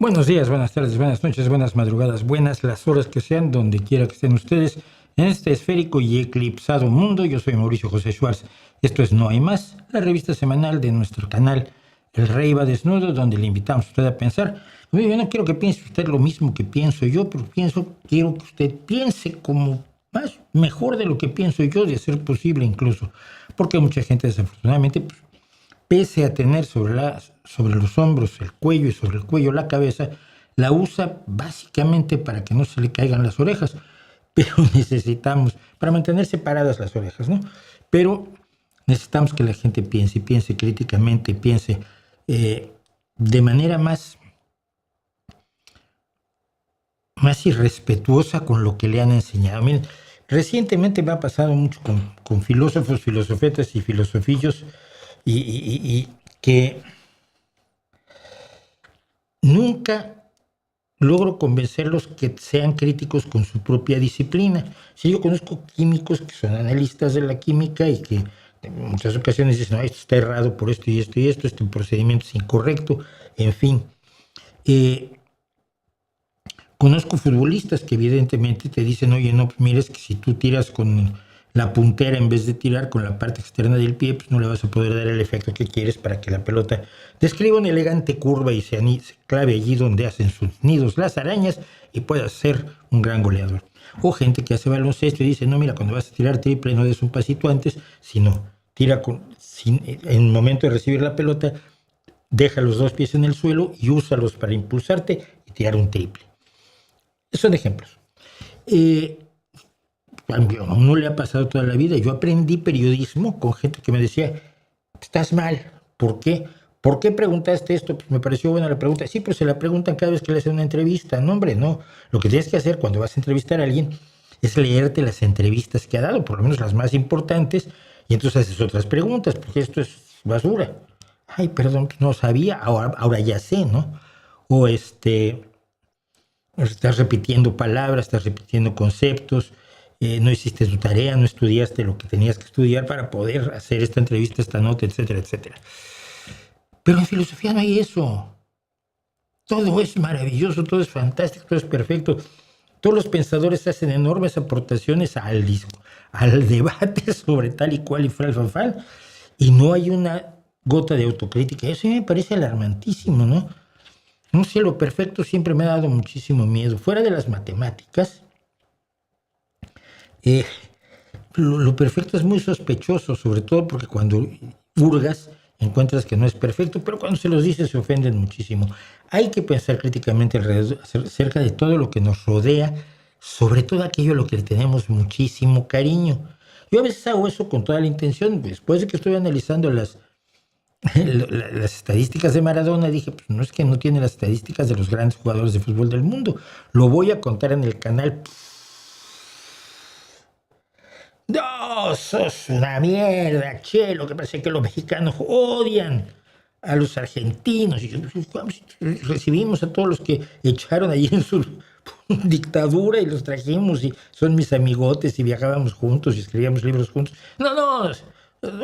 Buenos días, buenas tardes, buenas noches, buenas madrugadas, buenas las horas que sean, donde quiera que estén ustedes, en este esférico y eclipsado mundo. Yo soy Mauricio José Schwartz. Esto es No Hay Más, la revista semanal de nuestro canal El Rey va Desnudo, donde le invitamos a usted a pensar. Yo no quiero que piense usted lo mismo que pienso yo, pero quiero que usted piense como más, mejor de lo que pienso yo, de ser posible incluso. Porque mucha gente, desafortunadamente, pues, pese a tener sobre los hombros el cuello y sobre el cuello la cabeza, la usa básicamente para que no se le caigan las orejas. Pero necesitamos, para mantener separadas las orejas, ¿no? Pero necesitamos que la gente piense, piense críticamente, piense de manera más irrespetuosa con lo que le han enseñado. Miren, recientemente me ha pasado mucho con filósofos, filosofetas y filosofillos y que nunca logro convencerlos que sean críticos con su propia disciplina. Si yo conozco químicos que son analistas de la química y que en muchas ocasiones dicen, no, esto está errado por esto y esto y esto, este procedimiento es incorrecto, en fin. Conozco futbolistas que evidentemente te dicen, oye, no, pues mira, es que si tú tiras con la puntera en vez de tirar con la parte externa del pie, pues no le vas a poder dar el efecto que quieres para que la pelota describa una elegante curva y se clave allí donde hacen sus nidos las arañas y pueda ser un gran goleador. O gente que hace baloncesto y dice, no, mira, cuando vas a tirar triple no des un pasito antes, sino tira en el momento de recibir la pelota, deja los dos pies en el suelo y úsalos para impulsarte y tirar un triple. Son ejemplos. A uno le ha pasado toda la vida. Yo aprendí periodismo con gente que me decía, estás mal. ¿Por qué? ¿Por qué preguntaste esto? Pues me pareció buena la pregunta. Sí, pero se la preguntan cada vez que le hacen una entrevista. No, hombre, no. Lo que tienes que hacer cuando vas a entrevistar a alguien es leerte las entrevistas que ha dado, por lo menos las más importantes, y entonces haces otras preguntas, porque esto es basura. Ay, perdón, no sabía, ahora ya sé, ¿no? O estás repitiendo palabras, estás repitiendo conceptos, no hiciste tu tarea, no estudiaste lo que tenías que estudiar para poder hacer esta entrevista, esta nota, etcétera, etcétera. Pero en filosofía no hay eso. Todo es maravilloso, todo es fantástico, todo es perfecto. Todos los pensadores hacen enormes aportaciones al debate sobre tal y cual y fal, y no hay una gota de autocrítica. Eso me parece alarmantísimo, ¿no? No sé, lo perfecto siempre me ha dado muchísimo miedo. Fuera de las matemáticas, lo perfecto es muy sospechoso, sobre todo porque cuando hurgas encuentras que no es perfecto, pero cuando se los dices se ofenden muchísimo. Hay que pensar críticamente acerca de todo lo que nos rodea, sobre todo aquello a lo que le tenemos muchísimo cariño. Yo a veces hago eso con toda la intención. Después de que estoy analizando las estadísticas de Maradona, dije, pues no es que no tiene las estadísticas de los grandes jugadores de fútbol del mundo. Lo voy a contar en el canal. No, sos una mierda, che. Lo que pasa es que los mexicanos odian a los argentinos. Y recibimos a todos los que echaron allí en su dictadura y los trajimos y son mis amigotes y viajábamos juntos y escribíamos libros juntos. No,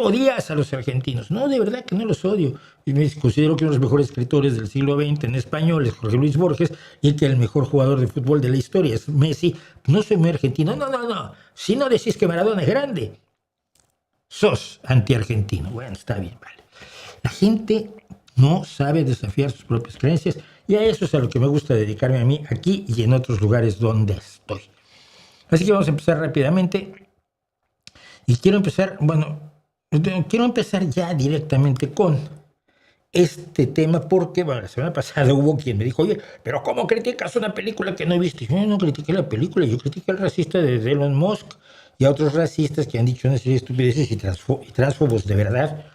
odias a los argentinos. No, de verdad que no los odio. Y me considero que uno de los mejores escritores del siglo XX en español es Jorge Luis Borges y que el mejor jugador de fútbol de la historia es Messi. No soy muy argentino. No. Si no decís que Maradona es grande, sos antiargentino. Bueno, está bien, vale. La gente no sabe desafiar sus propias creencias y a eso es a lo que me gusta dedicarme a mí aquí y en otros lugares donde estoy. Así que vamos a empezar rápidamente. Y quiero empezar ya directamente con este tema porque, bueno, la semana pasada hubo quien me dijo, oye, pero ¿cómo criticas una película que no he visto? Y yo no critiqué la película, yo critiqué al racista de Elon Musk y a otros racistas que han dicho una serie de estupideces y transfobos de verdad.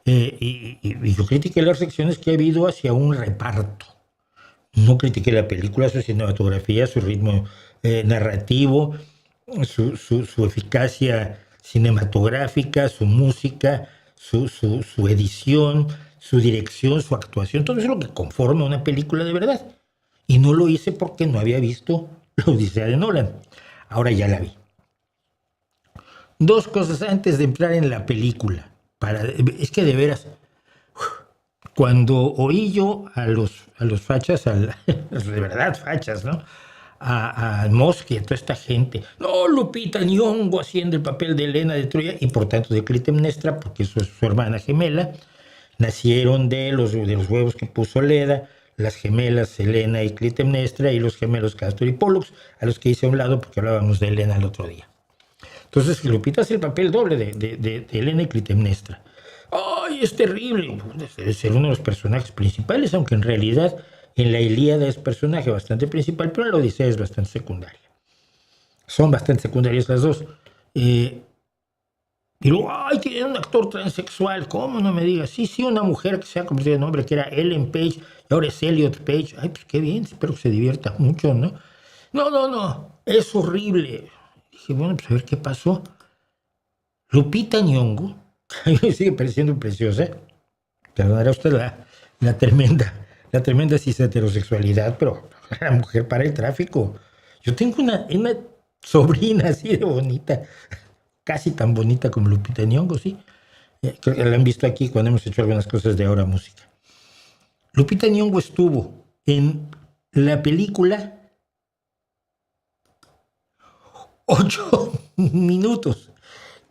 Y yo critiqué las reacciones que ha habido hacia un reparto. No critiqué la película, su cinematografía, su ritmo narrativo, su eficacia cinematográfica, su música, su edición, su dirección, su actuación, todo eso es lo que conforma una película de verdad. Y no lo hice porque no había visto La Odisea de Nolan. Ahora ya la vi. Dos cosas antes de entrar en la película. Es que de veras, cuando oí yo a los fachas, de verdad fachas, ¿no? A Mosque, a toda esta gente. No, Lupita Nyong'o haciendo el papel de Helena de Troya y por tanto de Clitemnestra, porque eso es su hermana gemela. Nacieron de los huevos que puso Leda, las gemelas Helena y Clitemnestra y los gemelos Castor y Pollux, a los que hice a un lado porque hablábamos de Helena el otro día. Entonces Lupita hace el papel doble de Helena y Clitemnestra. ¡Ay, es terrible! Debe ser uno de los personajes principales, aunque en realidad en la Ilíada es personaje bastante principal, pero en la Odisea es bastante secundaria. Son bastante secundarias las dos. Y luego, ¡ay, tiene un actor transexual! ¿Cómo no me digas? Sí, una mujer que se ha convertido en nombre, que era Ellen Page, y ahora es Elliot Page. ¡Ay, pues qué bien! Espero que se divierta mucho, ¿no? No, es horrible. Dije, bueno, pues a ver qué pasó. Lupita Nyong'o, a mí me sigue pareciendo preciosa. Perdonará usted la tremenda cis heterosexualidad, pero la mujer para el tráfico. Yo tengo una sobrina así de bonita, casi tan bonita como Lupita Nyong'o, sí. Creo que la han visto aquí cuando hemos hecho algunas cosas de Ahora Música. Lupita Nyong'o estuvo en la película 8 minutos.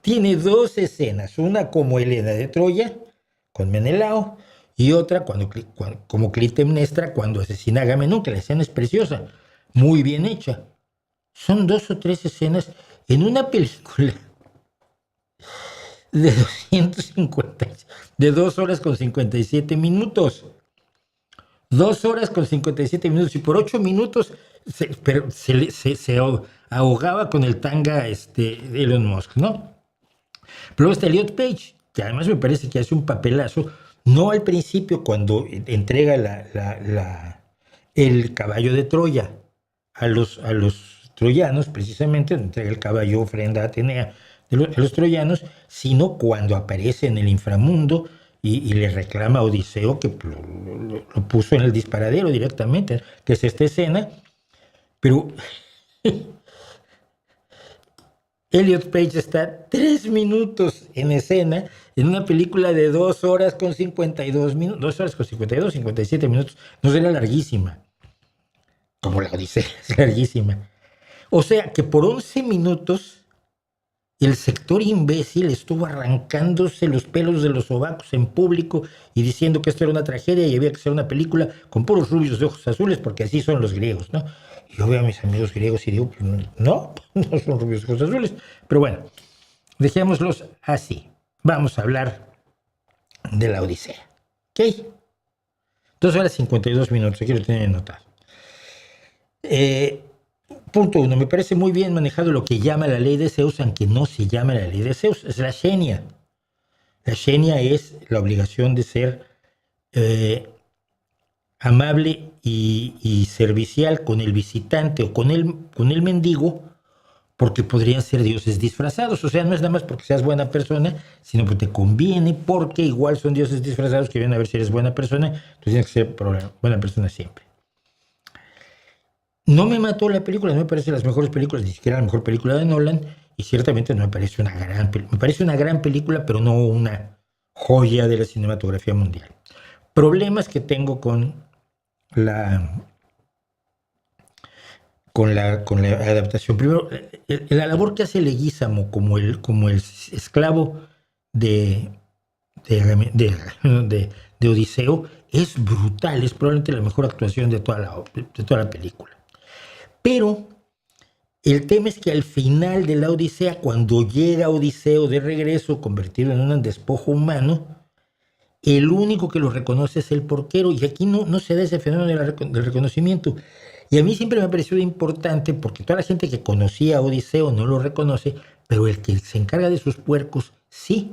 Tiene 2 escenas, una como Helena de Troya, con Menelao, y otra como Clitemnestra cuando asesina a Agamenón, que la escena es preciosa, muy bien hecha. Son 2 o 3 escenas en una película de 2 horas con 57 minutos. 2 horas con 57 minutos, y por 8 minutos se ahogaba con el tanga Elon Musk, ¿no? Pero luego está Elliot Page, que además me parece que hace un papelazo, no al principio cuando entrega el caballo de Troya a los troyanos, precisamente, entrega el caballo ofrenda a Atenea a los troyanos, sino cuando aparece en el inframundo y le reclama a Odiseo que lo puso en el disparadero directamente, que es esta escena, pero Elliot Page está 3 minutos en escena en una película de 2 horas con 52 minutos, 2 horas con 52, 57 minutos. No será larguísima, como la Odisea, es larguísima. O sea que por 11 minutos el sector imbécil estuvo arrancándose los pelos de los sobacos en público y diciendo que esto era una tragedia y había que hacer una película con puros rubios de ojos azules porque así son los griegos, ¿no? Y yo veo a mis amigos griegos y digo, pues no son rubios de ojos azules. Pero bueno, dejémoslos así. Vamos a hablar de la Odisea. ¿Ok? 2 horas 52 minutos, aquí lo tienen anotado. Punto 1. Me parece muy bien manejado lo que llama la ley de Zeus, aunque no se llama la ley de Zeus, es la xenia. La xenia es la obligación de ser amable y servicial con el visitante o con el mendigo, porque podrían ser dioses disfrazados. O sea, no es nada más porque seas buena persona, sino porque te conviene, porque igual son dioses disfrazados que vienen a ver si eres buena persona, entonces tienes que ser buena persona siempre. No me mató la película, no me parece las mejores películas, ni siquiera la mejor película de Nolan, y ciertamente no me parece una gran película. Me parece una gran película, pero no una joya de la cinematografía mundial. Problemas que tengo con la adaptación. Primero, la labor que hace Leguízamo como el esclavo de Odiseo es brutal, es probablemente la mejor actuación de toda la película. Pero el tema es que al final de la Odisea, cuando llega Odiseo de regreso, convertido en un despojo humano, el único que lo reconoce es el porquero, y aquí no se da ese fenómeno del reconocimiento. Y a mí siempre me ha parecido importante, porque toda la gente que conocía a Odiseo no lo reconoce, pero el que se encarga de sus puercos, sí.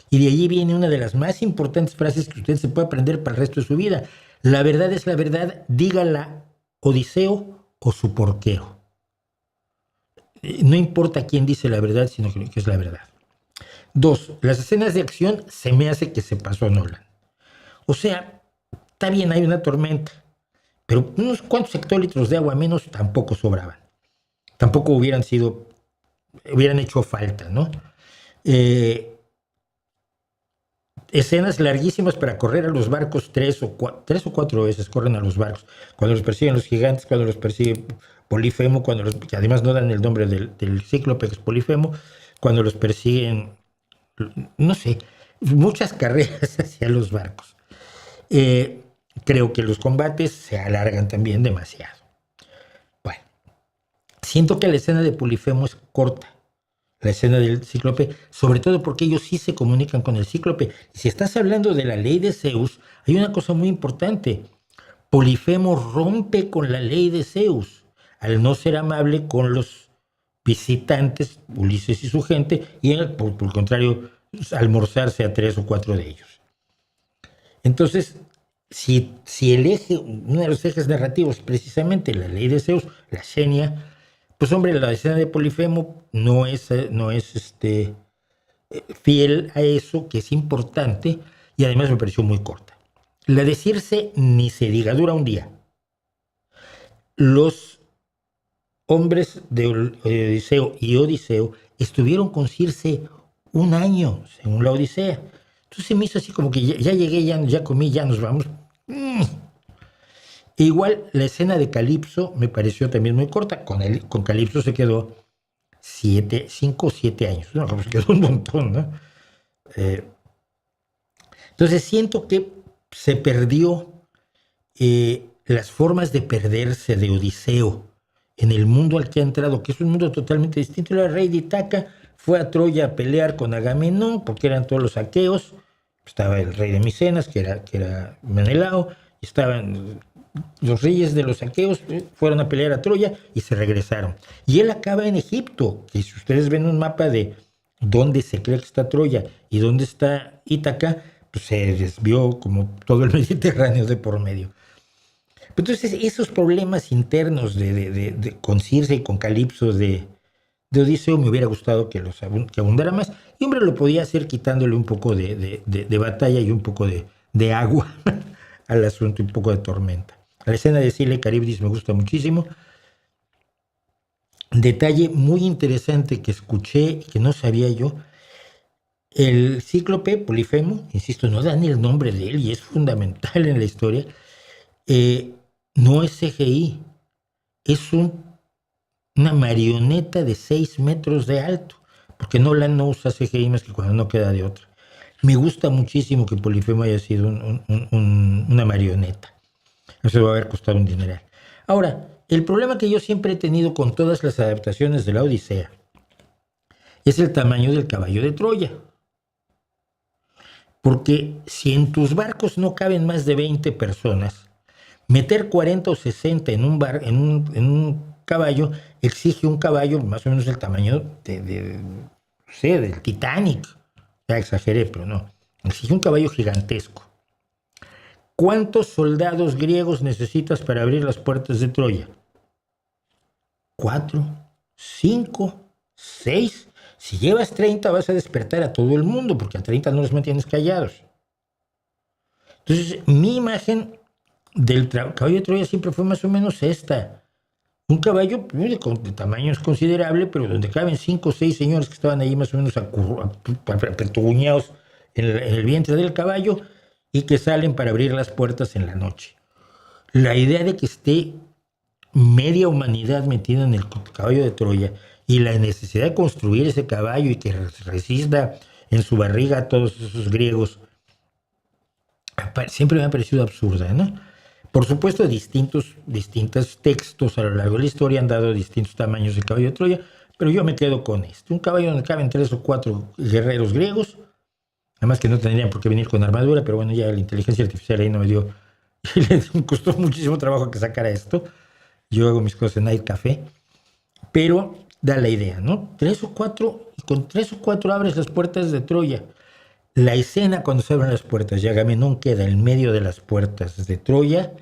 Y de allí viene una de las más importantes frases que usted se puede aprender para el resto de su vida. La verdad es la verdad, dígala Odiseo o su porquero. No importa quién dice la verdad, sino que es la verdad. 2. Las escenas de acción se me hace que se pasó Nolan. O sea, está bien, hay una tormenta, pero unos cuantos hectolitros de agua menos tampoco sobraban. Tampoco hubieran hecho falta, ¿no? escenas larguísimas para correr a los barcos, tres o cuatro veces corren a los barcos, cuando los persiguen los gigantes, cuando los persigue Polifemo, que además no dan el nombre del cíclope, que es Polifemo, cuando los persiguen, no sé, muchas carreras hacia los barcos. Creo que los combates se alargan también demasiado. Bueno, siento que la escena de Polifemo es corta, la escena del cíclope, sobre todo porque ellos sí se comunican con el cíclope. Y si estás hablando de la ley de Zeus, hay una cosa muy importante. Polifemo rompe con la ley de Zeus al no ser amable con los visitantes, Ulises y su gente, y él, por el contrario, almorzarse a 3 o 4 de ellos. Entonces, si el eje, uno de los ejes narrativos, precisamente la ley de Zeus, la Xenia, pues hombre, la escena de Polifemo no es fiel a eso, que es importante, y además me pareció muy corta. La de Circe ni se diga, dura un día. Los hombres de Odiseo y Odiseo estuvieron con Circe un año, según la Odisea. Entonces me hizo así como que ya llegué, ya comí, ya nos vamos. Igual la escena de Calipso me pareció también muy corta. Con Calipso se quedó 5 o 7 años. No, se quedó un montón, ¿no? Entonces siento que se perdió las formas de perderse de Odiseo en el mundo al que ha entrado, que es un mundo totalmente distinto. El rey de Ítaca fue a Troya a pelear con Agamenón, porque eran todos los aqueos. Estaba el rey de Micenas, que era Menelao, y estaban los reyes de los aqueos, fueron a pelear a Troya y se regresaron. Y él acaba en Egipto, que si ustedes ven un mapa de dónde se cree que está Troya y dónde está Ítaca, pues se desvió como todo el Mediterráneo de por medio. Entonces, esos problemas internos con Circe y con Calipso de Odiseo me hubiera gustado que abundara más. Y hombre, lo podía hacer quitándole un poco de batalla y un poco de agua al asunto, un poco de tormenta. La escena de Sila y Caribdis me gusta muchísimo. Detalle muy interesante que escuché y que no sabía yo. El cíclope Polifemo, insisto, no dan el nombre de él y es fundamental en la historia, no es CGI, es una marioneta de 6 metros de alto, porque Nolan no usa CGI más que cuando no queda de otra. Me gusta muchísimo que Polifemo haya sido una marioneta. Eso va a haber costado un dineral. Ahora, el problema que yo siempre he tenido con todas las adaptaciones de la Odisea es el tamaño del caballo de Troya. Porque si en tus barcos no caben más de 20 personas, meter 40 o 60 en un caballo exige un caballo más o menos del tamaño del Titanic. Ya exageré, pero no. Exige un caballo gigantesco. ¿Cuántos soldados griegos necesitas para abrir las puertas de Troya? 4, 5, 6. Si llevas 30 vas a despertar a todo el mundo, porque a 30 no los mantienes callados. Entonces, mi imagen del caballo de Troya siempre fue más o menos esta. Un caballo de tamaño es considerable, pero donde caben 5 o 6 señores que estaban ahí más o menos apetuguñados en el vientre del caballo y que salen para abrir las puertas en la noche. La idea de que esté media humanidad metida en el caballo de Troya y la necesidad de construir ese caballo y que resista en su barriga a todos esos griegos siempre me ha parecido absurda, ¿no? Por supuesto, distintos textos a lo largo de la historia han dado distintos tamaños del caballo de Troya, pero yo me quedo con este. Un caballo donde caben 3 o 4 guerreros griegos, además que no tendrían por qué venir con armadura, pero bueno, ya la inteligencia artificial ahí no me dio, me costó muchísimo trabajo que sacara esto. Yo hago mis cosas en Night Café, pero da la idea, ¿no? 3 o 4, y con 3 o 4 abres las puertas de Troya. La escena cuando se abren las puertas y Agamenón queda en medio de las puertas de Troya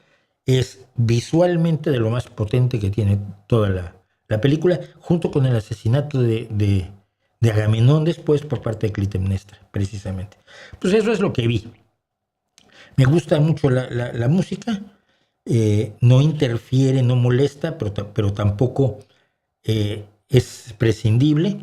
es visualmente de lo más potente que tiene toda la película, junto con el asesinato de Agamenón después por parte de Clitemnestra, precisamente. Pues eso es lo que vi. Me gusta mucho la música, no interfiere, no molesta, pero tampoco es prescindible.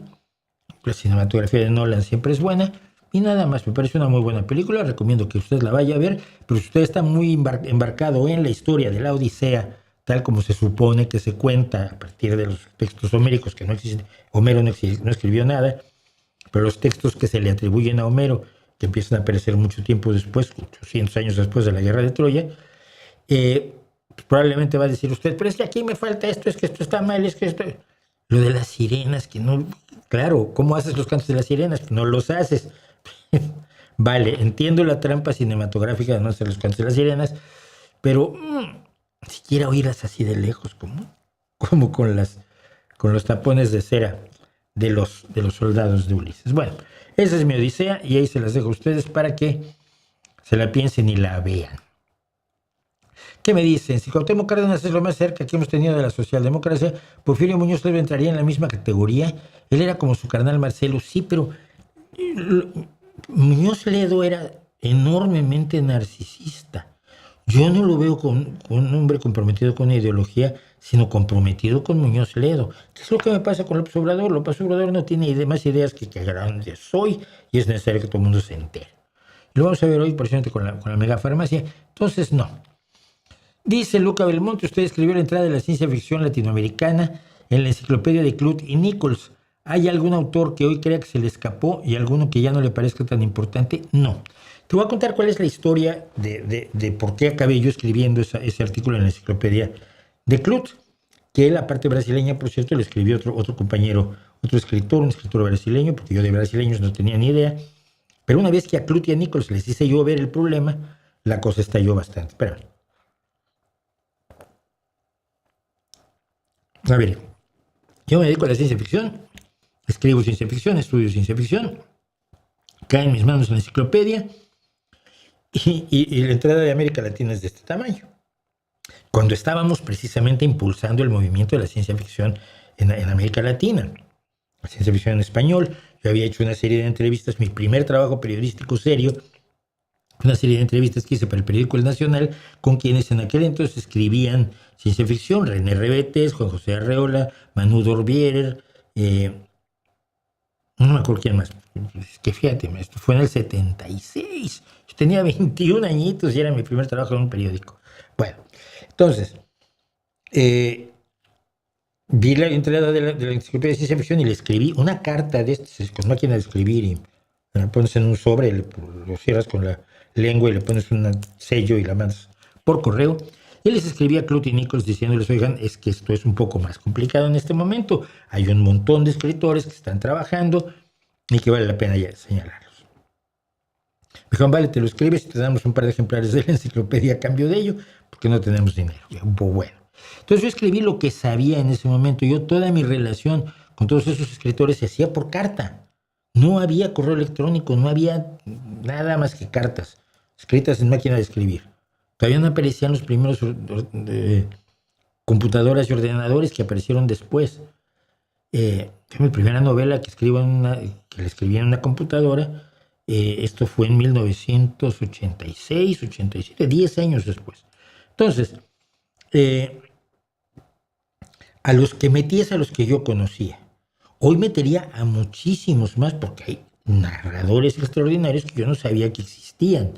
La cinematografía de Nolan siempre es buena. y nada más. Me parece una muy buena película, recomiendo que usted la vaya a ver, pero si usted está muy embarcado en la historia de la Odisea, tal como se supone que se cuenta a partir de los textos homéricos, que no existen, Homero no escribió nada, pero los textos que se le atribuyen a Homero, que empiezan a aparecer mucho tiempo después, 800 años después de la guerra de Troya, pues probablemente va a decir usted, pero es que aquí me falta esto, es que esto está mal, es que esto... Lo de las sirenas, que no... Claro, ¿cómo haces los cantos de las sirenas? Pues no los haces. Vale, entiendo la trampa cinematográfica de no hacer los cantos de las sirenas, pero siquiera oírlas así de lejos, como con los tapones de cera de los soldados de Ulises. Bueno, esa es mi odisea y ahí se las dejo a ustedes para que se la piensen y la vean. ¿Qué me dicen? Si Cuauhtémoc Cárdenas es lo más cerca que hemos tenido de la socialdemocracia, Porfirio Muñoz Ledo entraría en la misma categoría. Él era como su carnal Marcelo, sí, pero Muñoz Ledo era enormemente narcisista. Yo no lo veo con un hombre comprometido con la ideología, sino comprometido con Muñoz Ledo. ¿Qué es lo que me pasa con López Obrador? López Obrador no tiene más ideas que grande soy y es necesario que todo el mundo se entere. Lo vamos a ver hoy, precisamente, con la megafarmacia. Entonces, no. Dice Luca Belmonte, usted escribió la entrada de la ciencia ficción latinoamericana en la enciclopedia de Clute y Nichols. ¿Hay algún autor que hoy crea que se le escapó y alguno que ya no le parezca tan importante? No. Te voy a contar cuál es la historia de por qué acabé yo escribiendo ese artículo en la enciclopedia de Clute, que la parte brasileña, por cierto, le escribió otro compañero, otro escritor, un escritor brasileño, porque yo de brasileños no tenía ni idea. Pero una vez que a Clute y a Nichols les hice yo ver el problema, la cosa estalló bastante. Espérame. A ver, yo me dedico a la ciencia ficción, escribo ciencia ficción, estudio ciencia ficción, cae en mis manos la enciclopedia y la entrada de América Latina es de este tamaño. Cuando estábamos precisamente impulsando el movimiento de la ciencia ficción en América Latina, la ciencia ficción en español, yo había hecho una serie de entrevistas, mi primer trabajo periodístico serio, una serie de entrevistas que hice para el periódico El Nacional con quienes en aquel entonces escribían ciencia ficción, René Rebetes, Juan José Arreola, Manu Dorbierer, no me acuerdo quién más. Es que fíjate, esto fue en el 76. Yo tenía 21 añitos y era mi primer trabajo en un periódico. Bueno, entonces, vi la entrada de la enciclopedia de ciencia ficción y le escribí una carta de estas con máquina de escribir y la pones en un sobre, lo cierras con la lengua y le pones un sello y la mandas por correo. Y les escribí a Clute y Nichols diciéndoles, oigan, es que esto es un poco más complicado en este momento. Hay un montón de escritores que están trabajando y que vale la pena ya señalarlos. Me dijeron, vale, te lo escribes y te damos un par de ejemplares de la enciclopedia a cambio de ello, porque no tenemos dinero. Bueno. Entonces yo escribí lo que sabía en ese momento. Yo toda mi relación con todos esos escritores se hacía por carta. No había correo electrónico, no había nada más que cartas escritas en máquina de escribir. Todavía no aparecían los primeros computadoras y ordenadores que aparecieron después. Mi primera novela que le escribí en una computadora, esto fue en 1986, 87, 10 años después. Entonces, a los que metí es a los que yo conocía. Hoy metería a muchísimos más porque hay narradores extraordinarios que yo no sabía que existían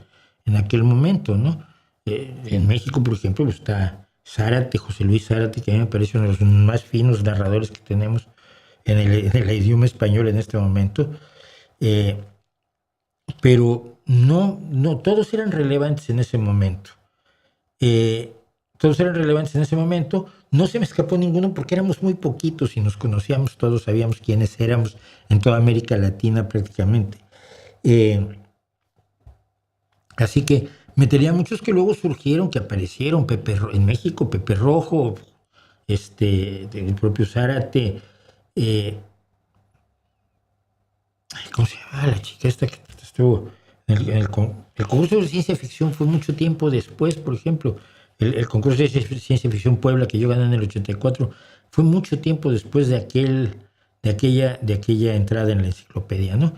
en aquel momento, ¿no? En México, por ejemplo, está Zárate, José Luis Zárate, que a mí me parece uno de los más finos narradores que tenemos en el idioma español en este momento. Pero no, todos eran relevantes en ese momento. No se me escapó ninguno porque éramos muy poquitos y nos conocíamos todos, sabíamos quiénes éramos en toda América Latina prácticamente. Así que metería muchos que luego surgieron, que aparecieron, en México, Pepe Rojo, el propio Zárate, ¿cómo se llama la chica esta que estuvo en el concurso de ciencia ficción? Fue mucho tiempo después, por ejemplo. El concurso de ciencia ficción Puebla que yo gané en el 84 fue mucho tiempo después de aquella entrada en la enciclopedia, ¿no?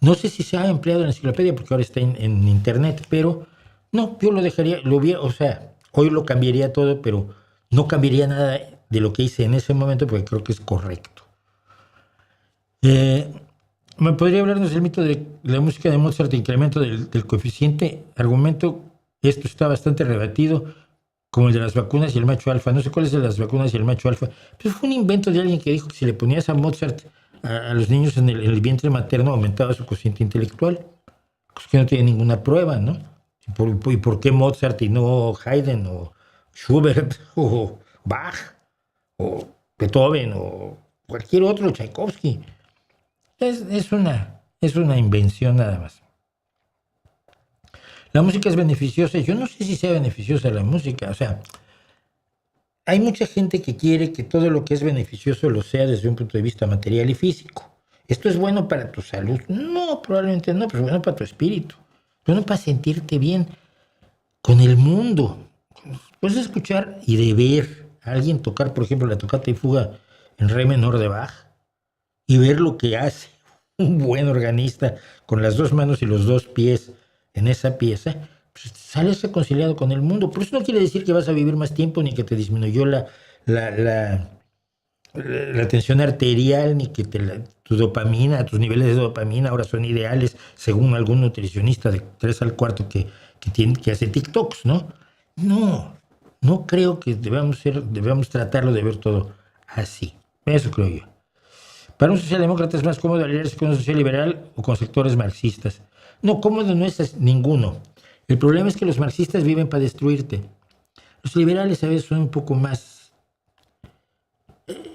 No sé si se ha empleado en la enciclopedia porque ahora está en internet, pero no, yo lo dejaría, hoy lo cambiaría todo, pero no cambiaría nada de lo que hice en ese momento porque creo que es correcto. ¿Me podría hablarnos del mito de la música de Mozart, de incremento del coeficiente? Argumento, esto está bastante rebatido, como el de las vacunas y el macho alfa. No sé cuál es de las vacunas y el macho alfa. Pues fue un invento de alguien que dijo que si le ponías a Mozart a los niños en el vientre materno aumentaba su cociente intelectual. Pues que no tiene ninguna prueba, ¿no? ¿Y por qué Mozart y no Haydn o Schubert o Bach o Beethoven o cualquier otro, Tchaikovsky? Es una invención nada más. La música es beneficiosa. Yo no sé si sea beneficiosa la música. O sea, hay mucha gente que quiere que todo lo que es beneficioso lo sea desde un punto de vista material y físico. ¿Esto es bueno para tu salud? No, probablemente no, pero es bueno para tu espíritu. Bueno para sentirte bien con el mundo. Puedes escuchar y de ver a alguien tocar, por ejemplo, la tocata y fuga en re menor de Bach y ver lo que hace un buen organista con las dos manos y los dos pies en esa pieza, pues sales reconciliado con el mundo. Pero eso no quiere decir que vas a vivir más tiempo, ni que te disminuyó la tensión arterial, ni que tu dopamina, tus niveles de dopamina ahora son ideales, según algún nutricionista de 3 al cuarto que hace TikToks, ¿no? No creo que debamos tratarlo de ver todo así. Eso creo yo. Para un socialdemócrata es más cómodo aliarse con un social liberal o con sectores marxistas. No, cómodo no es ninguno. El problema es que los marxistas viven para destruirte. Los liberales a veces son un poco más...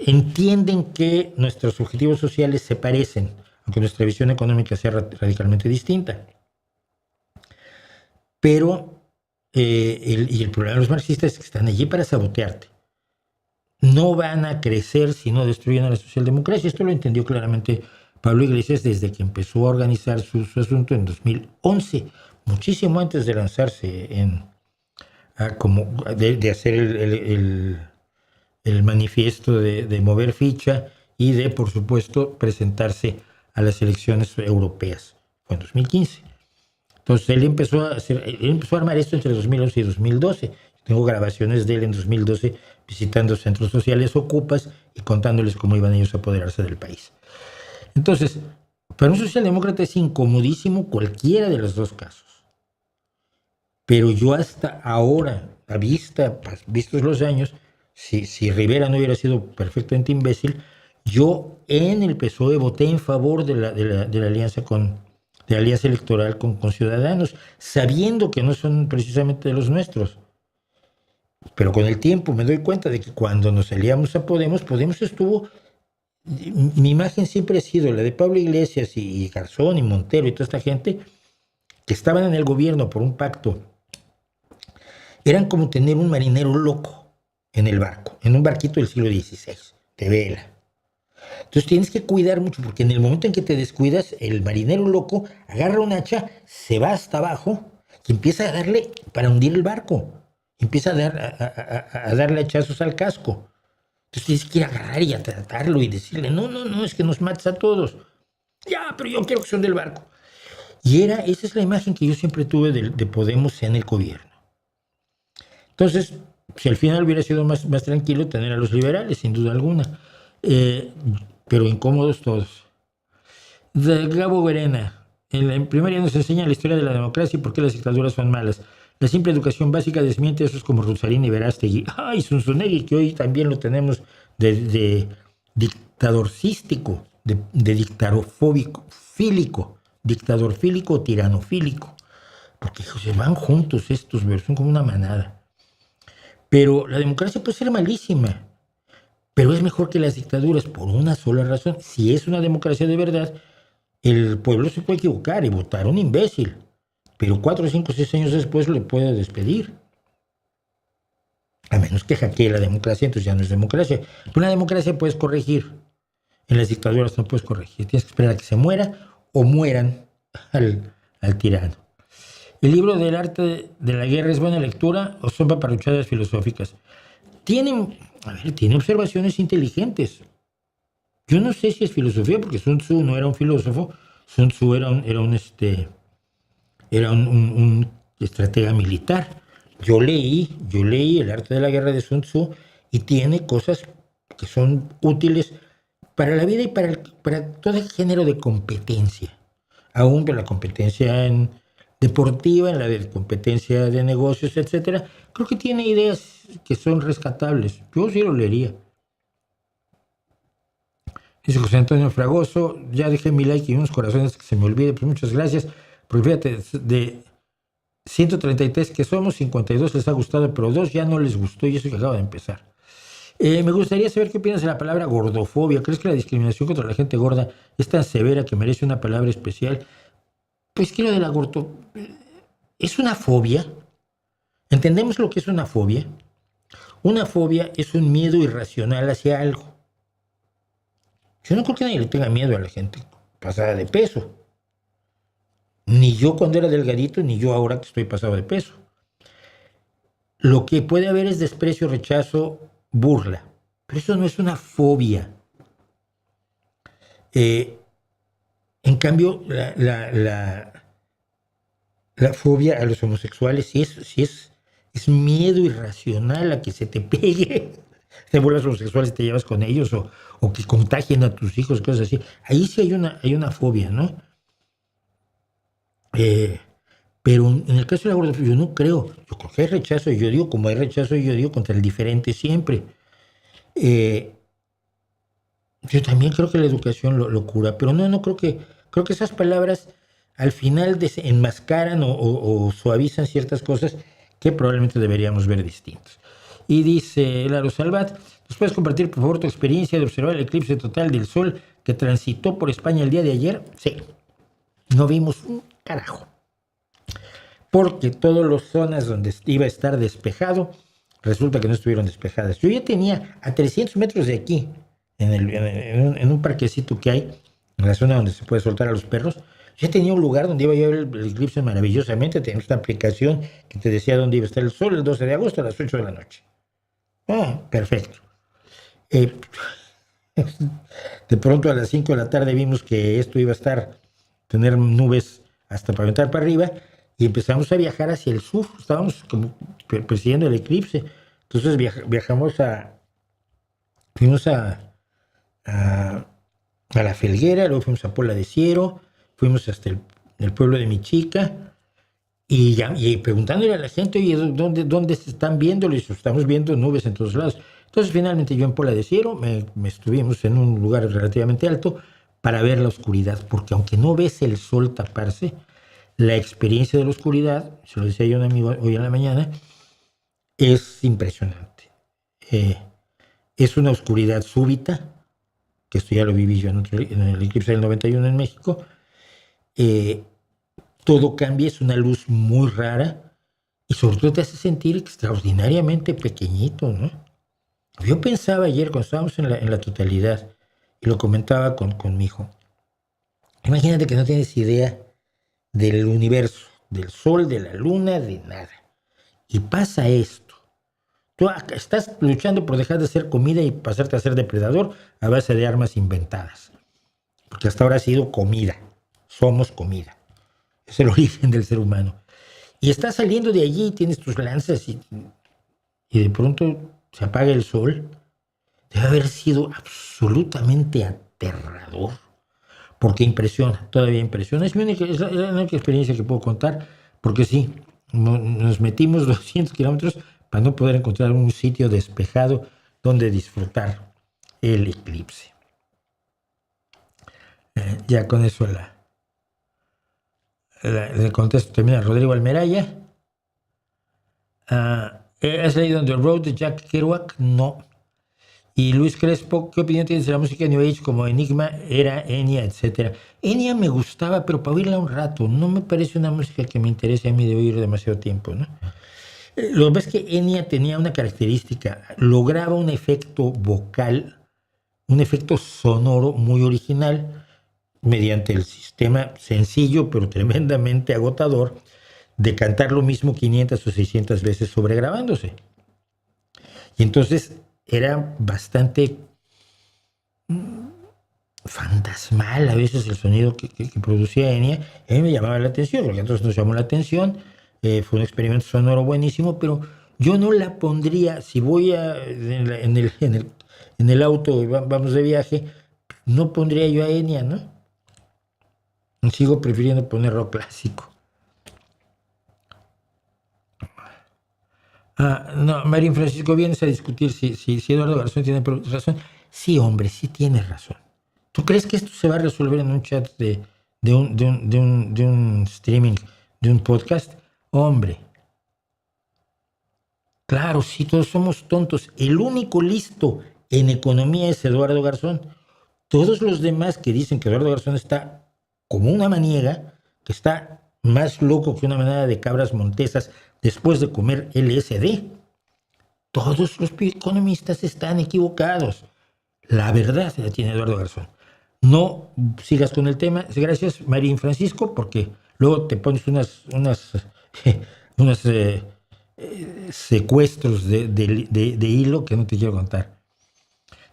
entienden que nuestros objetivos sociales se parecen, aunque nuestra visión económica sea radicalmente distinta. Pero el problema de los marxistas es que están allí para sabotearte. No van a crecer si no destruyen a la socialdemocracia. Esto lo entendió claramente Pablo Iglesias desde que empezó a organizar su asunto en 2011, muchísimo antes de lanzarse de hacer el manifiesto de mover ficha y de, por supuesto, presentarse a las elecciones europeas. Fue en 2015. Entonces él empezó a armar esto entre 2011 y 2012. Tengo grabaciones de él en 2012 visitando centros sociales ocupas y contándoles cómo iban ellos a apoderarse del país. Entonces, para un socialdemócrata es incomodísimo cualquiera de los dos casos. Pero yo hasta ahora, vistos los años, si Rivera no hubiera sido perfectamente imbécil, yo en el PSOE voté en favor de la alianza de la alianza electoral con Ciudadanos, sabiendo que no son precisamente de los nuestros. Pero con el tiempo me doy cuenta de que cuando nos aliamos a Podemos estuvo... Mi imagen siempre ha sido la de Pablo Iglesias y Garzón y Montero y toda esta gente que estaban en el gobierno por un pacto. Eran como tener un marinero loco en el barco, en un barquito del siglo XVI, de vela. Entonces tienes que cuidar mucho, porque en el momento en que te descuidas, el marinero loco agarra un hacha, se va hasta abajo y empieza a darle para hundir el barco. Empieza a darle hachazos al casco. Entonces tienes que ir a agarrar y a tratarlo y decirle, no, es que nos mates a todos. Ya, pero yo quiero que son del barco. Y esa es la imagen que yo siempre tuve de Podemos en el gobierno. Entonces, si al final hubiera sido más tranquilo tener a los liberales, sin duda alguna. Pero incómodos todos. De Gabo Verena. En primaria nos enseña la historia de la democracia y por qué las dictaduras son malas. La simple educación básica desmiente a esos como Rusarín y Verástegui. ¡Ay, Zunzunegui, que hoy también lo tenemos de dictadorcístico, de dictarofóbico, fílico, dictadorfílico o tiranofílico? Porque se van juntos estos, son como una manada. Pero la democracia puede ser malísima, pero es mejor que las dictaduras por una sola razón. Si es una democracia de verdad, el pueblo se puede equivocar y votar a un imbécil, pero 4, 5, 6 años después le puede despedir. A menos que hackee la democracia, entonces ya no es democracia. Pero una democracia puedes corregir. En las dictaduras no puedes corregir. Tienes que esperar a que se muera o mueran al tirano. ¿El libro del arte de la guerra es buena lectura o son paparruchadas filosóficas? Tiene observaciones inteligentes. Yo no sé si es filosofía, porque Sun Tzu no era un filósofo. Sun Tzu era un estratega militar. Yo leí El arte de la guerra de Sun Tzu y tiene cosas que son útiles para la vida y para todo género de competencia, aún de la competencia deportiva, en la de competencia de negocios, etcétera. Creo que tiene ideas que son rescatables. Yo sí lo leería. Dice José Antonio Fragoso, ya dejé mi like y unos corazones que se me olvide, pues muchas gracias, porque fíjate, de 133 que somos, 52 les ha gustado, pero 2 ya no les gustó y eso que acaba de empezar. Me gustaría saber qué opinas de la palabra gordofobia. ¿Crees que la discriminación contra la gente gorda es tan severa que merece una palabra especial? Pues que lo de la gordo es una fobia. ¿Entendemos lo que es una fobia? Una fobia es un miedo irracional hacia algo. Yo no creo que nadie le tenga miedo a la gente pasada de peso. Ni yo cuando era delgadito, ni yo ahora que estoy pasado de peso. Lo que puede haber es desprecio, rechazo, burla. Pero eso no es una fobia. En cambio, la fobia a los homosexuales sí es miedo irracional a que se te pegue. Te vuelvas homosexual y te llevas con ellos o que contagien a tus hijos, cosas así. Ahí sí hay una fobia, ¿no? Pero en el caso de la gordofobia, yo no creo. Yo creo que hay rechazo, y yo digo, como hay rechazo, yo digo contra el diferente siempre. Yo también creo que la educación lo cura, pero no creo que esas palabras al final enmascaran o suavizan ciertas cosas que probablemente deberíamos ver distintas. Y dice Laro Salvat, ¿nos puedes compartir por favor tu experiencia de observar el eclipse total del Sol que transitó por España el día de ayer? Sí, no vimos un carajo, porque todas las zonas donde iba a estar despejado, resulta que no estuvieron despejadas. Yo ya tenía a 300 metros de aquí, en un parquecito que hay, en la zona donde se puede soltar a los perros, ya tenía un lugar donde iba a ver el eclipse maravillosamente. Teníamos una aplicación que te decía dónde iba a estar el sol el 12 de agosto a las 8 de la noche. Perfecto. De pronto a las 5 de la tarde vimos que esto iba a tener nubes hasta para aventar para arriba, y empezamos a viajar hacia el sur. Estábamos como persiguiendo el eclipse. Entonces fuimos a la Felguera, luego fuimos a Pola de Siero, fuimos hasta el pueblo de Michica, y preguntándole a la gente, oye, ¿dónde se están viendo? Les estamos viendo nubes en todos lados. Entonces finalmente yo en Pola de Siero me estuvimos en un lugar relativamente alto para ver la oscuridad, porque aunque no ves el sol taparse, la experiencia de la oscuridad, se lo decía yo a un amigo hoy en la mañana, es impresionante. Es una oscuridad súbita, que esto ya lo viví yo en el eclipse del 91 en México. Todo cambia, es una luz muy rara y sobre todo te hace sentir extraordinariamente pequeñito, ¿no? Yo pensaba ayer cuando estábamos en la totalidad y lo comentaba con mi hijo. Imagínate que no tienes idea del universo, del sol, de la luna, de nada. Y pasa esto. Tú estás luchando por dejar de ser comida y pasarte a ser depredador a base de armas inventadas. Porque hasta ahora ha sido comida. Somos comida. Es el origen del ser humano. Y estás saliendo de allí y tienes tus lanzas y de pronto se apaga el sol. Debe haber sido absolutamente aterrador. Porque impresiona, todavía impresiona. Es la única experiencia que puedo contar. Porque sí, nos metimos 200 kilómetros para no poder encontrar un sitio despejado donde disfrutar el eclipse. Ya con eso el contesto termina. Rodrigo Almeraya. ¿Has leído The Road de Jack Kerouac? No. Y Luis Crespo, ¿qué opinión tienes de la música New Age como Enigma, Era, Enya, etcétera? Enya me gustaba, pero para oírla un rato. No me parece una música que me interese a mí de oír demasiado tiempo, ¿no? Lo que pasa es que Enya tenía una característica. Lograba un efecto vocal, un efecto sonoro muy original, mediante el sistema sencillo pero tremendamente agotador de cantar lo mismo 500 o 600 veces sobregrabándose. Y entonces era bastante fantasmal a veces el sonido que producía Enya. A mí me llamaba la atención, porque entonces nos llamó la atención. Fue un experimento sonoro buenísimo, pero yo no la pondría, si voy en el auto y vamos de viaje, no pondría yo a Enya, ¿no? Sigo prefiriendo poner rock clásico. No, Marín Francisco, vienes a discutir si Eduardo Garzón tiene razón. Sí, hombre, sí tienes razón. ¿Tú crees que esto se va a resolver en un chat de un streaming, de un podcast? Hombre, claro, sí, todos somos tontos. El único listo en economía es Eduardo Garzón. Todos los demás que dicen que Eduardo Garzón está como una maniega, que está más loco que una manada de cabras montesas después de comer LSD. Todos los economistas están equivocados. La verdad la tiene Eduardo Garzón. No sigas con el tema. Gracias, Marín Francisco, porque luego te pones unos secuestros de hilo que no te quiero contar.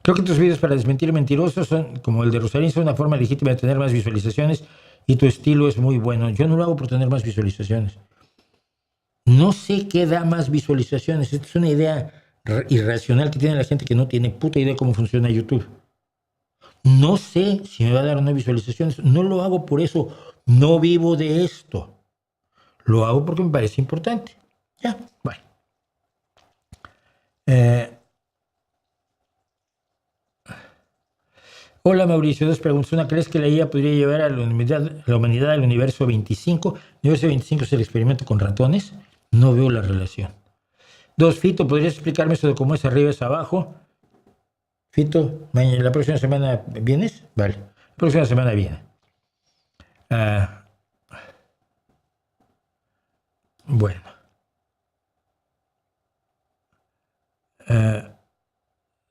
Creo que tus videos para desmentir mentirosos son, como el de Rosarín, son una forma legítima de tener más visualizaciones y tu estilo es muy bueno. Yo no lo hago por tener más visualizaciones. No sé qué da más visualizaciones. Esta es una idea irracional que tiene la gente que no tiene puta idea cómo funciona YouTube. No sé si me va a dar o no visualizaciones. No lo hago por eso. No vivo de esto. Lo hago porque me parece importante. Ya, bueno. Hola Mauricio, dos preguntas. Una, ¿crees que la IA podría llevar a la humanidad al universo 25? ¿El universo 25 es el experimento con ratones? No veo la relación. Dos, Fito, ¿podrías explicarme eso de cómo es arriba es abajo? Fito, ¿la próxima semana vienes? Vale, la próxima semana viene. Bueno.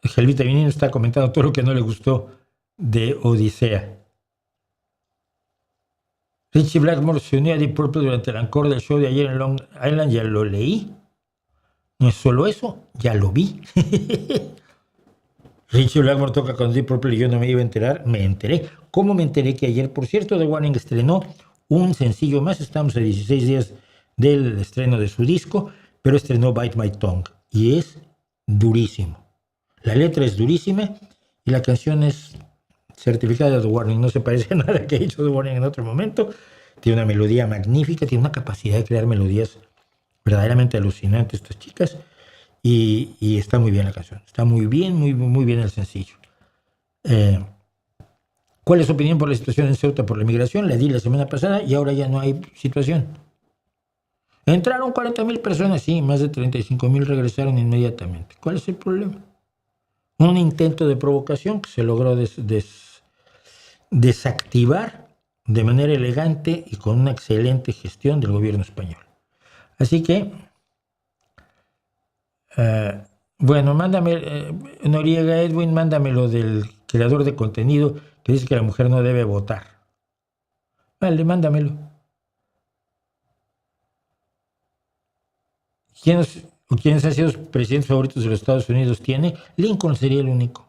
Gelvita Vinino está comentando todo lo que no le gustó de Odisea. Richie Blackmore se unió a Deep Purple durante el encore del show de ayer en Long Island, ya lo leí. No es solo eso, ya lo vi. Richie Blackmore toca con Deep Purple y yo no me iba a enterar, me enteré. ¿Cómo me enteré? Que ayer, por cierto, The Warning estrenó un sencillo más, estamos a 16 días del estreno de su disco, pero estrenó Bite My Tongue y es durísimo. La letra es durísima y la canción es certificada de The Warning. No se parece a nada que ha hecho The Warning en otro momento. Tiene una melodía magnífica, tiene una capacidad de crear melodías verdaderamente alucinantes estas chicas y está muy bien la canción. Está muy bien el sencillo. ¿Cuál es su opinión por la situación en Ceuta por la migración? La di la semana pasada y ahora ya no hay situación. Entraron 40,000 personas, sí, más de 35,000 regresaron inmediatamente. ¿Cuál es el problema? Un intento de provocación que se logró desactivar de manera elegante y con una excelente gestión del gobierno español. Así que, bueno, mándame, Noriega Edwin, mándame lo del creador de contenido que dice que la mujer no debe votar. Vale, mándamelo. ¿Quiénes han sido los presidentes favoritos de los Estados Unidos? Tiene Lincoln, sería el único.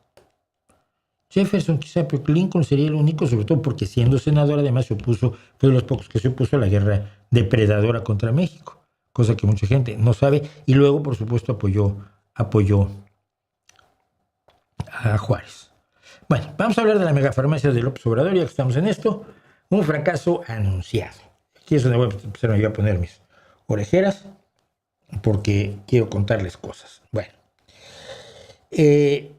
Jefferson quizá, pero Lincoln sería el único, sobre todo porque siendo senador además se opuso, fue de los pocos que se opuso a la guerra depredadora contra México, cosa que mucha gente no sabe, y luego por supuesto apoyó a Juárez. Bueno, vamos a hablar de la megafarmacia de López Obrador, ya que estamos en esto. Un fracaso anunciado. Aquí es donde voy a empezar a poner mis orejeras, porque quiero contarles cosas. Bueno, este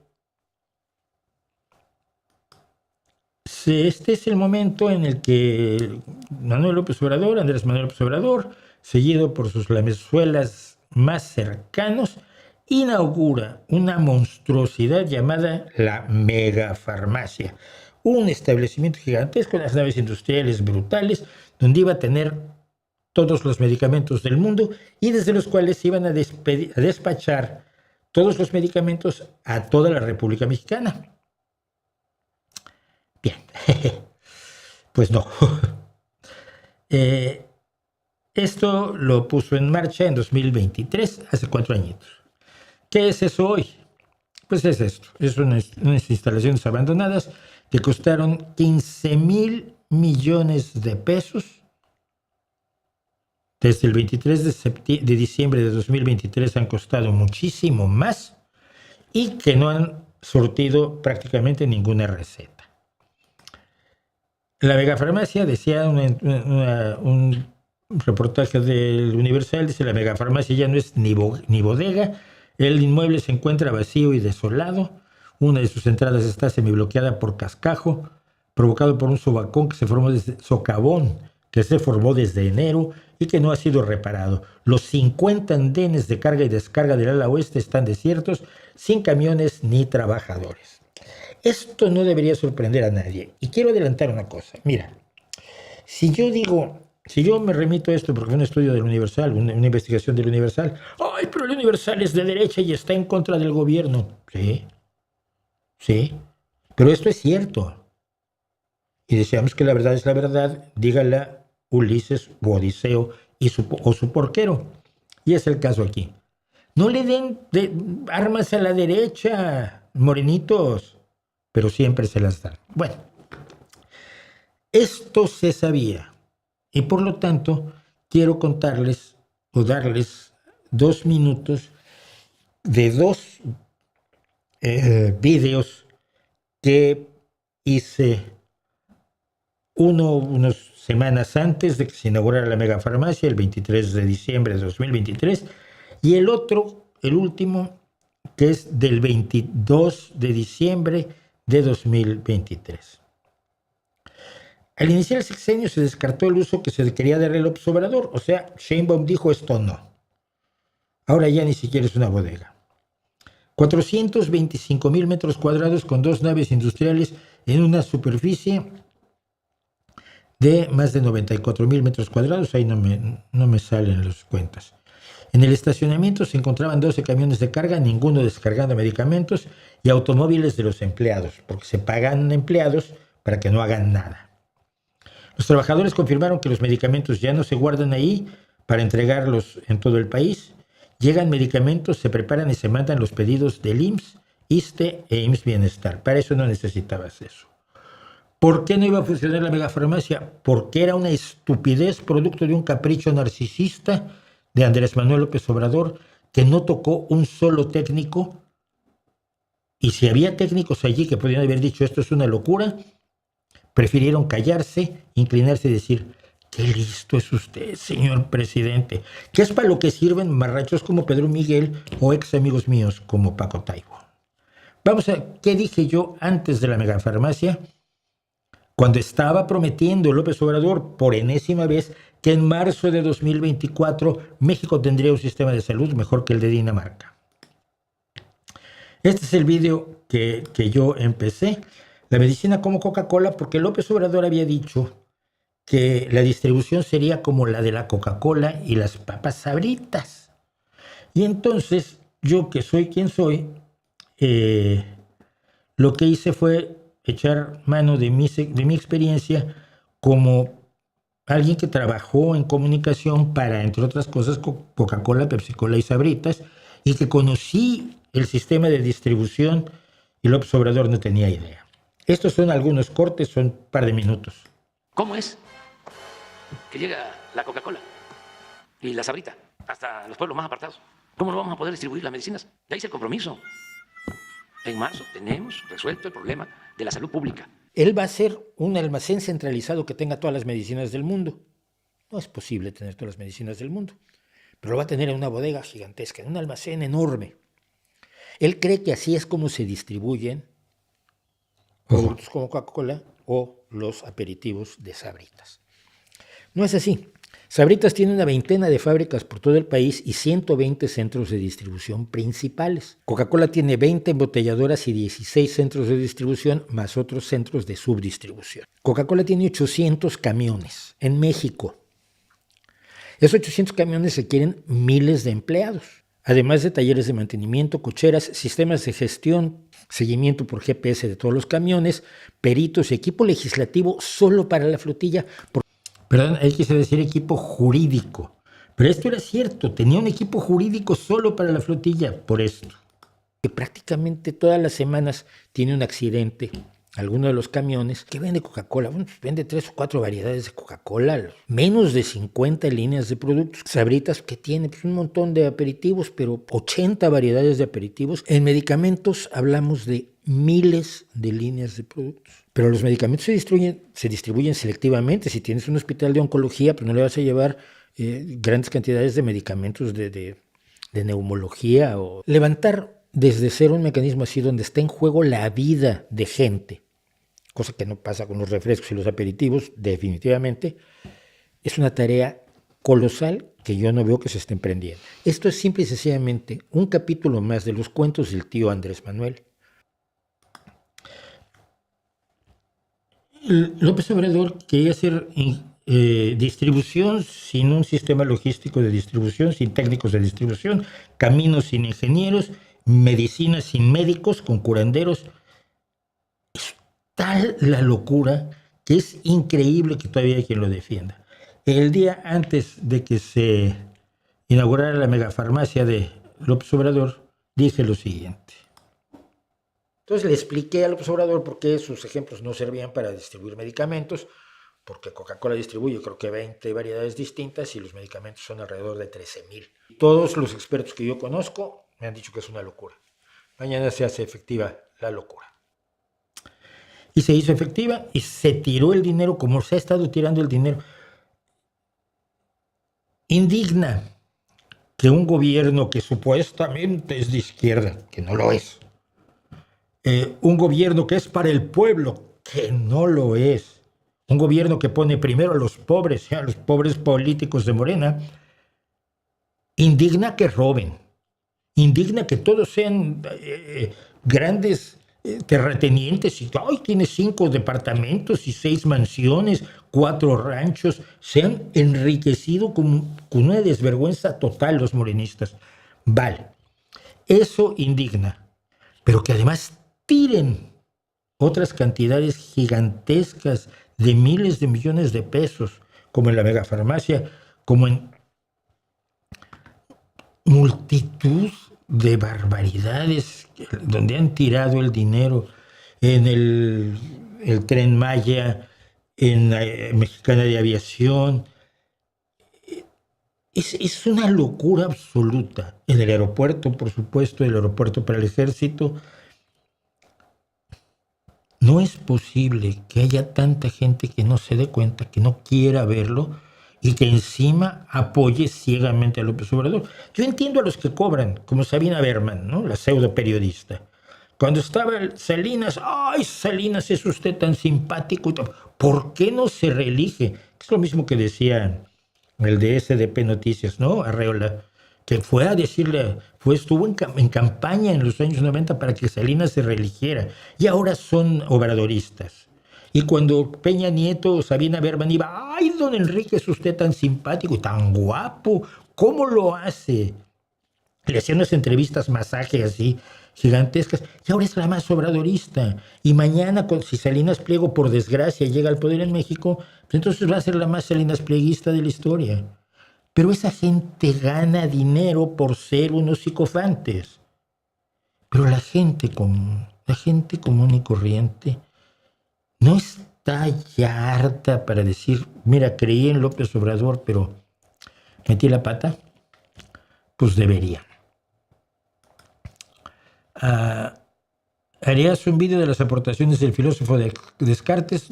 es el momento en el que Manuel López Obrador, Andrés Manuel López Obrador, seguido por sus lamezuelas más cercanos, inaugura una monstruosidad llamada la megafarmacia, un establecimiento gigantesco, unas naves industriales brutales, donde iba a tener todos los medicamentos del mundo y desde los cuales se iban a despachar todos los medicamentos a toda la República Mexicana. Bien, pues no. Esto lo puso en marcha en 2023, hace 4 añitos. ¿Qué es eso hoy? Pues es esto, es unas instalaciones abandonadas que costaron 15,000 millones de pesos desde el 23 de diciembre de 2023 han costado muchísimo más y que no han surtido prácticamente ninguna receta. La megafarmacia, decía un reportaje del Universal, dice: la megafarmacia ya no es ni bodega, el inmueble se encuentra vacío y desolado, una de sus entradas está semibloqueada por cascajo, provocado por un socavón que se formó desde enero y que no ha sido reparado. Los 50 andenes de carga y descarga del ala oeste están desiertos, sin camiones ni trabajadores. Esto no debería sorprender a nadie. Y quiero adelantar una cosa. Mira, si yo me remito a esto porque fue un estudio del Universal, una investigación del Universal, ¡ay, pero el Universal es de derecha y está en contra del gobierno! Sí, pero esto es cierto. Y deseamos que la verdad es la verdad, dígala Ulises o Odiseo o su porquero. Y es el caso aquí. No le den armas a la derecha, morenitos, pero siempre se las dan. Bueno, esto se sabía y por lo tanto quiero contarles o darles 2 minutos de 2 videos que hice, unas semanas antes de que se inaugurara la megafarmacia, el 23 de diciembre de 2023, y el último, que es del 22 de diciembre de 2023. Al iniciar el sexenio se descartó el uso que se quería darle al López Obrador, o sea, Sheinbaum dijo: esto no. Ahora ya ni siquiera es una bodega. 425,000 metros cuadrados con 2 naves industriales en una superficie de más de 94,000 metros cuadrados, ahí no me salen las cuentas. En el estacionamiento se encontraban 12 camiones de carga, ninguno descargando medicamentos, y automóviles de los empleados, porque se pagan empleados para que no hagan nada. Los trabajadores confirmaron que los medicamentos ya no se guardan ahí para entregarlos en todo el país. Llegan medicamentos, se preparan y se mandan los pedidos del IMSS, ISSSTE e IMSS Bienestar. Para eso no necesitabas eso. ¿Por qué no iba a funcionar la megafarmacia? Porque era una estupidez producto de un capricho narcisista de Andrés Manuel López Obrador, que no tocó un solo técnico. Y si había técnicos allí que podían haber dicho esto es una locura, prefirieron callarse, inclinarse y decir: qué listo es usted, señor presidente, que es para lo que sirven marrachos como Pedro Miguel o ex amigos míos como Paco Taibo. Vamos a qué dije yo antes de la megafarmacia, cuando estaba prometiendo López Obrador por enésima vez que en marzo de 2024 México tendría un sistema de salud mejor que el de Dinamarca. Este es el video que yo empecé. La medicina como Coca-Cola, porque López Obrador había dicho que la distribución sería como la de la Coca-Cola y las papas Sabritas. Y entonces, yo que soy quien soy, lo que hice fue echar mano de mi experiencia como alguien que trabajó en comunicación para, entre otras cosas, Coca-Cola, Pepsi-Cola y Sabritas, y que conocí el sistema de distribución y López Obrador no tenía idea. Estos son algunos cortes, son un par de minutos. ¿Cómo es que llega la Coca-Cola y la Sabrita hasta los pueblos más apartados? ¿Cómo no vamos a poder distribuir las medicinas? Ya hice el compromiso. En marzo tenemos resuelto el problema de la salud pública. Él va a ser un almacén centralizado que tenga todas las medicinas del mundo. No es posible tener todas las medicinas del mundo, pero lo va a tener en una bodega gigantesca, en un almacén enorme. Él cree que así es como se distribuyen productos como Coca-Cola o los aperitivos de Sabritas. No es así. Sabritas tiene una veintena de fábricas por todo el país y 120 centros de distribución principales. Coca-Cola tiene 20 embotelladoras y 16 centros de distribución, más otros centros de subdistribución. Coca-Cola tiene 800 camiones en México. Esos 800 camiones requieren miles de empleados, además de talleres de mantenimiento, cocheras, sistemas de gestión, seguimiento por GPS de todos los camiones, peritos y equipo legislativo solo para la flotilla. Perdón, ahí quise decir equipo jurídico. Pero esto era cierto, tenía un equipo jurídico solo para la flotilla, por esto. Que prácticamente todas las semanas tiene un accidente, alguno de los camiones, que vende Coca-Cola. Bueno, pues vende 3 o 4 variedades de Coca-Cola, menos de 50 líneas de productos. Sabritas, que tiene pues, un montón de aperitivos, pero 80 variedades de aperitivos. En medicamentos hablamos de miles de líneas de productos. Pero los medicamentos se distribuyen selectivamente. Si tienes un hospital de oncología, pues no le vas a llevar grandes cantidades de medicamentos de neumología. O levantar desde cero un mecanismo así donde está en juego la vida de gente, cosa que no pasa con los refrescos y los aperitivos, definitivamente, es una tarea colosal que yo no veo que se esté emprendiendo. Esto es simple y sencillamente un capítulo más de los cuentos del tío Andrés Manuel. López Obrador quería hacer distribución sin un sistema logístico de distribución, sin técnicos de distribución, caminos sin ingenieros, medicina sin médicos, con curanderos. Es tal la locura que es increíble que todavía hay quien lo defienda. El día antes de que se inaugurara la megafarmacia de López Obrador, dije lo siguiente. Entonces le expliqué a López Obrador por qué sus ejemplos no servían para distribuir medicamentos, porque Coca-Cola distribuye creo que 20 variedades distintas y los medicamentos son alrededor de 13,000. Todos los expertos que yo conozco me han dicho que es una locura. Mañana se hace efectiva la locura. Y se hizo efectiva y se tiró el dinero como se ha estado tirando el dinero. Indigna que un gobierno que supuestamente es de izquierda, que no lo es, un gobierno que es para el pueblo, que no lo es, un gobierno que pone primero a los pobres políticos de Morena, indigna que roben, indigna que todos sean grandes terratenientes y tiene 5 departamentos y 6 mansiones, 4 ranchos, se han enriquecido con una desvergüenza total los morenistas. Vale, eso indigna, pero que además tiren otras cantidades gigantescas de miles de millones de pesos, como en la megafarmacia, como en multitud de barbaridades donde han tirado el dinero, en el Tren Maya, en la Mexicana de Aviación. Es una locura absoluta. En el aeropuerto, por supuesto, el aeropuerto para el ejército. No es posible que haya tanta gente que no se dé cuenta, que no quiera verlo y que encima apoye ciegamente a López Obrador. Yo entiendo a los que cobran, como Sabina Berman, ¿no? La pseudo periodista. Cuando estaba Salinas, ¡ay, Salinas, es usted tan simpático! ¿Por qué no se reelige? Es lo mismo que decía el de SDP Noticias, ¿no? Arreola, que fue a decirle, estuvo en campaña en los años 90 para que Salinas se reeligiera, y ahora son obradoristas. Y cuando Peña Nieto o Sabina Berman iba, ¡ay, don Enrique, es usted tan simpático, tan guapo! ¿Cómo lo hace? Le hacían unas entrevistas masaje así, gigantescas, y ahora es la más obradorista. Y mañana, si Salinas Pliego, por desgracia, llega al poder en México, pues entonces va a ser la más Salinas Plieguista de la historia. Pero esa gente gana dinero por ser unos psicofantes. Pero la gente común y corriente, no está ya harta para decir, mira, creí en López Obrador, pero metí la pata. Pues debería. ¿Harías un vídeo de las aportaciones del filósofo de Descartes?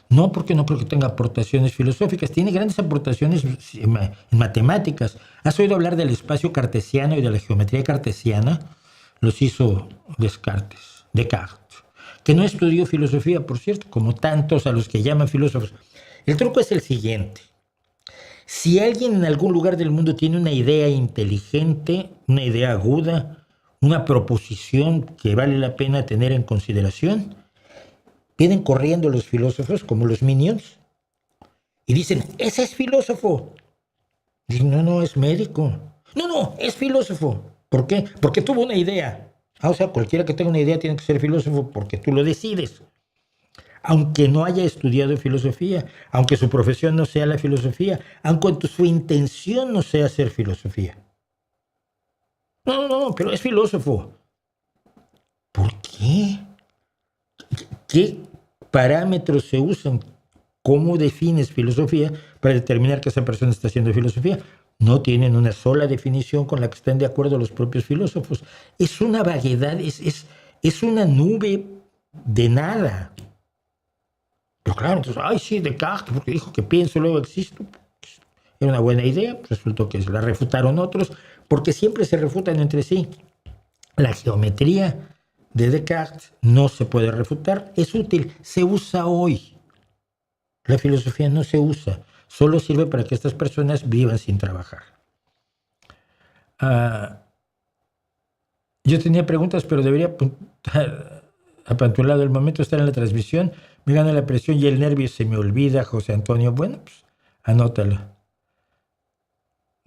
No, porque no creo que tenga aportaciones filosóficas. Tiene grandes aportaciones en matemáticas. ¿Has oído hablar del espacio cartesiano y de la geometría cartesiana? Los hizo Descartes, que no estudió filosofía, por cierto, como tantos a los que llaman filósofos. El truco es el siguiente. Si alguien en algún lugar del mundo tiene una idea inteligente, una idea aguda, una proposición que vale la pena tener en consideración, vienen corriendo los filósofos como los Minions y dicen, ese es filósofo. Dicen, no, es médico. No, es filósofo. ¿Por qué? Porque tuvo una idea. O sea, cualquiera que tenga una idea tiene que ser filósofo porque tú lo decides. Aunque no haya estudiado filosofía, aunque su profesión no sea la filosofía, aunque su intención no sea hacer filosofía. No, pero es filósofo. ¿Por qué? ¿Qué parámetros se usan? ¿Cómo defines filosofía para determinar que esa persona está haciendo filosofía? No tienen una sola definición con la que estén de acuerdo los propios filósofos. Es una vaguedad, es una nube de nada. Pero claro, entonces, ay, sí, Descartes, porque dijo que pienso, luego existo. Era una buena idea, resultó que la refutaron otros, porque siempre se refutan entre sí. La geometría de Descartes no se puede refutar, es útil, se usa hoy. La filosofía no se usa, solo sirve para que estas personas vivan sin trabajar. Yo tenía preguntas, pero debería apuntar apantulado. El momento de estar en la transmisión, me gana la presión y el nervio se me olvida, José Antonio. Bueno, pues anótalo.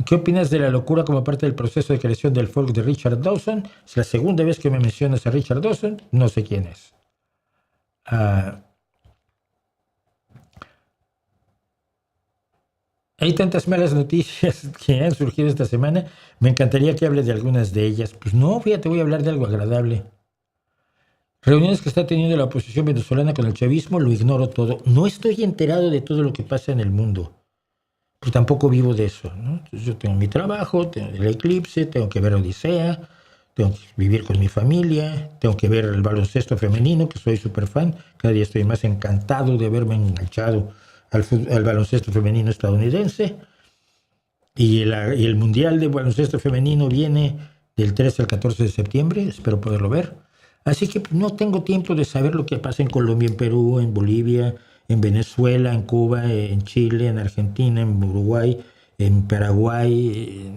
¿Qué opinas de la locura como parte del proceso de creación del folk de Richard Dawson? Es la segunda vez que me mencionas a Richard Dawson, no sé quién es. Hay tantas malas noticias que han surgido esta semana, me encantaría que hables de algunas de ellas. Pues no, fíjate, voy a hablar de algo agradable. Reuniones que está teniendo la oposición venezolana con el chavismo, lo ignoro todo. No estoy enterado de todo lo que pasa en el mundo. Pues tampoco vivo de eso, ¿no? Entonces yo tengo mi trabajo, tengo el eclipse, tengo que ver Odisea, tengo que vivir con mi familia, tengo que ver el baloncesto femenino, que soy súper fan. Cada día estoy más encantado de haberme enganchado al baloncesto femenino estadounidense. Y el Mundial de Baloncesto Femenino viene del 13 al 14 de septiembre, espero poderlo ver. Así que no tengo tiempo de saber lo que pasa en Colombia, en Perú, en Bolivia, en Venezuela, en Cuba, en Chile, en Argentina, en Uruguay, en Paraguay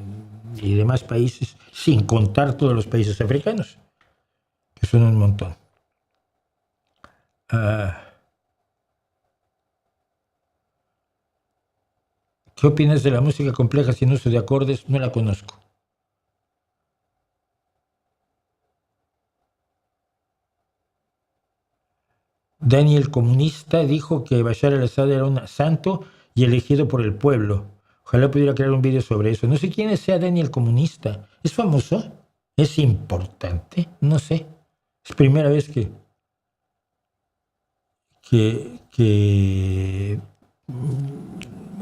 y demás países, sin contar todos los países africanos, que son un montón. ¿Qué opinas de la música compleja sin uso de acordes? No la conozco. Daniel Comunista dijo que Bashar al-Assad era un santo y elegido por el pueblo. Ojalá pudiera crear un vídeo sobre eso. No sé quién sea Daniel Comunista. ¿Es famoso? ¿Es importante? No sé. Es primera vez que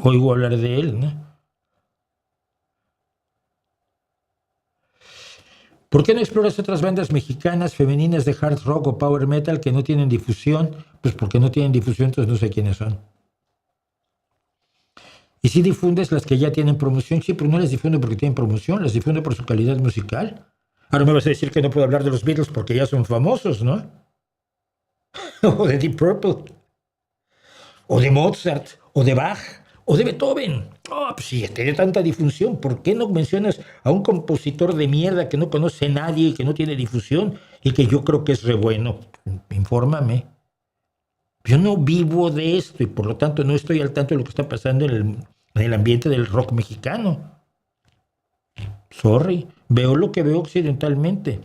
oigo hablar de él, ¿no? ¿Por qué no exploras otras bandas mexicanas femeninas de hard rock o power metal que no tienen difusión? Pues porque no tienen difusión, entonces no sé quiénes son. Y si difundes las que ya tienen promoción, sí, pero no las difundo porque tienen promoción, las difundo por su calidad musical. Ahora me vas a decir que no puedo hablar de los Beatles porque ya son famosos, ¿no? O de Deep Purple, o de Mozart, o de Bach, o de Beethoven. Oh, pues si tiene tanta difusión, ¿por qué no mencionas a un compositor de mierda que no conoce nadie y que no tiene difusión y que yo creo que es re bueno? Infórmame. Yo no vivo de esto y por lo tanto no estoy al tanto de lo que está pasando en el ambiente del rock mexicano. Sorry, veo lo que veo occidentalmente.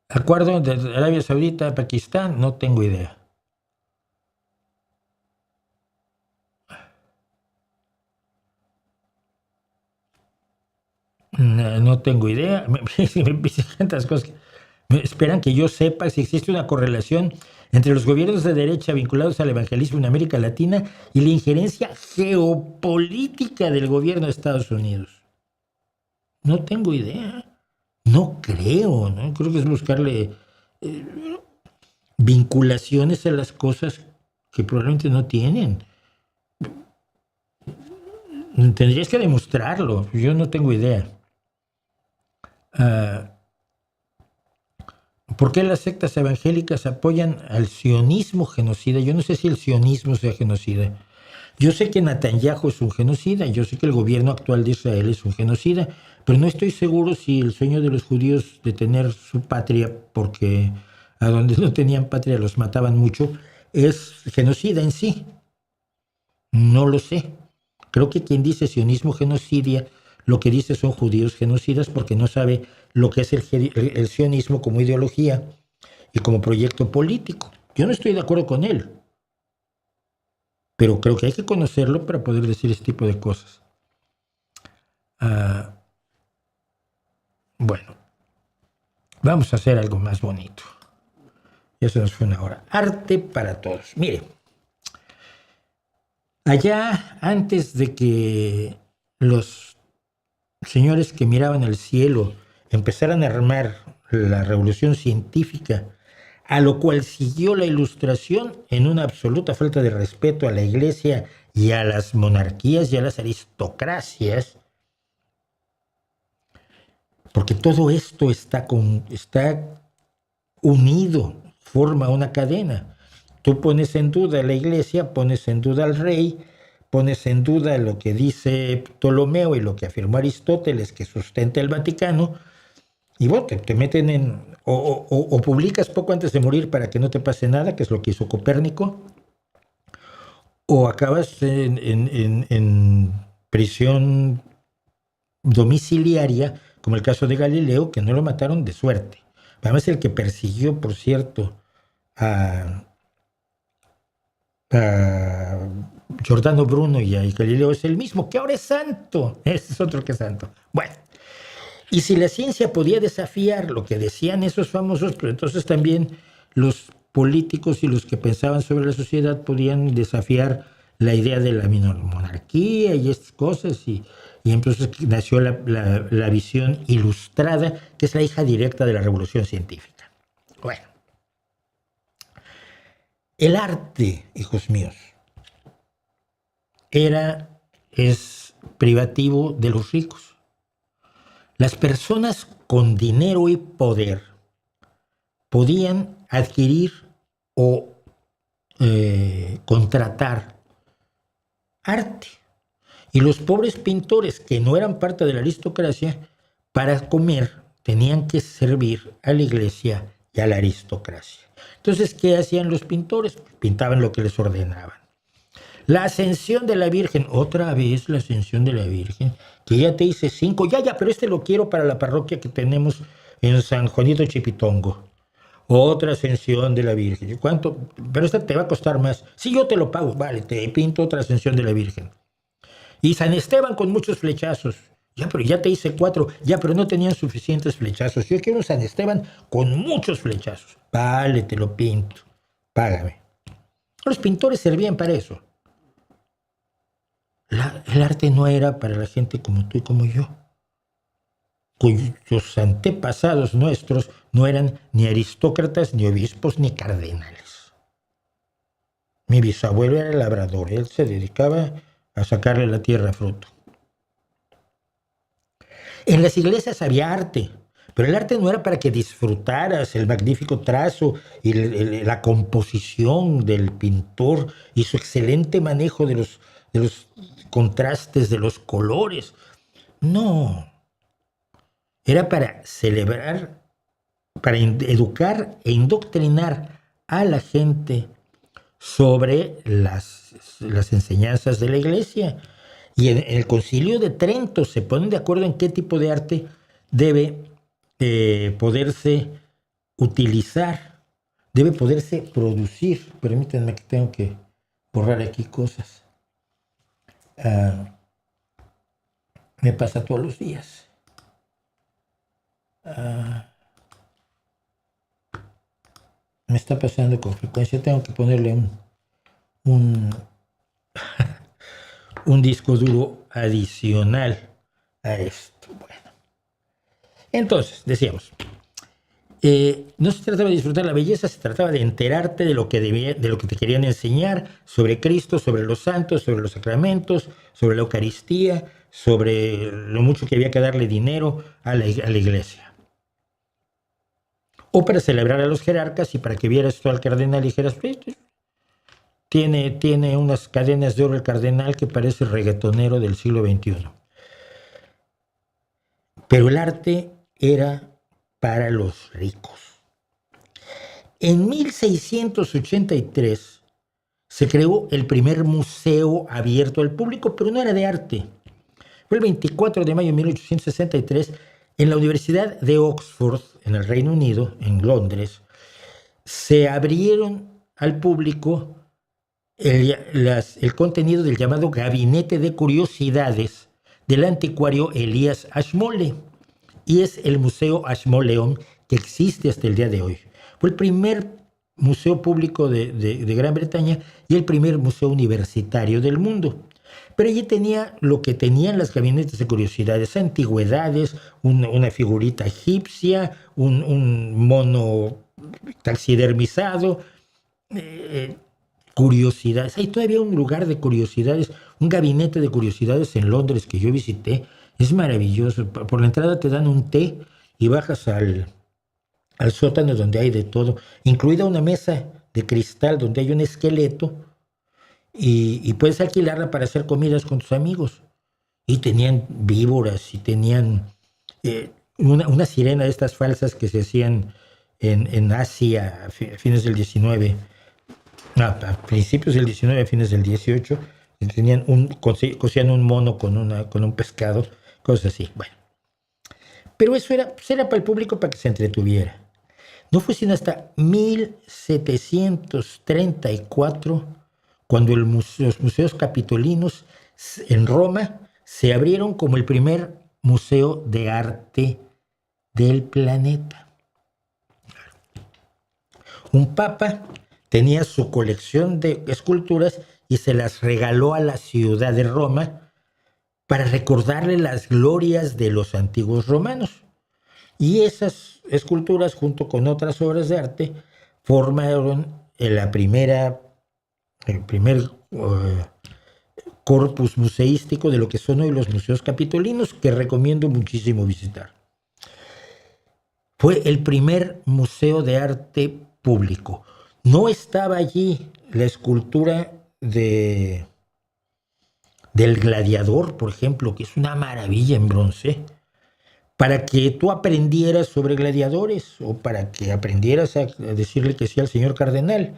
Acuerdo de Arabia Saudita, Pakistán, no tengo idea. No tengo idea. Me dicen tantas cosas. Esperan que yo sepa si existe una correlación entre los gobiernos de derecha vinculados al evangelismo en América Latina y la injerencia geopolítica del gobierno de Estados Unidos. No tengo idea. No creo, ¿no? Creo que es buscarle vinculaciones a las cosas que probablemente no tienen. Tendrías que demostrarlo. Yo no tengo idea. ¿Por qué las sectas evangélicas apoyan al sionismo genocida? Yo no sé si el sionismo sea genocida. Yo sé que Netanyahu es un genocida, yo sé que el gobierno actual de Israel es un genocida, pero no estoy seguro si el sueño de los judíos de tener su patria, porque a donde no tenían patria los mataban mucho, es genocida en sí. No lo sé. Creo que quien dice sionismo genocidia, lo que dice son judíos genocidas porque no sabe lo que es el sionismo como ideología y como proyecto político. Yo no estoy de acuerdo con él, pero creo que hay que conocerlo para poder decir este tipo de cosas. Bueno, vamos a hacer algo más bonito. Ya se nos fue una hora. Arte para todos. Mire, allá antes de que los señores que miraban al cielo empezaran a armar la revolución científica a lo cual siguió la Ilustración en una absoluta falta de respeto a la Iglesia y a las monarquías y a las aristocracias, porque todo esto está unido, forma una cadena. Tú pones en duda a la Iglesia, pones en duda al rey, pones en duda lo que dice Ptolomeo y lo que afirmó Aristóteles, que sustenta el Vaticano, y bueno, te meten en... O publicas poco antes de morir para que no te pase nada, que es lo que hizo Copérnico, o acabas en prisión domiciliaria, como el caso de Galileo, que no lo mataron de suerte. Además, el que persiguió, por cierto, a Giordano Bruno y a Galileo es el mismo, que ahora es santo. Ese es otro que es santo. Bueno, y si la ciencia podía desafiar lo que decían esos famosos, pero entonces también los políticos y los que pensaban sobre la sociedad podían desafiar la idea de la monarquía y estas cosas, y entonces nació la visión ilustrada, que es la hija directa de la revolución científica. Bueno, el arte, hijos míos, es privativo de los ricos. Las personas con dinero y poder podían adquirir o contratar arte. Y los pobres pintores, que no eran parte de la aristocracia, para comer tenían que servir a la Iglesia y a la aristocracia. Entonces, ¿qué hacían los pintores? Pintaban lo que les ordenaban. La ascensión de la Virgen, otra vez la ascensión de la Virgen, que ya te hice 5, ya, pero este lo quiero para la parroquia que tenemos en San Juanito Chipitongo. Otra ascensión de la Virgen. ¿Cuánto? Pero esta te va a costar más. Sí, yo te lo pago. Vale, te pinto otra ascensión de la Virgen. Y San Esteban con muchos flechazos. Ya, pero ya te hice 4. Ya, pero no tenían suficientes flechazos. Yo quiero un San Esteban con muchos flechazos. Vale, te lo pinto. Págame. Los pintores servían para eso. El arte no era para la gente como tú y como yo, cuyos antepasados nuestros no eran ni aristócratas, ni obispos, ni cardenales. Mi bisabuelo era labrador, él se dedicaba a sacarle la tierra a fruto. En las iglesias había arte, pero el arte no era para que disfrutaras el magnífico trazo y la composición del pintor y su excelente manejo de los contrastes, de los colores. No. Era para celebrar, para educar e indoctrinar a la gente sobre las enseñanzas de la Iglesia. Y en el Concilio de Trento se ponen de acuerdo en qué tipo de arte debe poderse utilizar, debe poderse producir. Permítanme que tengo que borrar aquí cosas. Me pasa todos los días. Me está pasando con frecuencia. Tengo que ponerle un disco duro adicional a esto. Bueno, entonces, decíamos, no se trataba de disfrutar la belleza, se trataba de enterarte de lo que te querían enseñar sobre Cristo, sobre los santos, sobre los sacramentos, sobre la Eucaristía, sobre lo mucho que había que darle dinero a la Iglesia. O para celebrar a los jerarcas y para que vieras tú al cardenal y dijeras, pues, tiene unas cadenas de oro el cardenal que parece reggaetonero del siglo XXI. Pero el arte era para los ricos. En 1683 se creó el primer museo abierto al público, pero no era de arte. Fue el 24 de mayo de 1863 en la Universidad de Oxford, en el Reino Unido, en Londres, se abrieron al público el contenido del llamado Gabinete de Curiosidades del anticuario Elías Ashmole, y es el Museo Ashmolean que existe hasta el día de hoy. Fue el primer museo público de Gran Bretaña y el primer museo universitario del mundo. Pero allí tenía lo que tenían las gabinetes de curiosidades: antigüedades, una figurita egipcia, un mono taxidermizado, curiosidades. Hay todavía un lugar de curiosidades, un gabinete de curiosidades en Londres que yo visité. Es maravilloso. Por la entrada te dan un té y bajas al sótano donde hay de todo, incluida una mesa de cristal donde hay un esqueleto y puedes alquilarla para hacer comidas con tus amigos. Y tenían víboras y tenían una sirena de estas falsas que se hacían en Asia a fines del 19, a principios del 19, a fines del 18. Tenían cosían un mono con un pescado, cosas así. Bueno, pero eso era para el público, para que se entretuviera. No fue sino hasta 1734 cuando los museos capitolinos en Roma se abrieron como el primer museo de arte del planeta. Un papa tenía su colección de esculturas y se las regaló a la ciudad de Roma para recordarle las glorias de los antiguos romanos. Y esas esculturas, junto con otras obras de arte, formaron el primer corpus museístico de lo que son hoy los museos capitolinos, que recomiendo muchísimo visitar. Fue el primer museo de arte público. No estaba allí la escultura del gladiador, por ejemplo, que es una maravilla en bronce, para que tú aprendieras sobre gladiadores o para que aprendieras a decirle que sí al señor cardenal,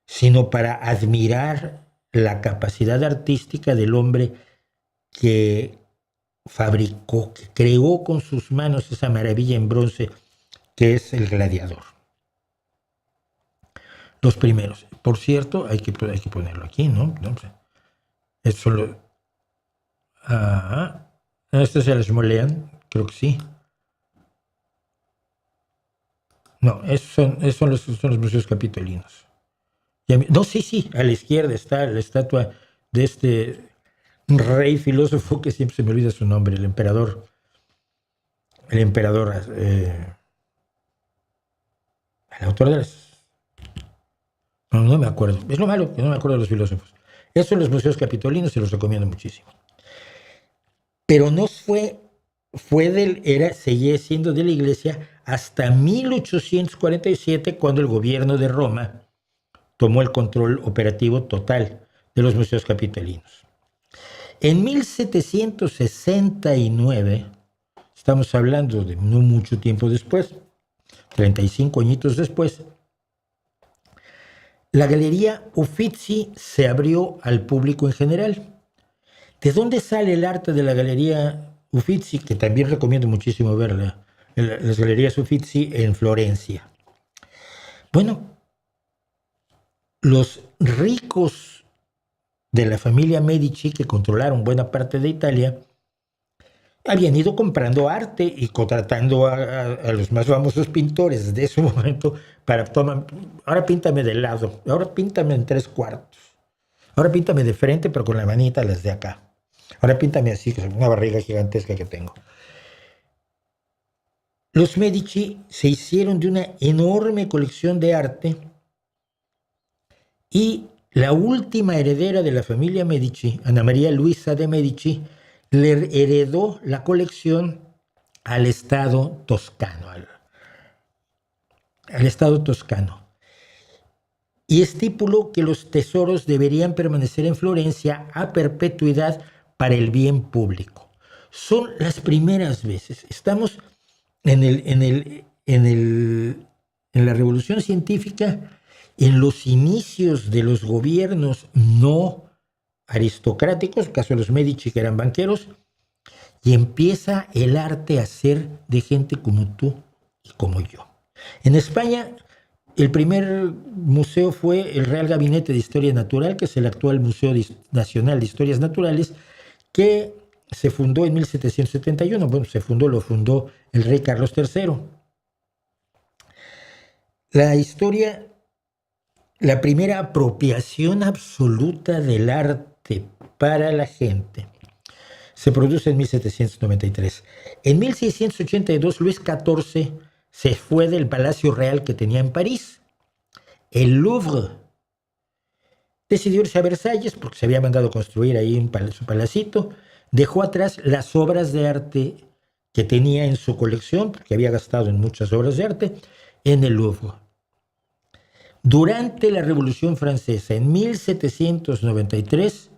sino para admirar la capacidad artística del hombre que fabricó, que creó con sus manos esa maravilla en bronce que es el gladiador. Los primeros. Por cierto, hay que ponerlo aquí, ¿no? Esto lo... este es el Smolean, creo que sí. No, esos son los museos capitolinos. No, sí, a la izquierda está la estatua de este rey filósofo que siempre se me olvida su nombre, el emperador, el autor de las... No me acuerdo, es lo malo que no me acuerdo de los filósofos. Esos son los museos capitolinos, se los recomiendo muchísimo. Pero no seguía siendo de la iglesia hasta 1847, cuando el gobierno de Roma tomó el control operativo total de los museos capitolinos. En 1769, estamos hablando de no mucho tiempo después, 35 añitos después, la Galería Uffizi se abrió al público en general. ¿De dónde sale el arte de la Galería Uffizi? Que también recomiendo muchísimo verla, las Galerías Uffizi en Florencia. Bueno, los ricos de la familia Medici, que controlaron buena parte de Italia, habían ido comprando arte y contratando a los más famosos pintores de ese momento para ahora píntame de lado, ahora píntame en 3/4, ahora píntame de frente pero con la manita las de acá, ahora píntame así, que es una barriga gigantesca que tengo. Los Medici se hicieron de una enorme colección de arte y la última heredera de la familia Medici, Ana María Luisa de Medici, le heredó la colección al Estado toscano, al Estado toscano, y estipuló que los tesoros deberían permanecer en Florencia a perpetuidad para el bien público. Son las primeras veces. Estamos en la Revolución Científica, en los inicios de los gobiernos no aristocráticos, caso de los Medici, que eran banqueros, y empieza el arte a ser de gente como tú y como yo. En España, el primer museo fue el Real Gabinete de Historia Natural, que es el actual Museo Nacional de Historias Naturales, que se fundó en 1771. Bueno, lo fundó el rey Carlos III. La primera apropiación absoluta del arte para la gente se produce en 1793. En 1682, Luis XIV se fue del Palacio Real que tenía en París, el Louvre. Decidió irse a Versalles porque se había mandado construir ahí su palacito. Dejó atrás las obras de arte que tenía en su colección, porque había gastado en muchas obras de arte, en el Louvre. Durante la Revolución Francesa, en 1793,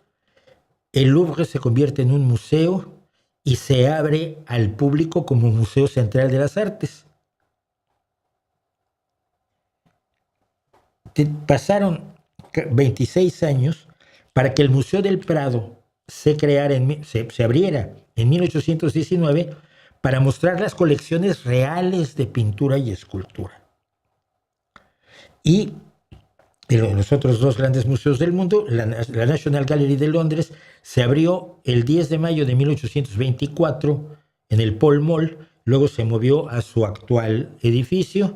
el Louvre se convierte en un museo y se abre al público como Museo Central de las Artes. Pasaron 26 años para que el Museo del Prado se abriera en 1819 para mostrar las colecciones reales de pintura y escultura. Y los otros dos grandes museos del mundo, la National Gallery de Londres, se abrió el 10 de mayo de 1824 en el Pall Mall, luego se movió a su actual edificio,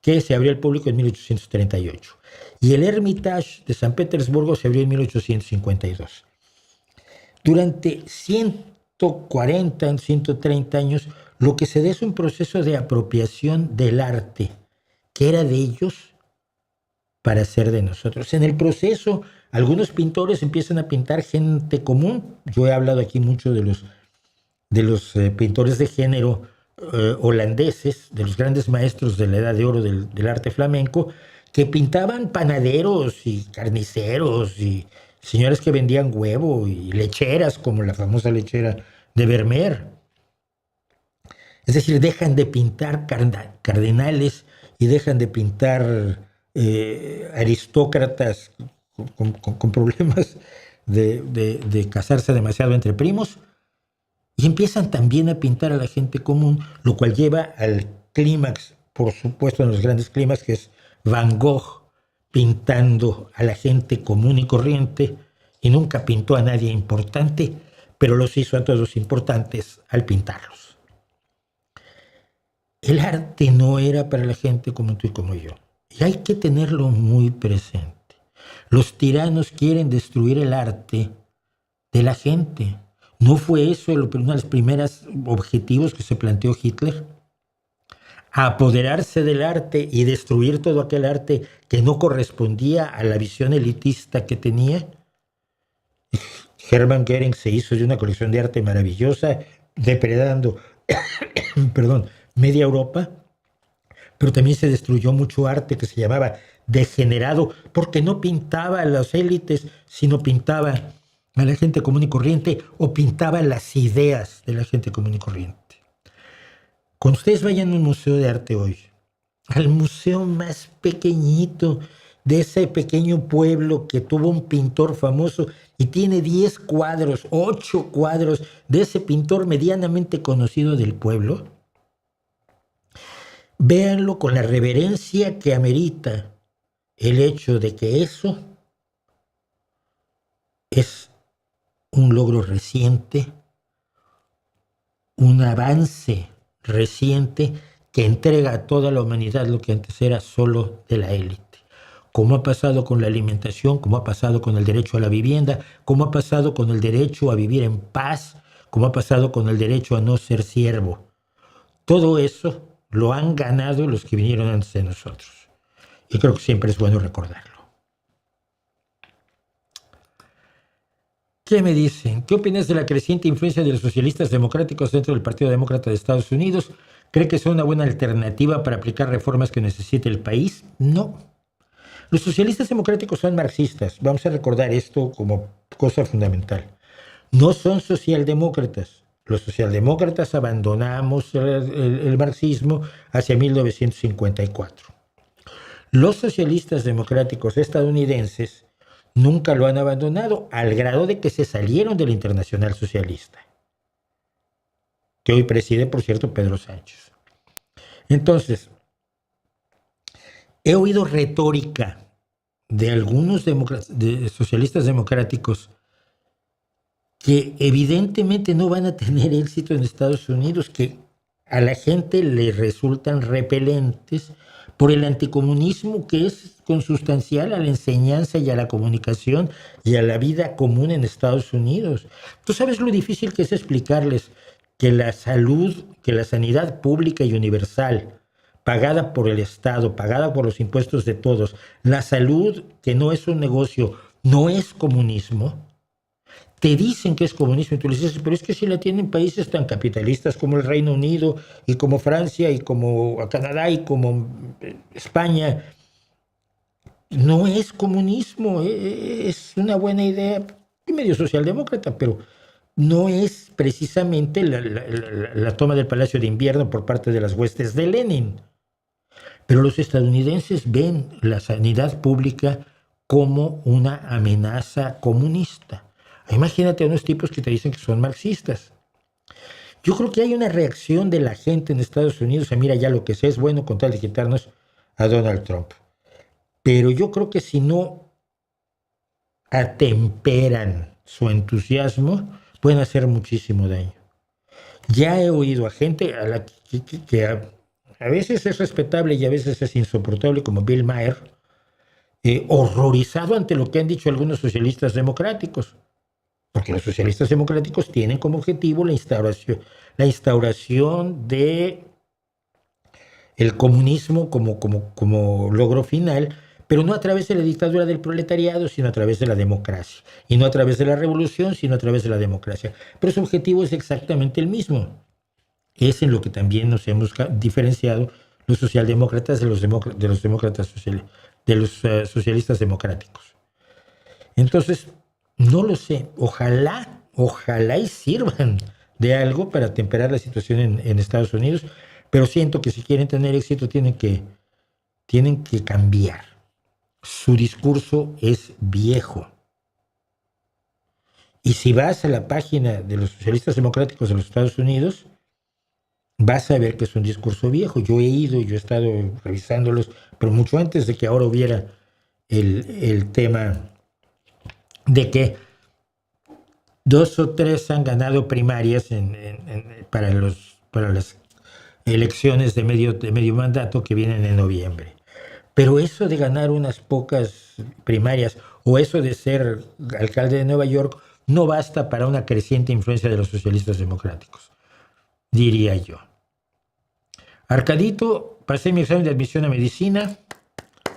que se abrió al público en 1838. Y el Hermitage de San Petersburgo se abrió en 1852. Durante 140, 130 años, lo que se da es un proceso de apropiación del arte, que era de ellos, para ser de nosotros. En el proceso, algunos pintores empiezan a pintar gente común. Yo he hablado aquí mucho de los pintores de género holandeses, de los grandes maestros de la edad de oro del arte flamenco, que pintaban panaderos y carniceros y señoras que vendían huevo y lecheras, como la famosa lechera de Vermeer. Es decir, dejan de pintar cardenales y dejan de pintar aristócratas con problemas de casarse demasiado entre primos, y empiezan también a pintar a la gente común, lo cual lleva al clímax, por supuesto, en los grandes clímax, que es Van Gogh pintando a la gente común y corriente, y nunca pintó a nadie importante, pero los hizo a todos importantes al pintarlos. El arte no era para la gente como tú y como yo. Y hay que tenerlo muy presente. Los tiranos quieren destruir el arte de la gente. ¿No fue eso uno de los primeros objetivos que se planteó Hitler? Apoderarse del arte y destruir todo aquel arte que no correspondía a la visión elitista que tenía. Hermann Göring se hizo de una colección de arte maravillosa, depredando media Europa. Pero también se destruyó mucho arte que se llamaba degenerado, porque no pintaba a las élites, sino pintaba a la gente común y corriente, o pintaba las ideas de la gente común y corriente. Cuando ustedes vayan a un museo de arte hoy, al museo más pequeñito de ese pequeño pueblo que tuvo un pintor famoso y tiene 10 cuadros, 8 cuadros de ese pintor medianamente conocido del pueblo, véanlo con la reverencia que amerita el hecho de que eso es un logro reciente, un avance reciente que entrega a toda la humanidad lo que antes era solo de la élite. Como ha pasado con la alimentación, como ha pasado con el derecho a la vivienda, como ha pasado con el derecho a vivir en paz, como ha pasado con el derecho a no ser siervo. Todo eso lo han ganado los que vinieron antes de nosotros. Y creo que siempre es bueno recordarlo. ¿Qué me dicen? ¿Qué opinas de la creciente influencia de los socialistas democráticos dentro del Partido Demócrata de Estados Unidos? ¿Cree que es una buena alternativa para aplicar reformas que necesite el país? No. Los socialistas democráticos son marxistas. Vamos a recordar esto como cosa fundamental. No son socialdemócratas. Los socialdemócratas abandonamos el marxismo hacia 1954. Los socialistas democráticos estadounidenses nunca lo han abandonado, al grado de que se salieron de la Internacional Socialista, que hoy preside, por cierto, Pedro Sánchez. Entonces, he oído retórica de algunos socialistas democráticos que evidentemente no van a tener éxito en Estados Unidos, que a la gente le resultan repelentes por el anticomunismo que es consustancial a la enseñanza y a la comunicación y a la vida común en Estados Unidos. ¿Tú sabes lo difícil que es explicarles que la salud, que la sanidad pública y universal pagada por el Estado, pagada por los impuestos de todos, la salud, que no es un negocio, no es comunismo. Te dicen que es comunismo y tú les dices, pero es que si la tienen países tan capitalistas como el Reino Unido y como Francia y como Canadá y como España, no es comunismo, es una buena idea y medio socialdemócrata, pero no es precisamente la toma del Palacio de Invierno por parte de las huestes de Lenin. Pero los estadounidenses ven la sanidad pública como una amenaza comunista. Imagínate a unos tipos que te dicen que son marxistas. Yo creo que hay una reacción de la gente en Estados Unidos a mira ya lo que sea es bueno con tal de quitarnos a Donald Trump. Pero yo creo que si no atemperan su entusiasmo, pueden hacer muchísimo daño. Ya he oído a gente a la que a veces es respetable y a veces es insoportable, como Bill Maher, horrorizado ante lo que han dicho algunos socialistas democráticos. Porque los socialistas democráticos tienen como objetivo la instauración de el comunismo como logro final, pero no a través de la dictadura del proletariado, sino a través de la democracia. Y no a través de la revolución, sino a través de la democracia. Pero su objetivo es exactamente el mismo. Es en lo que también nos hemos diferenciado los socialdemócratas de los socialistas democráticos. Entonces, no lo sé. Ojalá y sirvan de algo para temperar la situación en Estados Unidos, pero siento que si quieren tener éxito tienen que cambiar. Su discurso es viejo. Y si vas a la página de los socialistas democráticos de los Estados Unidos, vas a ver que es un discurso viejo. Yo he estado revisándolos, pero mucho antes de que ahora hubiera el tema de que 2 o 3 han ganado primarias para las elecciones de medio mandato que vienen en noviembre. Pero eso de ganar unas pocas primarias o eso de ser alcalde de Nueva York no basta para una creciente influencia de los socialistas democráticos, diría yo. Arcadito, pasé mi examen de admisión a medicina.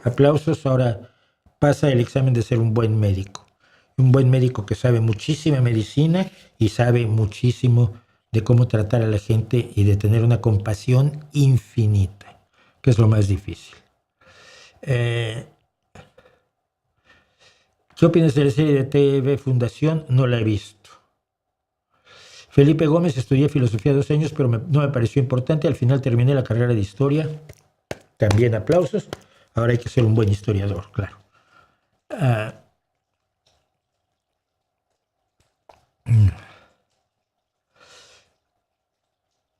Aplausos, ahora pasa el examen de ser un buen médico. Un buen médico que sabe muchísima medicina y sabe muchísimo de cómo tratar a la gente y de tener una compasión infinita, que es lo más difícil. ¿Qué opinas de la serie de TV Fundación? No la he visto. Felipe Gómez, estudié filosofía 2 años, pero no me pareció importante. Al final terminé la carrera de historia. También aplausos. Ahora hay que ser un buen historiador, claro.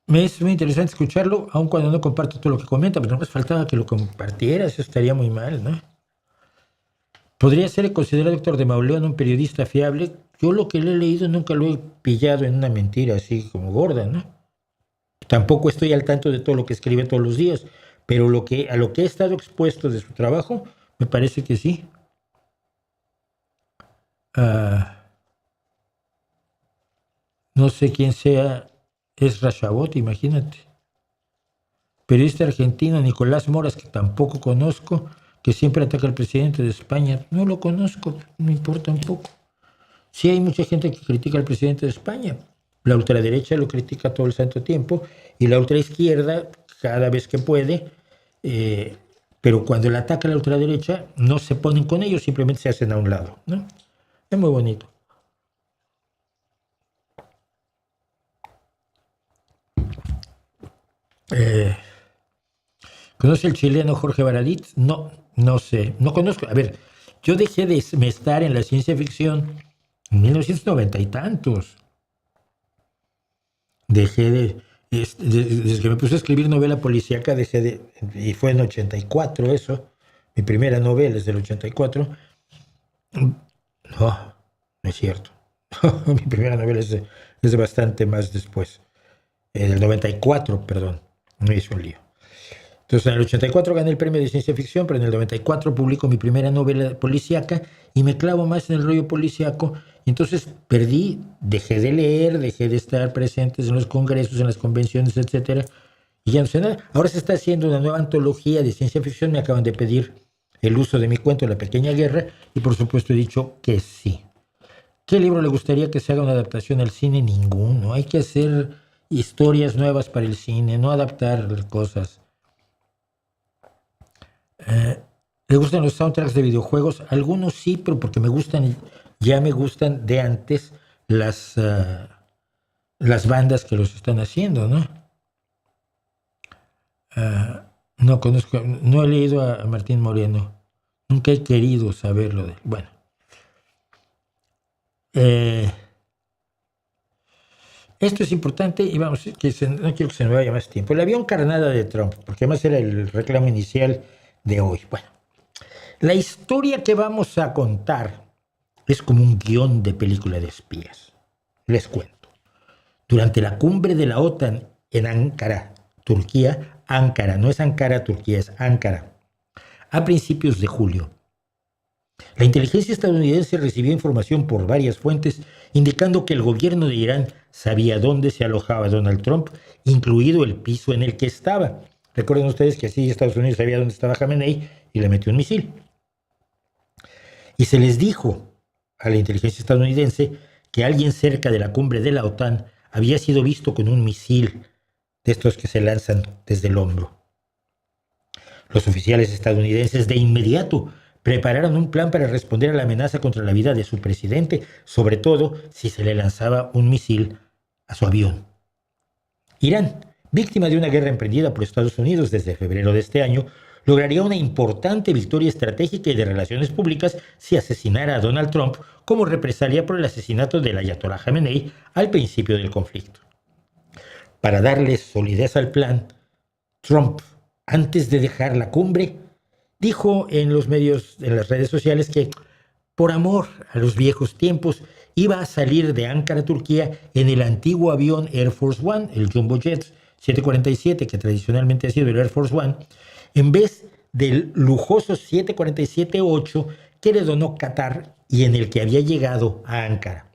Me es muy interesante escucharlo, aun cuando no comparto todo lo que comenta, pero no más faltaba que lo compartiera, eso estaría muy mal, ¿no? ¿Podría ser considerado Héctor de Mauleón un periodista fiable? Yo lo que le he leído nunca lo he pillado en una mentira así como gorda, ¿no? Tampoco estoy al tanto de todo lo que escribe todos los días, pero a lo que he estado expuesto de su trabajo, me parece que sí. No sé quién sea Ezra Chabot, imagínate. Periodista argentino Nicolás Moras, que tampoco conozco, que siempre ataca al presidente de España. No lo conozco, me importa un poco. Sí hay mucha gente que critica al presidente de España. La ultraderecha lo critica todo el santo tiempo y la ultraizquierda cada vez que puede, pero cuando le ataca a la ultraderecha no se ponen con ellos, simplemente se hacen a un lado, ¿no? Es muy bonito. ¿Conoce el chileno Jorge Baradit? No sé, no conozco. A ver, yo dejé de estar en la ciencia ficción en 1990 y tantos. Desde que me puse a escribir novela policíaca, y fue en 84 eso, mi primera novela es del 84. No es cierto. Mi primera novela es de bastante más después. Del 94, perdón, me hizo un lío. Entonces, en el 84 gané el premio de ciencia ficción, pero en el 94 publico mi primera novela policíaca y me clavo más en el rollo policíaco. Entonces dejé de leer, dejé de estar presentes en los congresos, en las convenciones, etcétera, y ya no sé nada. Ahora se está haciendo una nueva antología de ciencia ficción. Me acaban de pedir el uso de mi cuento La Pequeña Guerra y por supuesto he dicho que sí. ¿Qué libro le gustaría que se haga una adaptación al cine? Ninguno. Hay que hacer historias nuevas para el cine, no adaptar cosas. ¿Le gustan los soundtracks de videojuegos? Algunos sí, pero porque ya me gustan de antes las bandas que los están haciendo, ¿no? No conozco, no he leído a Martín Moreno. Nunca he querido saberlo de él. Bueno. Esto es importante y vamos, no quiero que se me vaya más tiempo. El avión carnada de Trump, porque además era el reclamo inicial de hoy. Bueno, la historia que vamos a contar es como un guión de película de espías. Les cuento. Durante la cumbre de la OTAN en Ankara, Turquía, Ankara, no es Ankara, Turquía, es Ankara, a principios de julio, la inteligencia estadounidense recibió información por varias fuentes indicando que el gobierno de Irán sabía dónde se alojaba Donald Trump, incluido el piso en el que estaba. Recuerden ustedes que así Estados Unidos sabía dónde estaba Jamenei y le metió un misil. Y se les dijo a la inteligencia estadounidense que alguien cerca de la cumbre de la OTAN había sido visto con un misil de estos que se lanzan desde el hombro. Los oficiales estadounidenses de inmediato prepararon un plan para responder a la amenaza contra la vida de su presidente, sobre todo si se le lanzaba un misil a su avión. Irán, víctima de una guerra emprendida por Estados Unidos desde febrero de este año, lograría una importante victoria estratégica y de relaciones públicas si asesinara a Donald Trump como represalia por el asesinato del ayatolá Jamenei al principio del conflicto. Para darle solidez al plan, Trump, antes de dejar la cumbre, dijo en los medios, en las redes sociales, que por amor a los viejos tiempos iba a salir de Ankara, Turquía, en el antiguo avión Air Force One, el Jumbo Jet 747, que tradicionalmente ha sido el Air Force One, en vez del lujoso 747-8 que le donó Qatar y en el que había llegado a Ankara.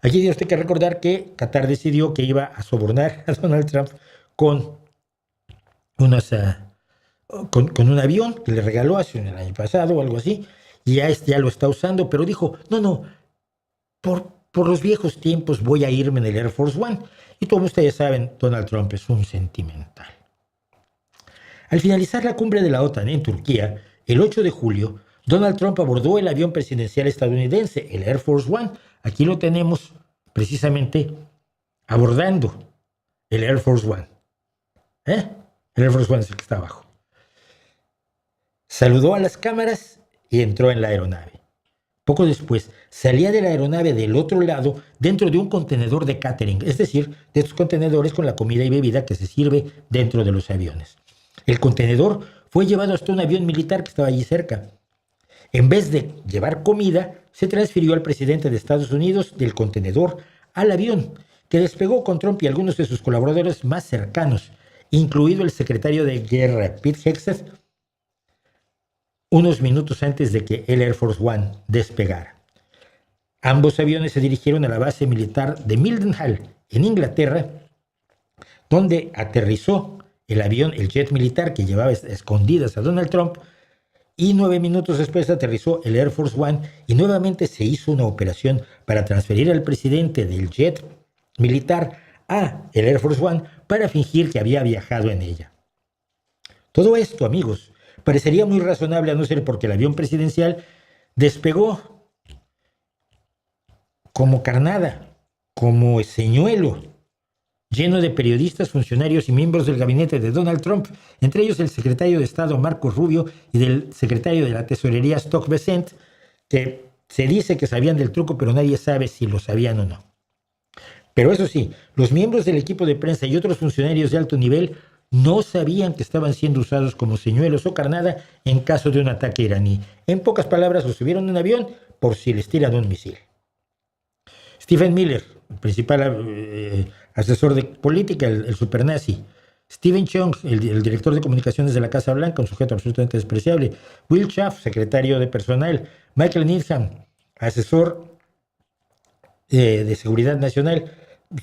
Aquí tiene usted que recordar que Qatar decidió que iba a sobornar a Donald Trump con un avión que le regaló hace el año pasado o algo así, y ya lo está usando, pero dijo, no, por los viejos tiempos voy a irme en el Air Force One. Y como ustedes saben, Donald Trump es un sentimental. Al finalizar la cumbre de la OTAN en Turquía, el 8 de julio, Donald Trump abordó el avión presidencial estadounidense, el Air Force One. Aquí lo tenemos precisamente abordando el Air Force One. El Air Force One es el que está abajo. Saludó a las cámaras y entró en la aeronave. Poco después, salía de la aeronave del otro lado dentro de un contenedor de catering, es decir, de estos contenedores con la comida y bebida que se sirve dentro de los aviones. El contenedor fue llevado hasta un avión militar que estaba allí cerca. En vez de llevar comida, se transfirió al presidente de Estados Unidos del contenedor al avión, que despegó con Trump y algunos de sus colaboradores más cercanos, incluido el secretario de Guerra, Pete Hegseth, unos minutos antes de que el Air Force One despegara. Ambos aviones se dirigieron a la base militar de Mildenhall, en Inglaterra, donde aterrizó el jet militar que llevaba escondidas a Donald Trump, y 9 minutos después aterrizó el Air Force One y nuevamente se hizo una operación para transferir al presidente del jet militar a el Air Force One para fingir que había viajado en ella. Todo esto, amigos, parecería muy razonable a no ser porque el avión presidencial despegó como carnada, como señuelo, lleno de periodistas, funcionarios y miembros del gabinete de Donald Trump, entre ellos el secretario de Estado Marco Rubio y del secretario de la Tesorería Stock Bessent, que se dice que sabían del truco, pero nadie sabe si lo sabían o no. Pero eso sí, los miembros del equipo de prensa y otros funcionarios de alto nivel no sabían que estaban siendo usados como señuelos o carnada en caso de un ataque iraní. En pocas palabras, los subieron en un avión por si les tiran un misil. Stephen Miller, el principal asesor de política, el supernazi. Stephen Chung, el director de comunicaciones de la Casa Blanca, un sujeto absolutamente despreciable. Will Schaff, secretario de personal. Michael Needham, asesor de seguridad nacional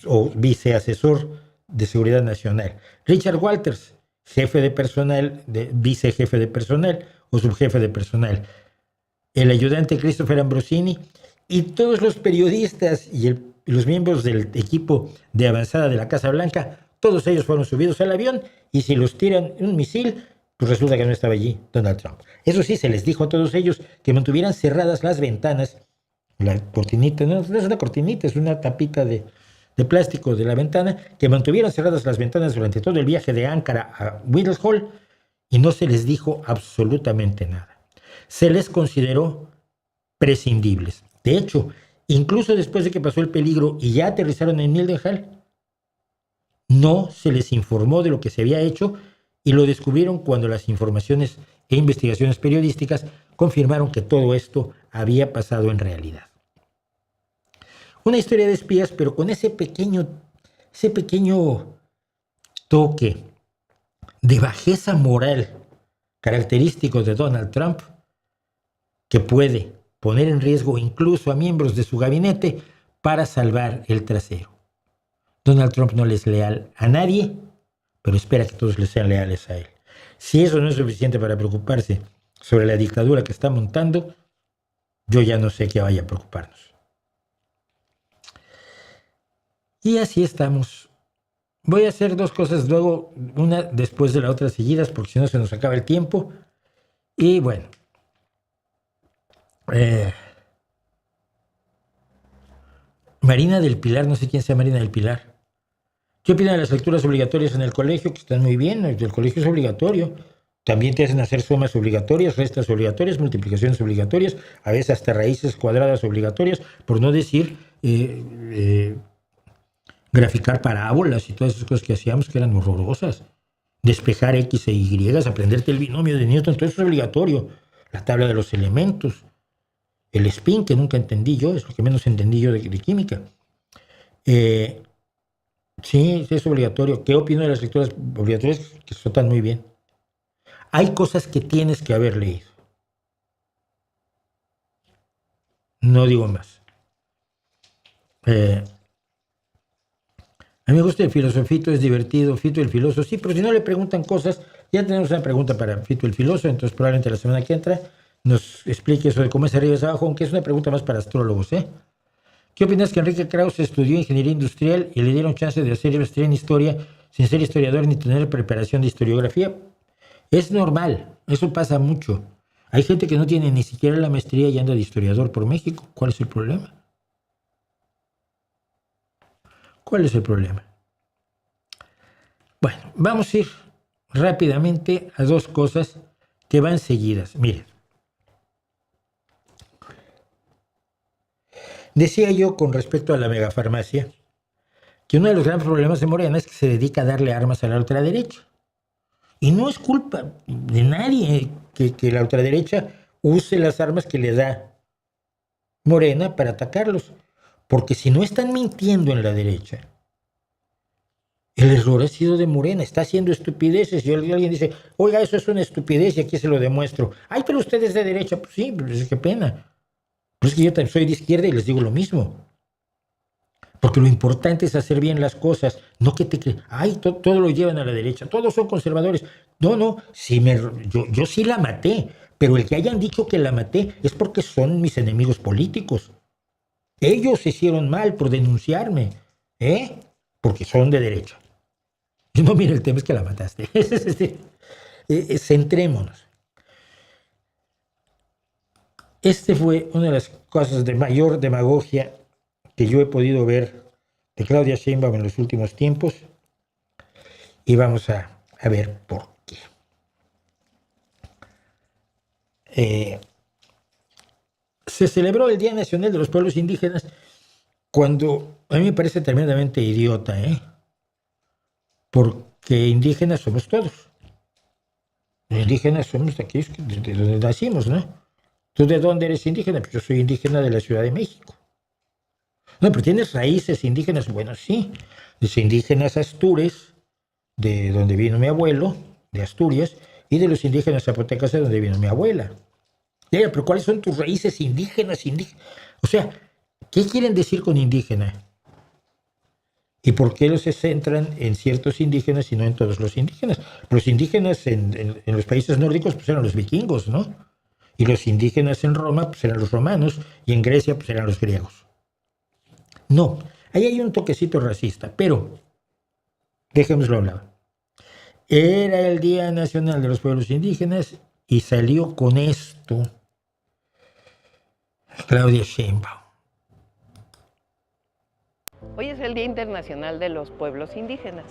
o viceasesor de Seguridad Nacional. Richard Walters, jefe de personal, vicejefe de personal o subjefe de personal. El ayudante Christopher Ambrosini y todos los periodistas y los miembros del equipo de avanzada de la Casa Blanca, todos ellos fueron subidos al avión y si los tiran un misil, pues resulta que no estaba allí Donald Trump. Eso sí, se les dijo a todos ellos que mantuvieran cerradas las ventanas, la cortinita, no es una cortinita, es una tapita de plástico de la ventana, que mantuvieran cerradas las ventanas durante todo el viaje de Ankara a Whitehall y no se les dijo absolutamente nada. Se les consideró prescindibles. De hecho, incluso después de que pasó el peligro y ya aterrizaron en Mildenhall, no se les informó de lo que se había hecho y lo descubrieron cuando las informaciones e investigaciones periodísticas confirmaron que todo esto había pasado en realidad. Una historia de espías, pero con ese pequeño toque de bajeza moral característico de Donald Trump, que puede poner en riesgo incluso a miembros de su gabinete para salvar el trasero. Donald Trump no le es leal a nadie, pero espera que todos le sean leales a él. Si eso no es suficiente para preocuparse sobre la dictadura que está montando, yo ya no sé qué vaya a preocuparnos. Y así estamos. Voy a hacer dos cosas luego, una después de la otra seguidas, porque si no se nos acaba el tiempo. Y bueno. Marina del Pilar, no sé quién sea Marina del Pilar. ¿Qué opinan de las lecturas obligatorias en el colegio? Que están muy bien, el colegio es obligatorio. También te hacen hacer sumas obligatorias, restas obligatorias, multiplicaciones obligatorias, a veces hasta raíces cuadradas obligatorias, por no decir graficar parábolas y todas esas cosas que hacíamos que eran horrorosas. Despejar X e Y, aprenderte el binomio de Newton, todo eso es obligatorio. La tabla de los elementos, el spin, que nunca entendí yo, es lo que menos entendí yo de química. Sí, es obligatorio. ¿Qué opino de las lecturas obligatorias? Que están muy bien. Hay cosas que tienes que haber leído. No digo más. A mí me gusta el filosofito, es divertido, Fito el filósofo. Sí, pero si no le preguntan cosas, ya tenemos una pregunta para Fito el filósofo, entonces probablemente la semana que entra nos explique eso de cómo es arriba y es abajo, aunque es una pregunta más para astrólogos, ¿eh? ¿Qué opinas que Enrique Krause estudió ingeniería industrial y le dieron chance de hacer maestría en historia sin ser historiador ni tener preparación de historiografía? Es normal, eso pasa mucho. Hay gente que no tiene ni siquiera la maestría y anda de historiador por México. ¿Cuál es el problema? ¿Cuál es el problema? Bueno, vamos a ir rápidamente a dos cosas que van seguidas. Miren. Decía yo con respecto a la megafarmacia que uno de los grandes problemas de Morena es que se dedica a darle armas a la ultraderecha. Y no es culpa de nadie que la ultraderecha use las armas que le da Morena para atacarlos. Porque si no están mintiendo en la derecha, el error ha sido de Morena, está haciendo estupideces. Y alguien dice, oiga, eso es una estupidez y aquí se lo demuestro. Ay, pero usted es de derecha. Pues sí, pues qué pena. Pero es que yo también soy de izquierda y les digo lo mismo. Porque lo importante es hacer bien las cosas, no que te crean, ay, todo lo llevan a la derecha, todos son conservadores. No, yo sí la maté, pero el que hayan dicho que la maté es porque son mis enemigos políticos. Ellos se hicieron mal por denunciarme, porque son de derecha. No, mira, el tema es que la mataste. Centrémonos. Este fue una de las cosas de mayor demagogia que yo he podido ver de Claudia Sheinbaum en los últimos tiempos. Y vamos a ver por qué. Se celebró el Día Nacional de los Pueblos Indígenas cuando a mí me parece tremendamente idiota, porque indígenas somos todos. Indígenas somos aquellos de donde nacimos, ¿no? ¿Tú de dónde eres indígena? Pues yo soy indígena de la Ciudad de México. No, pero tienes raíces indígenas. Bueno, sí. Los indígenas astures, de donde vino mi abuelo, de Asturias, y de los indígenas zapotecas, de donde vino mi abuela. Pero ¿cuáles son tus raíces indígenas? O sea, ¿qué quieren decir con indígena? ¿Y por qué se centran en ciertos indígenas y no en todos los indígenas? Los indígenas en los países nórdicos pues eran los vikingos, ¿no? Y los indígenas en Roma pues eran los romanos y en Grecia pues eran los griegos. No, ahí hay un toquecito racista, pero dejémoslo a un lado. Era el Día Nacional de los Pueblos Indígenas y salió con esto Claudia Sheinbaum. Hoy es el Día Internacional de los Pueblos Indígenas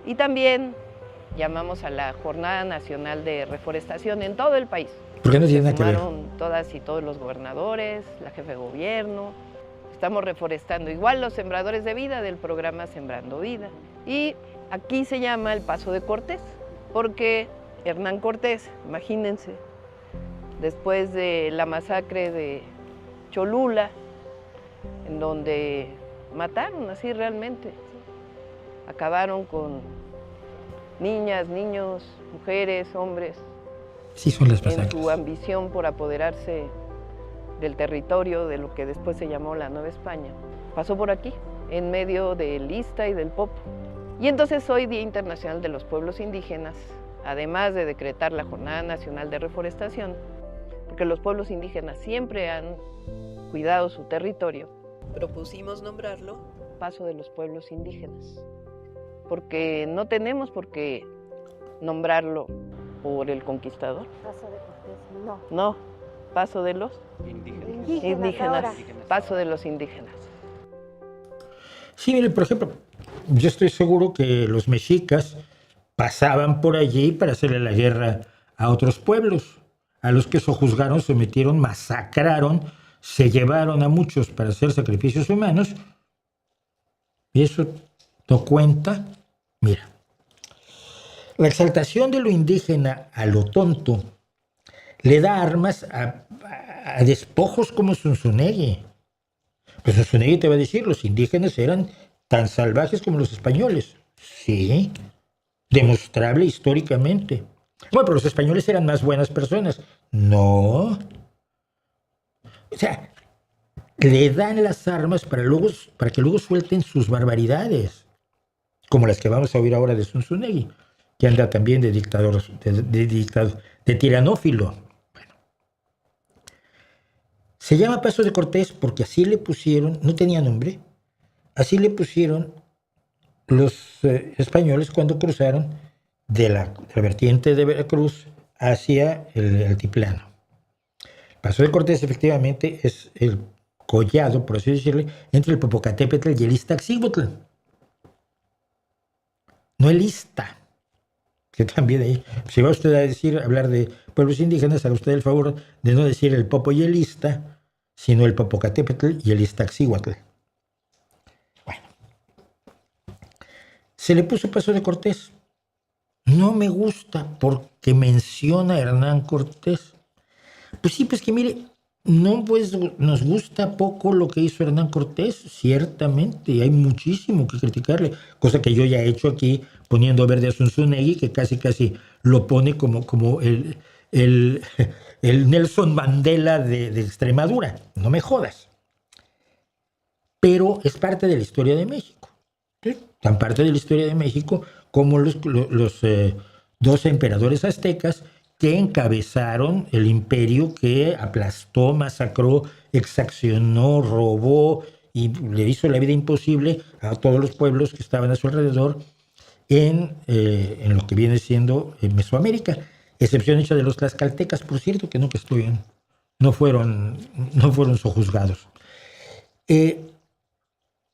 y también llamamos a la Jornada Nacional de Reforestación en todo el país. ¿Por qué no tiene nada que ver? Se sumaron todas y todos los gobernadores, la jefe de gobierno. Estamos reforestando igual los sembradores de vida del programa Sembrando Vida. Y aquí se llama el Paso de Cortés, porque Hernán Cortés, imagínense, después de la masacre de Cholula, en donde mataron así realmente, acabaron con niñas, niños, mujeres, hombres, Sí, son las en masacres. su ambición por apoderarse del territorio de lo que después se llamó la Nueva España. Pasó por aquí, en medio del Ista y del Popo. Y entonces hoy, Día Internacional de los Pueblos Indígenas, además de decretar la Jornada Nacional de Reforestación, porque los pueblos indígenas siempre han cuidado su territorio, propusimos nombrarlo Paso de los Pueblos Indígenas, porque no tenemos por qué nombrarlo por el conquistador. Paso de Cortés, no. No, Paso de los indígenas, ahora. Paso de los indígenas. Sí, mire, por ejemplo, yo estoy seguro que los mexicas pasaban por allí para hacerle la guerra a otros pueblos, a los que sojuzgaron, sometieron, masacraron, se llevaron a muchos para hacer sacrificios humanos, y eso no cuenta. Mira, la exaltación de lo indígena a lo tonto le da armas a despojos como Zunzunegui. Pues Zunzunegui te va a decir, los indígenas eran tan salvajes como los españoles. Sí, demostrable históricamente. Bueno, pero los españoles eran más buenas personas. No. O sea, le dan las armas para que luego suelten sus barbaridades, como las que vamos a oír ahora de Zunzunegui, que anda también de dictador, de tiranófilo. Bueno. Se llama Paso de Cortés porque así le pusieron, no tenía nombre, así le pusieron los españoles cuando cruzaron de la vertiente de Veracruz hacia el altiplano. El Paso de Cortés efectivamente es el collado, por así decirlo, entre el Popocatépetl y el Iztaccíhuatl. No el Ista, que también ahí, si va usted a hablar de pueblos indígenas, haga usted el favor de no decir el Popo y el Ista, sino el Popocatépetl y el Iztaccíhuatl. Bueno, se le puso Paso de Cortés. No me gusta porque menciona a Hernán Cortés. Pues sí, pues que mire, no pues nos gusta poco lo que hizo Hernán Cortés, ciertamente, y hay muchísimo que criticarle, cosa que yo ya he hecho aquí poniendo verde a Zunzunegui, que casi lo pone como el Nelson Mandela de Extremadura, no me jodas. Pero es parte de la historia de México, ¿sí? Tan parte de la historia de México como los 12 emperadores aztecas que encabezaron el imperio que aplastó, masacró, exaccionó, robó y le hizo la vida imposible a todos los pueblos que estaban a su alrededor en lo que viene siendo Mesoamérica, excepción hecha de los tlaxcaltecas, por cierto, que nunca estuvieron, no fueron sojuzgados.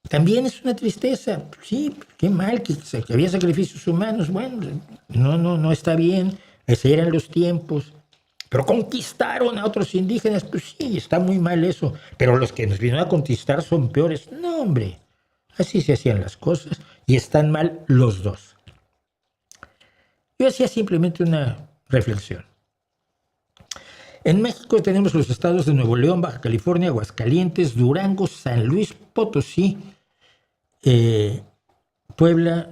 También es una tristeza, sí, qué mal que había sacrificios humanos, bueno, no está bien. Ese eran los tiempos. Pero conquistaron a otros indígenas, pues sí, está muy mal eso. Pero los que nos vinieron a conquistar son peores. No, hombre, así se hacían las cosas y están mal los dos. Yo hacía simplemente una reflexión. En México tenemos los estados de Nuevo León, Baja California, Aguascalientes, Durango, San Luis Potosí, Puebla,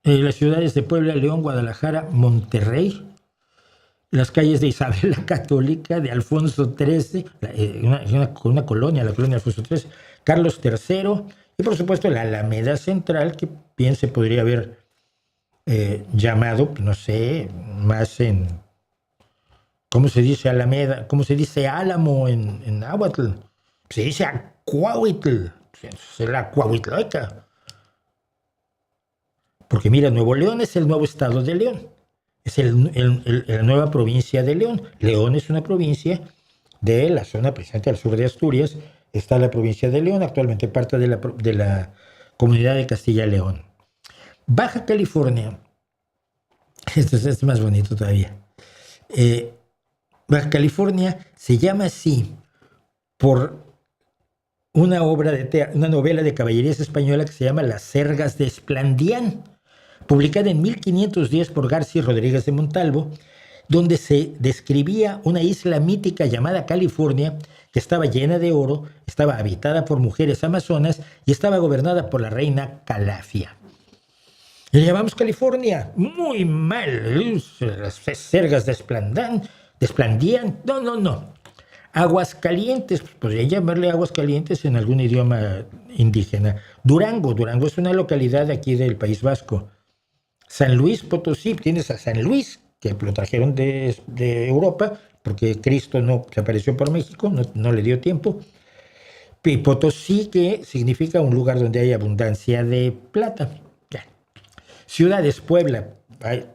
las ciudades de Puebla, León, Guadalajara, Monterrey, las calles de Isabel la Católica, de Alfonso XIII, una colonia, la colonia Alfonso XIII, Carlos III Y por supuesto la Alameda Central, que bien se podría haber llamado, no sé, más en, ¿cómo se dice Alameda? ¿Cómo se dice Álamo en náhuatl? Se dice Acuahuitl, es la Acuahuitlaca. Porque mira, Nuevo León es el nuevo estado de León, es la nueva provincia de León. León es una provincia de la zona precisamente al sur de Asturias, está la provincia de León, actualmente parte de la comunidad de Castilla y León. Baja California, esto es más bonito todavía. Baja California se llama así por una novela de caballerías española que se llama Las Sergas de Esplandián, publicada en 1510 por García Rodríguez de Montalvo, donde se describía una isla mítica llamada California, que estaba llena de oro, estaba habitada por mujeres amazonas y estaba gobernada por la reina Calafia. Le llamamos California, muy mal, las Sergas de Esplandián, no. Aguascalientes, podría llamarle Aguascalientes en algún idioma indígena. Durango es una localidad aquí del País Vasco. San Luis Potosí, tienes a San Luis, que lo trajeron de Europa, porque Cristo no se apareció por México, no le dio tiempo. Y Potosí, que significa un lugar donde hay abundancia de plata. Ya. Ciudades, Puebla.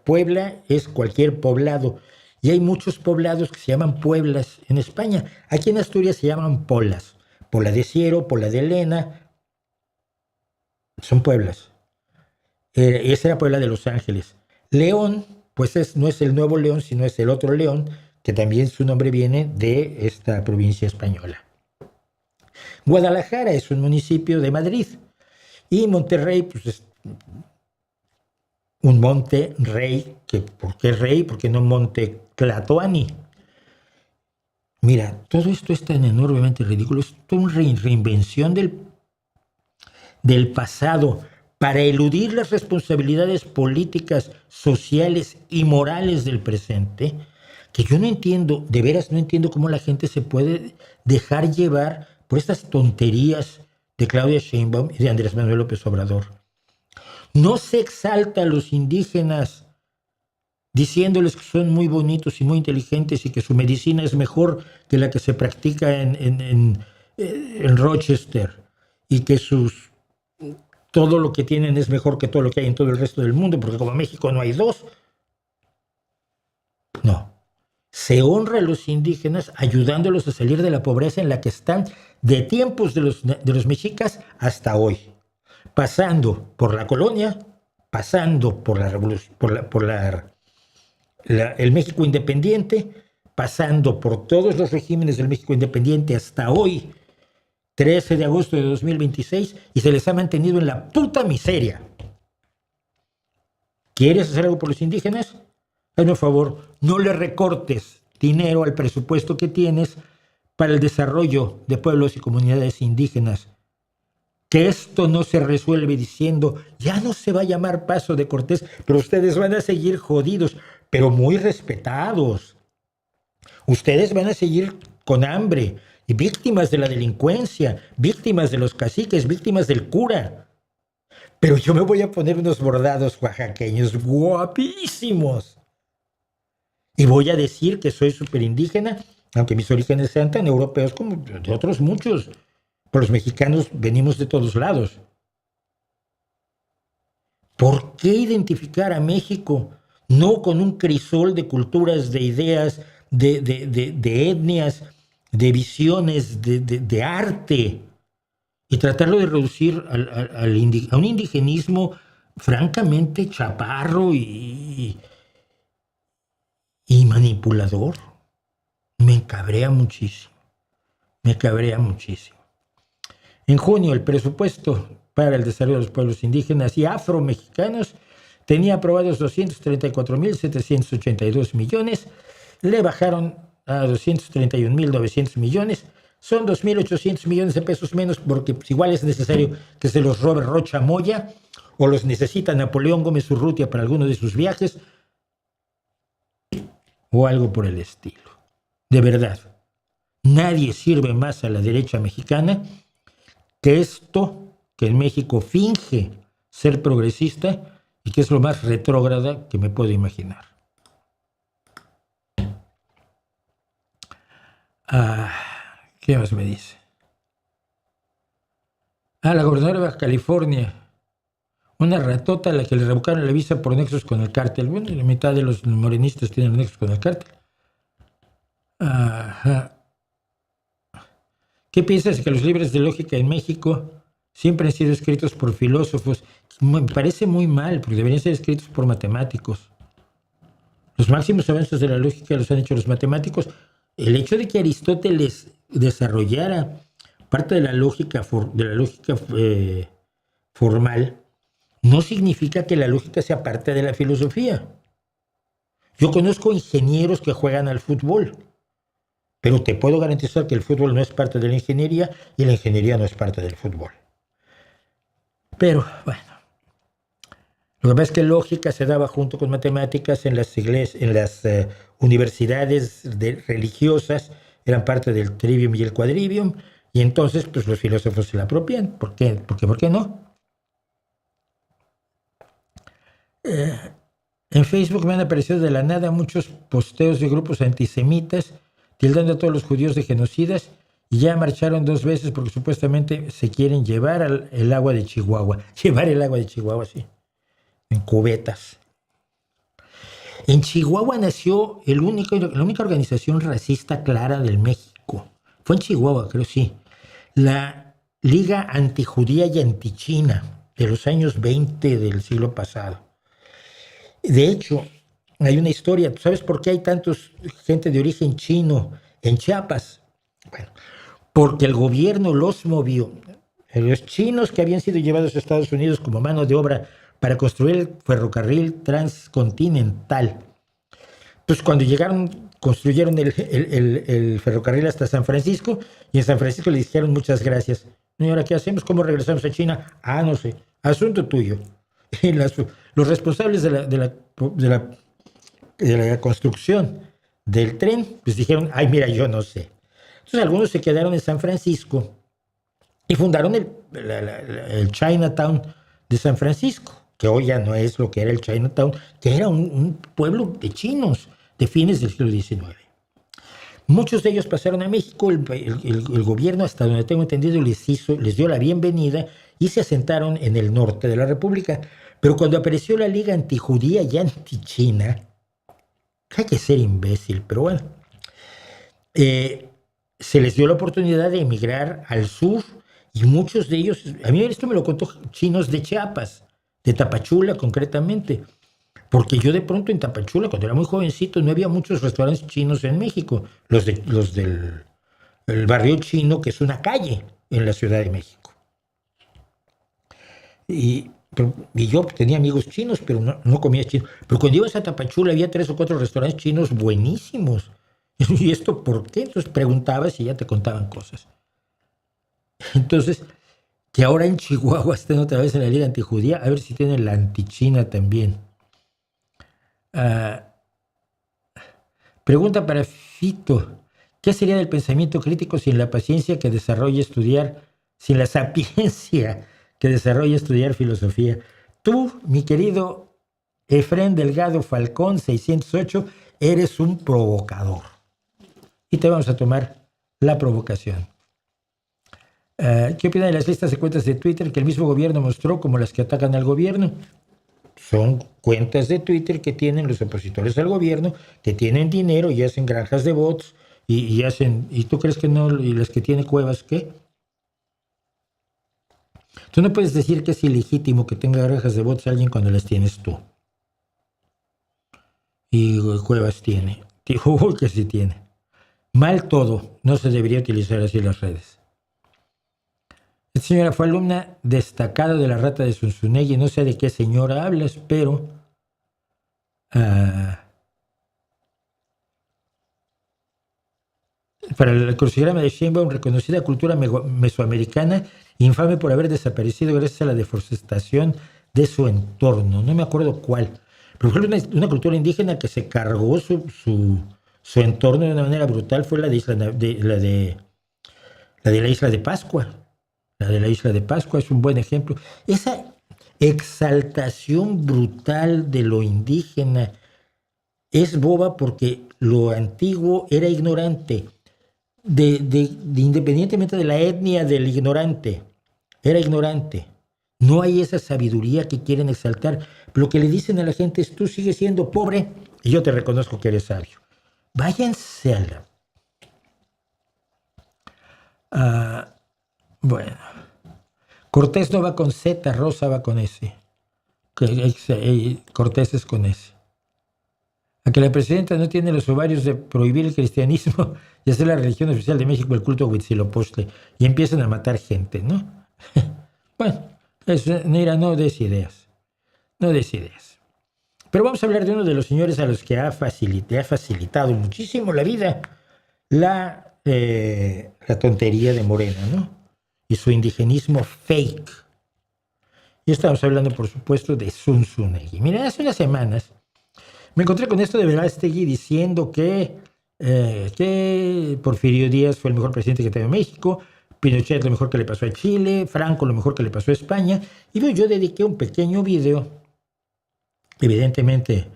Puebla es cualquier poblado. Y hay muchos poblados que se llaman pueblas en España. Aquí en Asturias se llaman polas. Pola de Siero, Pola de Elena. Son pueblas. Esa era Puebla de Los Ángeles. León, pues no es el Nuevo León, sino es el otro León, que también su nombre viene de esta provincia española. Guadalajara es un municipio de Madrid. Y Monterrey, pues es un monte rey. ¿Por qué rey? Porque no monte Tlatoani. Mira, todo esto es tan enormemente ridículo. Es toda una reinvención del pasado para eludir las responsabilidades políticas, sociales y morales del presente, que yo no entiendo, de veras no entiendo cómo la gente se puede dejar llevar por estas tonterías de Claudia Sheinbaum y de Andrés Manuel López Obrador. No se exalta a los indígenas diciéndoles que son muy bonitos y muy inteligentes y que su medicina es mejor que la que se practica en Rochester y que todo lo que tienen es mejor que todo lo que hay en todo el resto del mundo, porque como en México no hay dos. No. Se honra a los indígenas ayudándolos a salir de la pobreza en la que están de tiempos de los mexicas hasta hoy. Pasando por la colonia, pasando por la revolución, el México independiente, pasando por todos los regímenes del México independiente hasta hoy, 13 de agosto de 2026, y se les ha mantenido en la puta miseria. ¿Quieres hacer algo por los indígenas? Hazme un favor, no le recortes dinero al presupuesto que tienes para el desarrollo de pueblos y comunidades indígenas. Que esto no se resuelve diciendo, ya no se va a llamar Paso de Cortés, pero ustedes van a seguir jodidos, pero muy respetados. Ustedes van a seguir con hambre y víctimas de la delincuencia, víctimas de los caciques, víctimas del cura. Pero yo me voy a poner unos bordados oaxaqueños guapísimos. Y voy a decir que soy superindígena, aunque mis orígenes sean tan europeos como de otros muchos. Pero los mexicanos venimos de todos lados. ¿Por qué identificar a México no con un crisol de culturas, de ideas, de etnias, de visiones, de arte, y tratarlo de reducir a un indigenismo francamente chaparro y manipulador? Me cabrea muchísimo. En junio, el presupuesto para el desarrollo de los pueblos indígenas y afromexicanos tenía aprobados 234.782 millones, le bajaron a 231.900 millones, son 2.800 millones de pesos menos porque pues, igual es necesario que se los robe Rocha Moya o los necesita Napoleón Gómez Urrutia para alguno de sus viajes o algo por el estilo. De verdad, nadie sirve más a la derecha mexicana que esto que en México finge ser progresista y que es lo más retrógrada que me puedo imaginar. ¿Qué más me dice? La gobernadora de Baja California, una ratota a la que le revocaron la visa por nexos con el cártel. Bueno, la mitad de los morenistas tienen nexos con el cártel. Ajá. ¿Qué piensas que los libros de lógica en México siempre han sido escritos por filósofos? Me parece muy mal, porque deberían ser escritos por matemáticos. Los máximos avances de la lógica los han hecho los matemáticos. El hecho de que Aristóteles desarrollara parte de la lógica formal no significa que la lógica sea parte de la filosofía. Yo conozco ingenieros que juegan al fútbol, pero te puedo garantizar que el fútbol no es parte de la ingeniería y la ingeniería no es parte del fútbol. Pero, bueno, lo que pasa es que lógica se daba junto con matemáticas en las iglesias, en las universidades religiosas, eran parte del trivium y el quadrivium, y entonces pues los filósofos se la apropian. ¿Por qué? ¿Por qué no? En Facebook me han aparecido de la nada muchos posteos de grupos antisemitas tildando a todos los judíos de genocidas, y ya marcharon 2 veces porque supuestamente se quieren llevar el agua de Chihuahua. Llevar el agua de Chihuahua, sí, en cubetas. En Chihuahua nació la única organización racista clara del México. Fue en Chihuahua, creo, sí. La Liga Antijudía y Antichina de los años 20 del siglo pasado. De hecho, hay una historia. ¿Tú sabes por qué hay tantos gente de origen chino en Chiapas? Bueno, porque el gobierno los movió. Los chinos que habían sido llevados a Estados Unidos como mano de obra para construir el ferrocarril transcontinental. Pues cuando llegaron, construyeron el ferrocarril hasta San Francisco, y en San Francisco le dijeron muchas gracias. ¿Y ahora qué hacemos? ¿Cómo regresamos a China? No sé, asunto tuyo. Y los responsables de la construcción del tren, pues dijeron, mira, yo no sé. Entonces algunos se quedaron en San Francisco y fundaron el Chinatown de San Francisco, que hoy ya no es lo que era el Chinatown, que era un pueblo de chinos de fines del siglo XIX. Muchos de ellos pasaron a México, el gobierno, hasta donde tengo entendido, les dio la bienvenida y se asentaron en el norte de la República. Pero cuando apareció la Liga Antijudía y Antichina, hay que ser imbécil, pero bueno, se les dio la oportunidad de emigrar al sur, y muchos de ellos, a mí esto me lo contó chinos de Chiapas, de Tapachula concretamente, porque yo de pronto en Tapachula, cuando era muy jovencito, no había muchos restaurantes chinos en México, los del barrio chino, que es una calle en la Ciudad de México. Y yo tenía amigos chinos, pero no comía chino. Pero cuando ibas a Tapachula había 3 o 4 restaurantes chinos buenísimos. ¿Y esto por qué? Entonces preguntabas y ya te contaban cosas. Entonces, que ahora en Chihuahua estén otra vez en la Liga Antijudía, a ver si tienen la Antichina también. Pregunta para Fito. ¿Qué sería del pensamiento crítico sin la paciencia que desarrolla estudiar, sin la sapiencia que desarrolla estudiar filosofía? Tú, mi querido Efrén Delgado Falcón 608, eres un provocador. Y te vamos a tomar la provocación. ¿Qué opinan de las listas de cuentas de Twitter que el mismo gobierno mostró como las que atacan al gobierno? Son cuentas de Twitter que tienen los opositores al gobierno, que tienen dinero y hacen granjas de bots y hacen... ¿Y tú crees que no? ¿Y las que tiene Cuevas qué? Tú no puedes decir que es ilegítimo que tenga granjas de bots alguien cuando las tienes tú. Y Cuevas tiene. Uy, que sí tiene. Mal todo. No se debería utilizar así las redes. Esta señora fue alumna destacada de la Rata de Zunzunegui. No sé de qué señora hablas, pero... para el crucigrama de Sheinbaum, reconocida cultura mesoamericana, infame por haber desaparecido gracias a la deforestación de su entorno. No me acuerdo cuál. Pero fue una cultura indígena que se cargó su entorno de una manera brutal. Fue la de la isla de Pascua. La de la isla de Pascua es un buen ejemplo. Esa exaltación brutal de lo indígena es boba porque lo antiguo era ignorante, independientemente de la etnia del ignorante, era ignorante. No hay esa sabiduría que quieren exaltar. Lo que le dicen a la gente es: tú sigues siendo pobre y yo te reconozco que eres sabio. Váyanse a la... Bueno, Cortés no va con Z, Rosa va con S. Cortés es con S. A que la presidenta no tiene los ovarios de prohibir el cristianismo y hacer la religión oficial de México el culto a Huitzilopochtli y empiezan a matar gente, ¿no? Bueno, mira, no des ideas. No des ideas. Pero vamos a hablar de uno de los señores a los que ha facilitado muchísimo la vida la tontería de Morena, ¿no? Y su indigenismo fake. Y estamos hablando, por supuesto, de Zunzunegui. Miren, hace unas semanas me encontré con esto de Verástegui diciendo que Porfirio Díaz fue el mejor presidente que tuvo México, Pinochet lo mejor que le pasó a Chile, Franco lo mejor que le pasó a España. Y yo dediqué un pequeño video, evidentemente,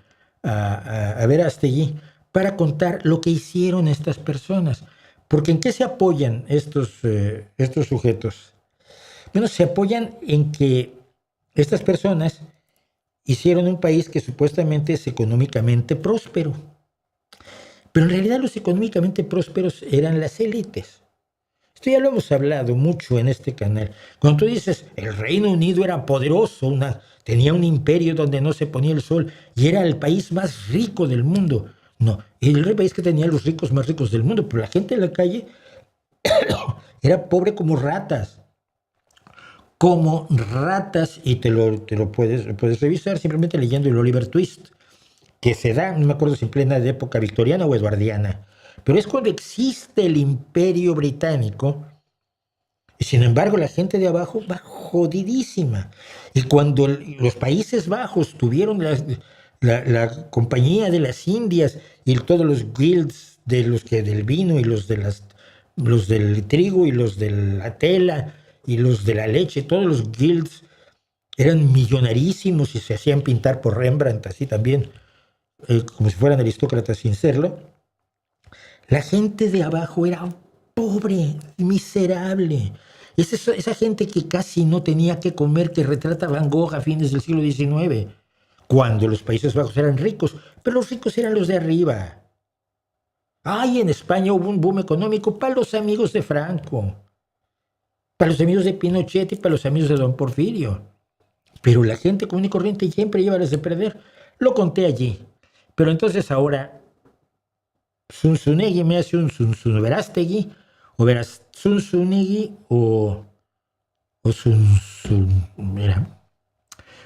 a Verástegui, para contar lo que hicieron estas personas. Porque ¿en qué se apoyan estos sujetos? Bueno, se apoyan en que estas personas hicieron un país que supuestamente es económicamente próspero. Pero en realidad los económicamente prósperos eran las élites. Esto ya lo hemos hablado mucho en este canal. Cuando tú dices, el Reino Unido era poderoso, tenía un imperio donde no se ponía el sol y era el país más rico del mundo. No, el país que tenía los ricos más ricos del mundo, pero la gente en la calle era pobre como ratas. Como ratas, y te lo puedes revisar simplemente leyendo el Oliver Twist, que se da, no me acuerdo si en plena época victoriana o eduardiana, pero es cuando existe el imperio británico, y sin embargo la gente de abajo va jodidísima. Y cuando los Países Bajos tuvieron la Compañía de las Indias y todos los guilds de del vino y los del trigo y los de la tela y los de la leche, todos los guilds eran millonarísimos y se hacían pintar por Rembrandt, así también, como si fueran aristócratas sin serlo. La gente de abajo era pobre, miserable. Esa gente que casi no tenía que comer, que retrata Van Gogh a fines del siglo XIX, cuando los Países Bajos eran ricos, pero los ricos eran los de arriba. Ay, en España hubo un boom económico para los amigos de Franco, para los amigos de Pinochet y para los amigos de Don Porfirio. Pero la gente común y corriente siempre lleva las de perder. Lo conté allí. Pero entonces ahora Zunzunegui me hace un Verástegui, o Zunzunegui, o mira.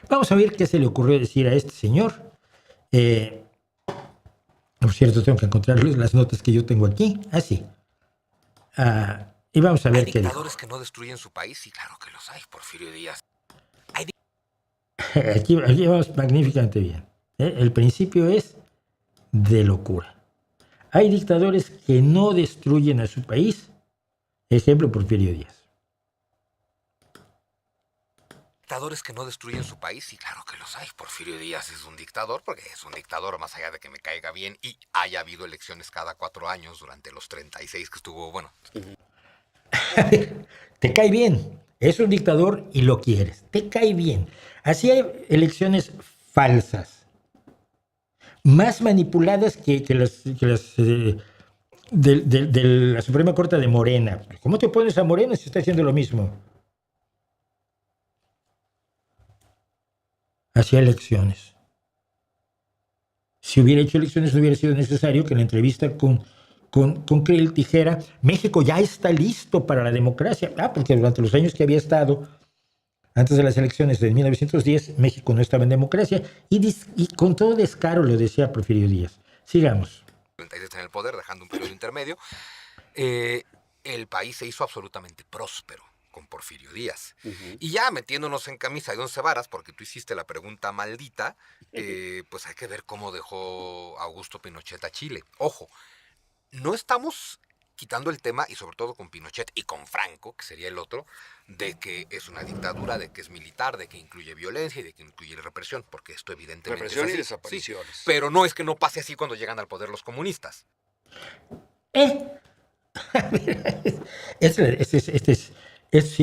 Vamos a ver qué se le ocurrió decir a este señor. Por cierto, tengo que encontrar las notas que yo tengo aquí. Así. Y vamos a ver qué dijo. Hay dictadores que no destruyen su país, y claro que los hay, Porfirio Díaz. Aquí vamos magníficamente bien. El principio es de locura. Hay dictadores que no destruyen a su país. Ejemplo, Porfirio Díaz. Dictadores que no destruyen su país, y claro que los hay. Porfirio Díaz es un dictador, porque es un dictador más allá de que me caiga bien y haya habido elecciones cada 4 años durante los 36 que estuvo, bueno. Te cae bien. Es un dictador y lo quieres. Te cae bien. Así hay elecciones falsas, más manipuladas que las de la Suprema Corte de Morena. ¿Cómo te opones a Morena si está haciendo lo mismo? Hacía elecciones. Si hubiera hecho elecciones, no hubiera sido necesario que en la entrevista con Krill dijera: México ya está listo para la democracia. Porque durante los años que había estado antes de las elecciones de 1910, México no estaba en democracia, y con todo descaro lo decía Porfirio Díaz. Sigamos. 36 en el poder, dejando un periodo intermedio. El país se hizo absolutamente próspero con Porfirio Díaz. Y ya metiéndonos en camisa de 11 varas, porque tú hiciste la pregunta maldita, pues hay que ver cómo dejó Augusto Pinochet a Chile. Ojo, no estamos quitando el tema, y sobre todo con Pinochet y con Franco, que sería el otro, de que es una dictadura, de que es militar, de que incluye violencia y de que incluye represión, porque esto evidentemente Represión es y así. desapariciones. Sí, pero no es que no pase así cuando llegan al poder los comunistas. Sí,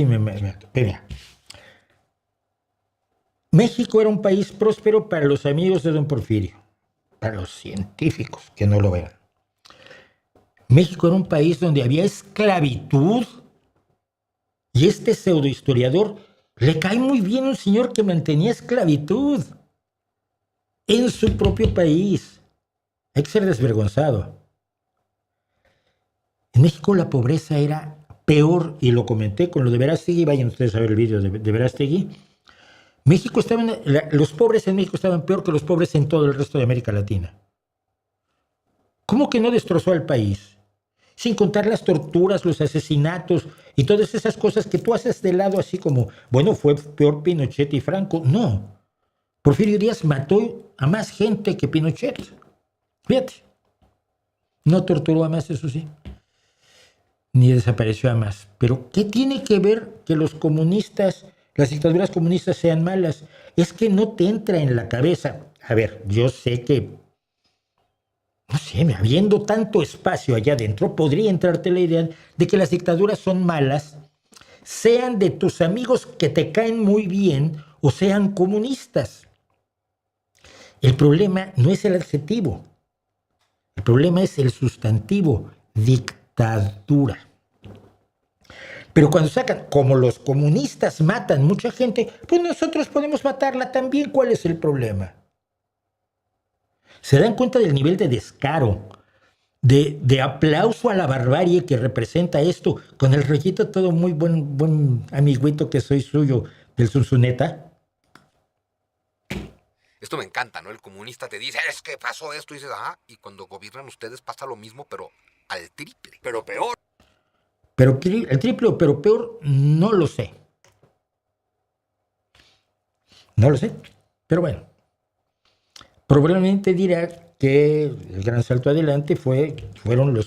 mira. México era un país próspero para los amigos de don Porfirio, para los científicos que no lo vean. México era un país donde había esclavitud y este pseudohistoriador le cae muy bien un señor que mantenía esclavitud en su propio país. Hay que ser desvergonzado. En México la pobreza era peor, y lo comenté con lo de Verástegui. Vayan ustedes a ver el video de Verástegui. Los pobres en México estaban peor que los pobres en todo el resto de América Latina. ¿Cómo que no destrozó al país? Sin contar las torturas, los asesinatos y todas esas cosas que tú haces de lado así como, bueno, fue peor Pinochet y Franco. No. Porfirio Díaz mató a más gente que Pinochet. Fíjate. No torturó a más, eso sí. Ni desapareció a más. Pero ¿qué tiene que ver que los comunistas, las dictaduras comunistas sean malas? Es que no te entra en la cabeza. A ver, yo sé que, no sé, habiendo tanto espacio allá adentro, podría entrarte la idea de que las dictaduras son malas, sean de tus amigos que te caen muy bien o sean comunistas. El problema no es el adjetivo. El problema es el sustantivo, dictadura. Pero cuando sacan, como los comunistas matan mucha gente, pues nosotros podemos matarla también. ¿Cuál es el problema? Se dan cuenta del nivel de descaro, de aplauso a la barbarie que representa esto, con el rollito todo muy buen amiguito que soy suyo del Zunzuneta. Esto me encanta, ¿no? El comunista te dice, es que pasó esto, y dices, ajá, y cuando gobiernan ustedes pasa lo mismo, pero al triple. Pero peor. Pero el triple, pero peor, no lo sé. No lo sé, pero bueno. Probablemente dirá que el gran salto adelante fueron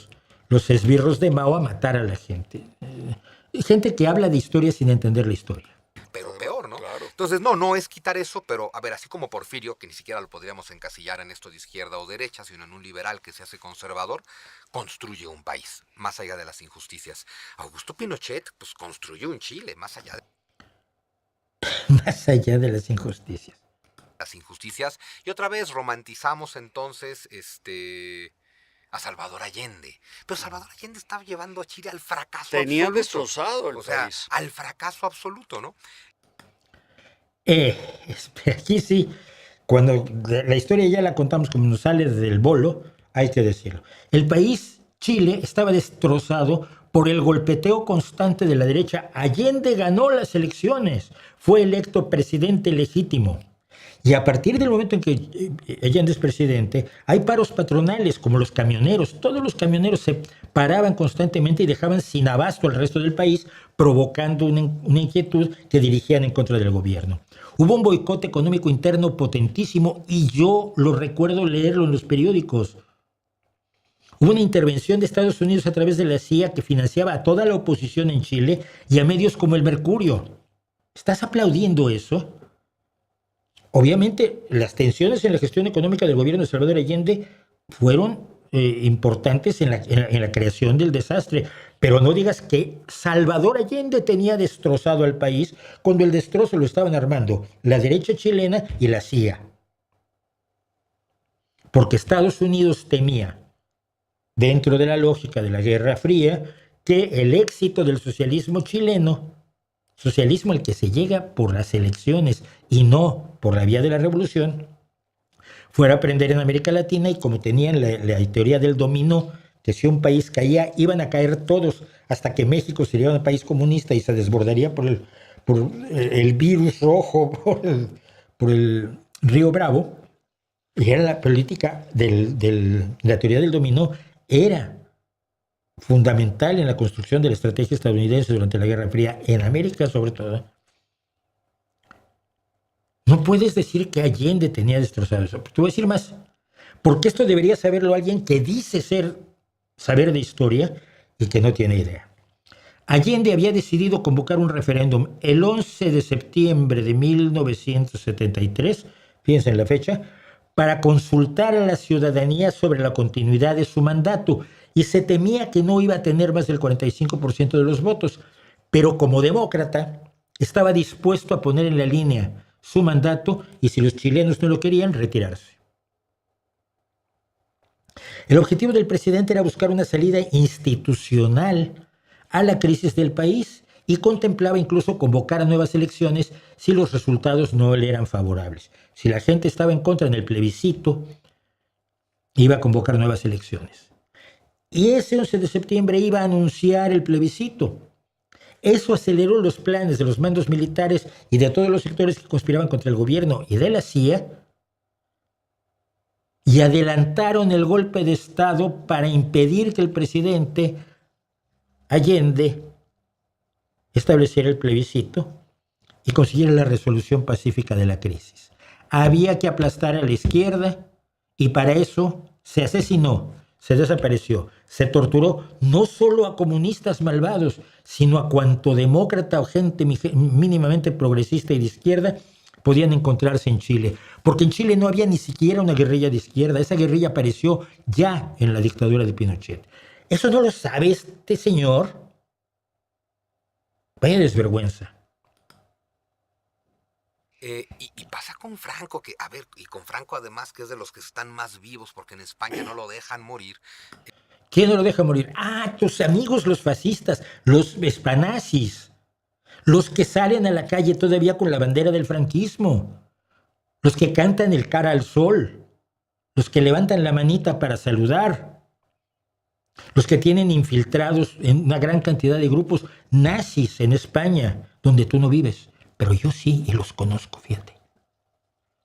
los esbirros de Mao a matar a la gente. Gente que habla de historia sin entender la historia. Pero peor, ¿no? Claro. Entonces, no es quitar eso, pero a ver, así como Porfirio, que ni siquiera lo podríamos encasillar en esto de izquierda o derecha, sino en un liberal que se hace conservador, construye un país, más allá de las injusticias. Augusto Pinochet, pues construyó un Chile, más allá de las injusticias. Y otra vez romantizamos entonces a Salvador Allende. Pero Salvador Allende estaba llevando a Chile al fracaso Tenía absoluto. destrozado el país. Al fracaso absoluto, ¿no? Aquí sí, cuando la historia ya la contamos como nos sale del bolo, hay que decirlo. El país, Chile, estaba destrozado por el golpeteo constante de la derecha. Allende ganó las elecciones, fue electo presidente legítimo. Y a partir del momento en que Allende es presidente, hay paros patronales como los camioneros. Todos los camioneros se paraban constantemente y dejaban sin abasto al resto del país, provocando una inquietud que dirigían en contra del gobierno. Hubo un boicot económico interno potentísimo y yo lo recuerdo leerlo en los periódicos. Hubo una intervención de Estados Unidos a través de la CIA que financiaba a toda la oposición en Chile y a medios como El Mercurio. ¿Estás aplaudiendo eso? Obviamente, las tensiones en la gestión económica del gobierno de Salvador Allende fueron importantes en la creación del desastre. Pero no digas que Salvador Allende tenía destrozado al país cuando el destrozo lo estaban armando la derecha chilena y la CIA. Porque Estados Unidos temía, dentro de la lógica de la Guerra Fría, que el éxito del socialismo chileno, socialismo al que se llega por las elecciones y no por la vía de la revolución, fuera a prender en América Latina, y como tenían la teoría del dominó, que si un país caía, iban a caer todos hasta que México sería un país comunista y se desbordaría por el virus rojo, por el río Bravo. Y era la política la teoría del dominó, era fundamental en la construcción de la estrategia estadounidense durante la Guerra Fría, en América sobre todo. No puedes decir que Allende tenía destrozado eso. Te voy a decir más, porque esto debería saberlo alguien que dice saber de historia y que no tiene idea. Allende había decidido convocar un referéndum el 11 de septiembre de 1973, fíjense en la fecha, para consultar a la ciudadanía sobre la continuidad de su mandato, y se temía que no iba a tener más del 45% de los votos, pero como demócrata estaba dispuesto a poner en la línea su mandato y, si los chilenos no lo querían, retirarse. El objetivo del presidente era buscar una salida institucional a la crisis del país y contemplaba incluso convocar a nuevas elecciones si los resultados no le eran favorables. Si la gente estaba en contra en el plebiscito, iba a convocar nuevas elecciones. Y ese 11 de septiembre iba a anunciar el plebiscito. Eso aceleró los planes de los mandos militares y de todos los sectores que conspiraban contra el gobierno y de la CIA, y adelantaron el golpe de Estado para impedir que el presidente Allende estableciera el plebiscito y consiguiera la resolución pacífica de la crisis. Había que aplastar a la izquierda y para eso se asesinó, se desapareció, se torturó no solo a comunistas malvados, sino a cuanto demócrata o gente mínimamente progresista y de izquierda podían encontrarse en Chile. Porque en Chile no había ni siquiera una guerrilla de izquierda. Esa guerrilla apareció ya en la dictadura de Pinochet. ¿Eso no lo sabe este señor? Vaya desvergüenza. Y pasa con Franco, que, a ver, y con Franco además, que es de los que están más vivos, porque en España no lo dejan morir. ¿Quién no lo deja morir? Ah, tus amigos los fascistas, los espanazis, los que salen a la calle todavía con la bandera del franquismo, los que cantan el cara al sol, los que levantan la manita para saludar, los que tienen infiltrados en una gran cantidad de grupos nazis en España, donde tú no vives. Pero yo sí, y los conozco, fíjate.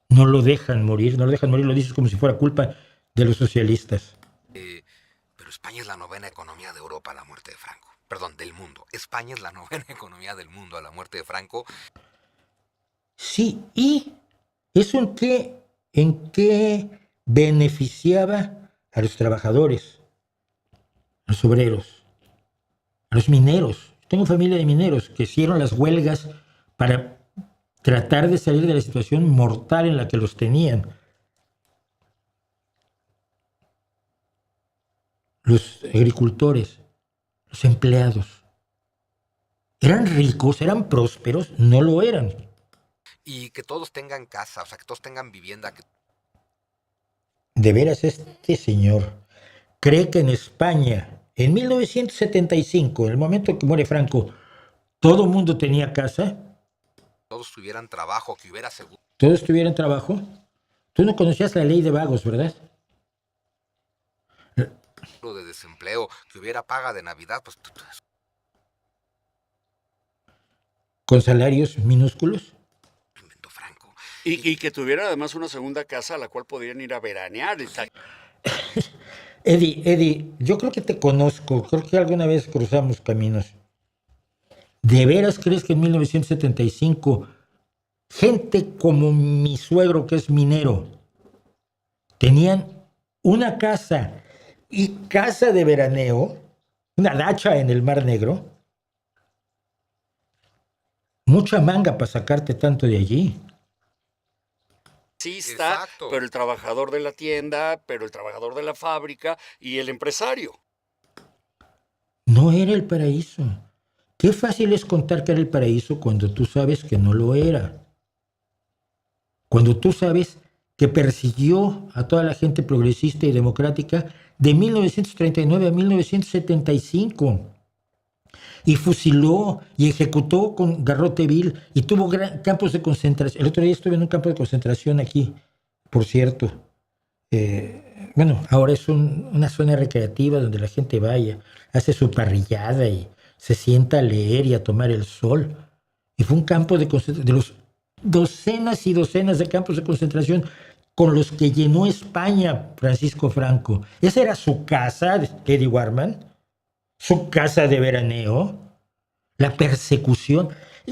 No lo dejan morir, lo dices como si fuera culpa de los socialistas. Pero España es la novena economía de Europa a la muerte de Franco. Perdón, del mundo. España es la novena economía del mundo a la muerte de Franco. Sí, ¿y eso en qué beneficiaba a los trabajadores, a los obreros, a los mineros? Tengo familia de mineros que hicieron las huelgas para tratar de salir de la situación mortal en la que los tenían. Los agricultores, los empleados, ¿eran ricos, eran prósperos? No lo eran. Y que todos tengan casa, o sea, que todos tengan vivienda. De veras, este señor cree que en España, en 1975, en el momento en que muere Franco, todo el mundo tenía casa. Todos tuvieran trabajo, que hubiera seguro. ¿Todos tuvieran trabajo? Tú no conocías la ley de vagos, ¿verdad? De desempleo, que hubiera paga de Navidad, pues. ¿Con salarios minúsculos? Inventó Franco. Y que tuviera además una segunda casa a la cual podrían ir a veranear. Eddie, yo creo que te conozco, creo que alguna vez cruzamos caminos. ¿De veras crees que en 1975 gente como mi suegro, que es minero, tenían una casa y casa de veraneo, una dacha en el Mar Negro? Mucha manga para sacarte tanto de allí. Sí está, exacto. Pero el trabajador de la tienda, pero el trabajador de la fábrica y el empresario. No era el paraíso. Qué fácil es contar que era el paraíso cuando tú sabes que no lo era. Cuando tú sabes que persiguió a toda la gente progresista y democrática de 1939 a 1975 y fusiló y ejecutó con garrote vil y tuvo campos de concentración. El otro día estuve en un campo de concentración aquí, por cierto. Bueno, ahora es una zona recreativa donde la gente vaya, hace su parrillada y se sienta a leer y a tomar el sol. Y fue un campo de concentración, de los docenas y docenas de campos de concentración con los que llenó España Francisco Franco. Esa era su casa, Eddie Warman, su casa de veraneo, la persecución.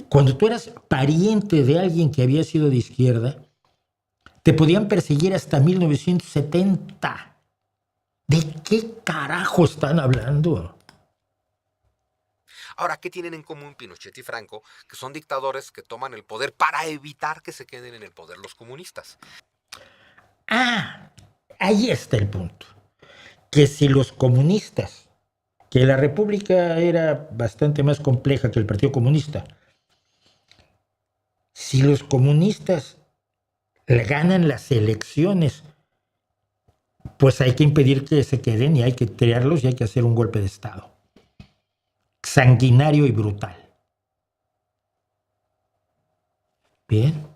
Cuando tú eras pariente de alguien que había sido de izquierda, te podían perseguir hasta 1970. ¿De qué carajo están hablando? Ahora, ¿qué tienen en común Pinochet y Franco? Que son dictadores que toman el poder para evitar que se queden en el poder los comunistas. Ah, ahí está el punto. Que si los comunistas, que la República era bastante más compleja que el Partido Comunista, si los comunistas ganan las elecciones, pues hay que impedir que se queden y hay que tirarlos y hay que hacer un golpe de Estado. Sanguinario y brutal. Bien.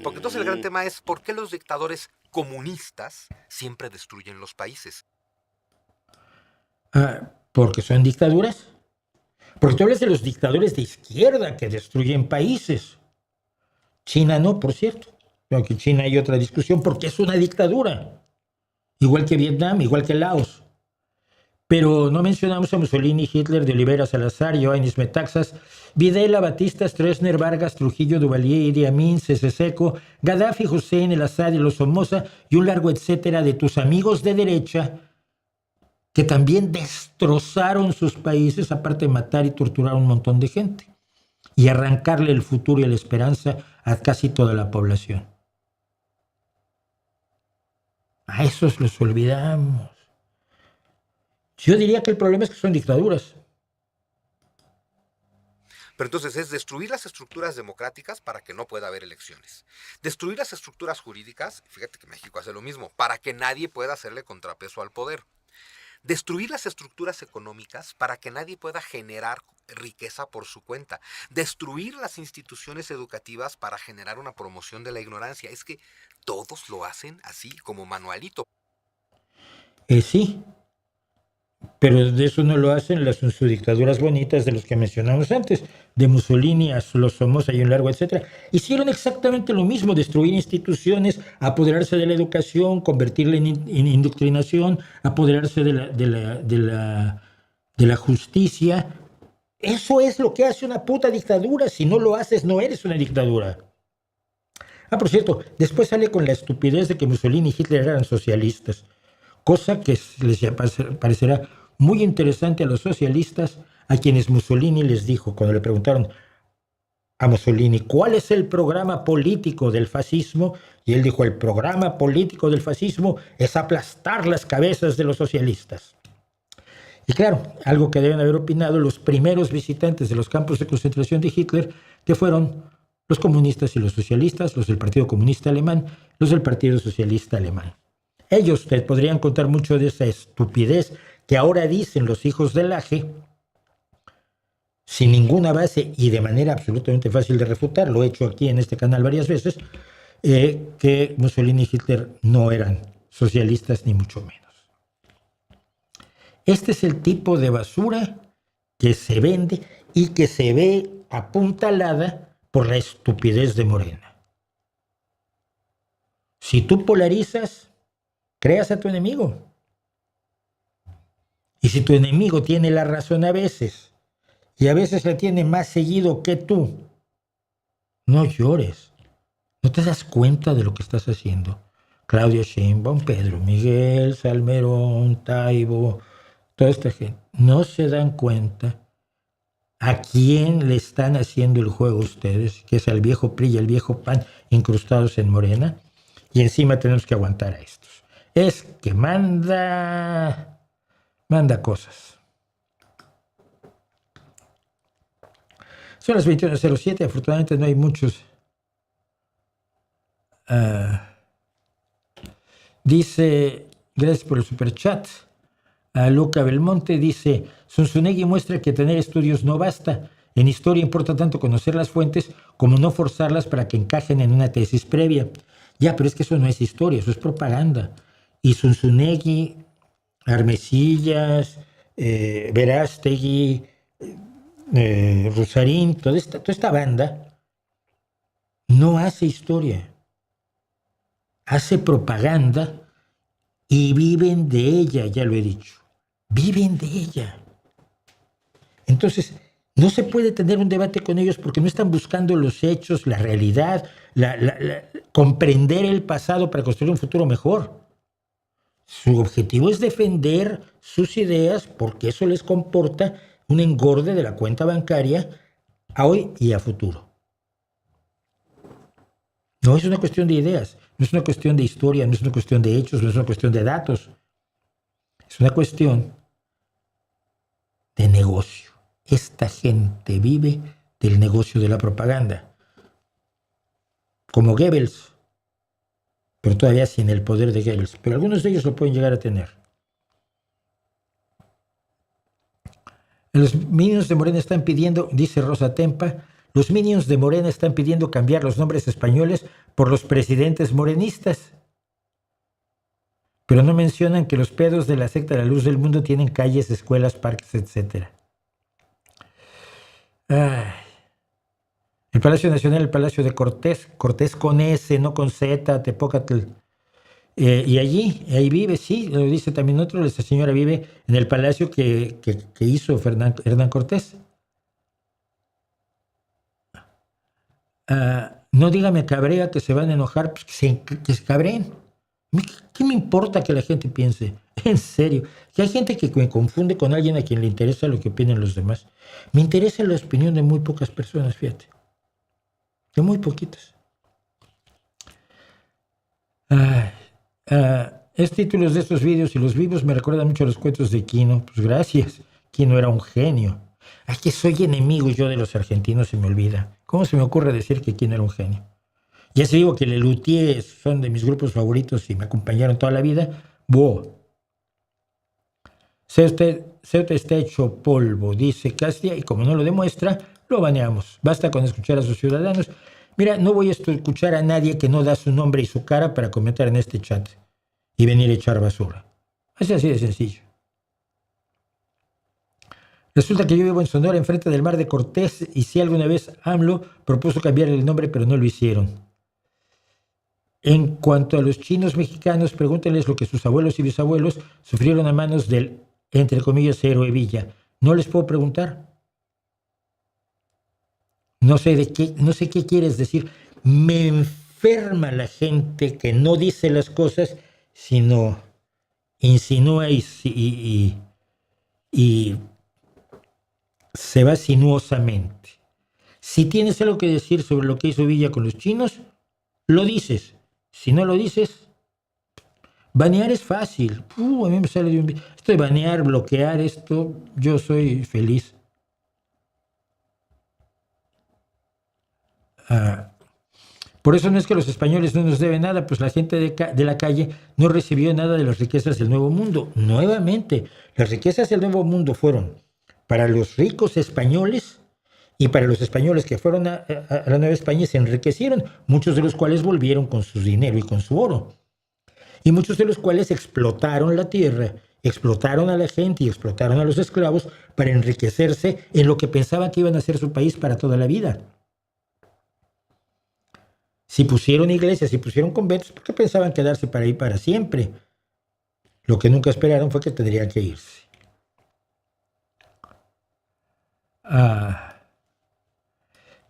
Porque entonces el gran tema es ¿por qué los dictadores comunistas siempre destruyen los países? Porque son dictaduras. Porque tú hablas de los dictadores de izquierda que destruyen países. China no, por cierto. Aunque en China hay otra discusión porque es una dictadura. Igual que Vietnam, igual que Laos. Pero no mencionamos a Mussolini, Hitler, de Oliveira, Salazar, Ioannis Metaxas, Videla, Batista, Stroessner, Vargas, Trujillo, Duvalier, Idi Amin, Seco, Gaddafi, Hussein, El Assad, los Somoza y un largo etcétera de tus amigos de derecha que también destrozaron sus países, aparte de matar y torturar a un montón de gente y arrancarle el futuro y la esperanza a casi toda la población. A esos los olvidamos. Yo diría que el problema es que son dictaduras. Pero entonces es destruir las estructuras democráticas para que no pueda haber elecciones. Destruir las estructuras jurídicas, fíjate que México hace lo mismo, para que nadie pueda hacerle contrapeso al poder. Destruir las estructuras económicas para que nadie pueda generar riqueza por su cuenta. Destruir las instituciones educativas para generar una promoción de la ignorancia. Es que todos lo hacen así, como manualito. Sí, pero de eso no lo hacen las dictaduras bonitas de los que mencionamos antes, de Mussolini a los Somoza y un largo etcétera. Hicieron exactamente lo mismo, destruir instituciones, apoderarse de la educación, convertirla en indoctrinación, apoderarse de la justicia. Eso es lo que hace una puta dictadura. Si no lo haces, no eres una dictadura. Por cierto, después sale con la estupidez de que Mussolini y Hitler eran socialistas. Cosa que les parecerá muy interesante a los socialistas, a quienes Mussolini les dijo, cuando le preguntaron a Mussolini cuál es el programa político del fascismo, y él dijo, el programa político del fascismo es aplastar las cabezas de los socialistas. Y claro, algo que deben haber opinado los primeros visitantes de los campos de concentración de Hitler, que fueron los comunistas y los socialistas, los del Partido Comunista Alemán, los del Partido Socialista Alemán. Ellos te podrían contar mucho de esa estupidez que ahora dicen los hijos del Laje, sin ninguna base y de manera absolutamente fácil de refutar, lo he hecho aquí en este canal varias veces, que Mussolini y Hitler no eran socialistas ni mucho menos. Este es el tipo de basura que se vende y que se ve apuntalada por la estupidez de Morena. Si tú polarizas, creas a tu enemigo. Y si tu enemigo tiene la razón a veces, y a veces la tiene más seguido que tú, no llores. ¿No te das cuenta de lo que estás haciendo? Claudia Sheinbaum, Pedro Miguel, Salmerón, Taibo, toda esta gente, ¿no se dan cuenta a quién le están haciendo el juego ustedes? Que es al viejo PRI y al viejo PAN incrustados en Morena, y encima tenemos que aguantar a estos. Es que manda cosas. Son las 21:07, afortunadamente no hay muchos. Dice, gracias por el superchat. Luca Belmonte dice, Zunzunegui muestra que tener estudios no basta. En historia importa tanto conocer las fuentes como no forzarlas para que encajen en una tesis previa. Ya, pero es que eso no es historia, eso es propaganda. Y Zunzunegui, Armesillas, Verástegui, Rusarín, toda esta banda no hace historia, hace propaganda y viven de ella, ya lo he dicho, viven de ella. Entonces, no se puede tener un debate con ellos porque no están buscando los hechos, la realidad, comprender el pasado para construir un futuro mejor. Su objetivo es defender sus ideas porque eso les comporta un engorde de la cuenta bancaria a hoy y a futuro. No es una cuestión de ideas, no es una cuestión de historia, no es una cuestión de hechos, no es una cuestión de datos. Es una cuestión de negocio. Esta gente vive del negocio de la propaganda. Como Goebbels, pero todavía sin el poder de Goebbels. Pero algunos de ellos lo pueden llegar a tener. Los minions de Morena están pidiendo, dice Rosa Tempa, los minions de Morena están pidiendo cambiar los nombres españoles por los presidentes morenistas. Pero no mencionan que los pedos de la secta de la luz del mundo tienen calles, escuelas, parques, etc. El Palacio Nacional, el Palacio de Cortés, Cortés con S, no con Z, Tepócatl. Y ahí vive, sí, lo dice también otro, esta señora vive en el palacio que hizo Hernán Cortés. No dígame cabrea que se van a enojar, pues que se cabreen. ¿Qué me importa que la gente piense? En serio, que hay gente que me confunde con alguien a quien le interesa lo que opinan los demás. Me interesa la opinión de muy pocas personas, fíjate. De muy poquitas. Es títulos de estos vídeos y los vivos me recuerdan mucho a los cuentos de Quino. Pues gracias. Quino era un genio. Que soy enemigo yo de los argentinos, se me olvida. ¿Cómo se me ocurre decir que Quino era un genio? Ya se digo que Lelutier son de mis grupos favoritos y me acompañaron toda la vida. Ceuta está hecho polvo, dice Castia, y como no lo demuestra, lo baneamos. Basta con escuchar a sus ciudadanos. Mira, no voy a escuchar a nadie que no da su nombre y su cara para comentar en este chat y venir a echar basura. Es así de sencillo. Resulta que yo vivo en Sonora, enfrente del Mar de Cortés, y si alguna vez AMLO propuso cambiarle el nombre, pero no lo hicieron. En cuanto a los chinos mexicanos, pregúntenles lo que sus abuelos y bisabuelos sufrieron a manos del, entre comillas, héroe Villa. No les puedo preguntar. No sé qué quieres decir. Me enferma la gente que no dice las cosas, sino insinúa y se va sinuosamente. Si tienes algo que decir sobre lo que hizo Villa con los chinos, lo dices. Si no lo dices, banear es fácil. A mí me sale de un... Esto de banear, bloquear, esto, yo soy feliz. Por eso no es que los españoles no nos deben nada, pues la gente de la calle no recibió nada de las riquezas del Nuevo Mundo. Nuevamente, las riquezas del Nuevo Mundo fueron para los ricos españoles y para los españoles que fueron a la Nueva España se enriquecieron, muchos de los cuales volvieron con su dinero y con su oro. Y muchos de los cuales explotaron la tierra, explotaron a la gente y explotaron a los esclavos para enriquecerse en lo que pensaban que iban a ser su país para toda la vida. Si pusieron iglesias, si pusieron conventos, ¿por qué pensaban quedarse para ahí para siempre? Lo que nunca esperaron fue que tendrían que irse.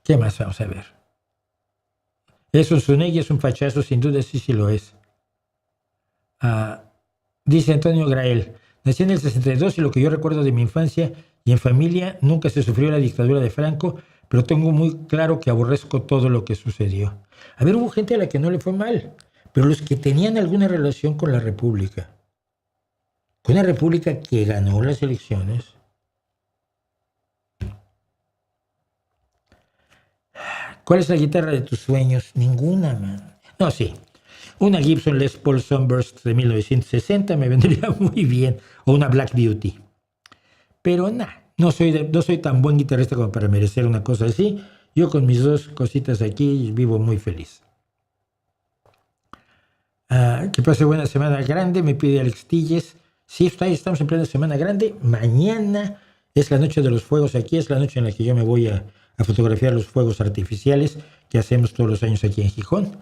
¿Qué más vamos a ver? Es un Zunegui, es un fachazo, sin duda sí lo es. Dice Antonio Grael, nací en el 62 y lo que yo recuerdo de mi infancia y en familia nunca se sufrió la dictadura de Franco, pero tengo muy claro que aborrezco todo lo que sucedió. A ver, hubo gente a la que no le fue mal, pero los que tenían alguna relación con la República, con una República que ganó las elecciones, ¿cuál es la guitarra de tus sueños? Ninguna, man. No, sí. Una Gibson Les Paul Sunburst de 1960 me vendría muy bien. O una Black Beauty. Pero no soy tan buen guitarrista como para merecer una cosa así. Yo con mis dos cositas aquí vivo muy feliz. Que pase buena semana grande, me pide Alex Tilles. Sí, estamos en plena semana grande. Mañana es la noche de los fuegos aquí. Es la noche en la que yo me voy a fotografiar los fuegos artificiales que hacemos todos los años aquí en Gijón.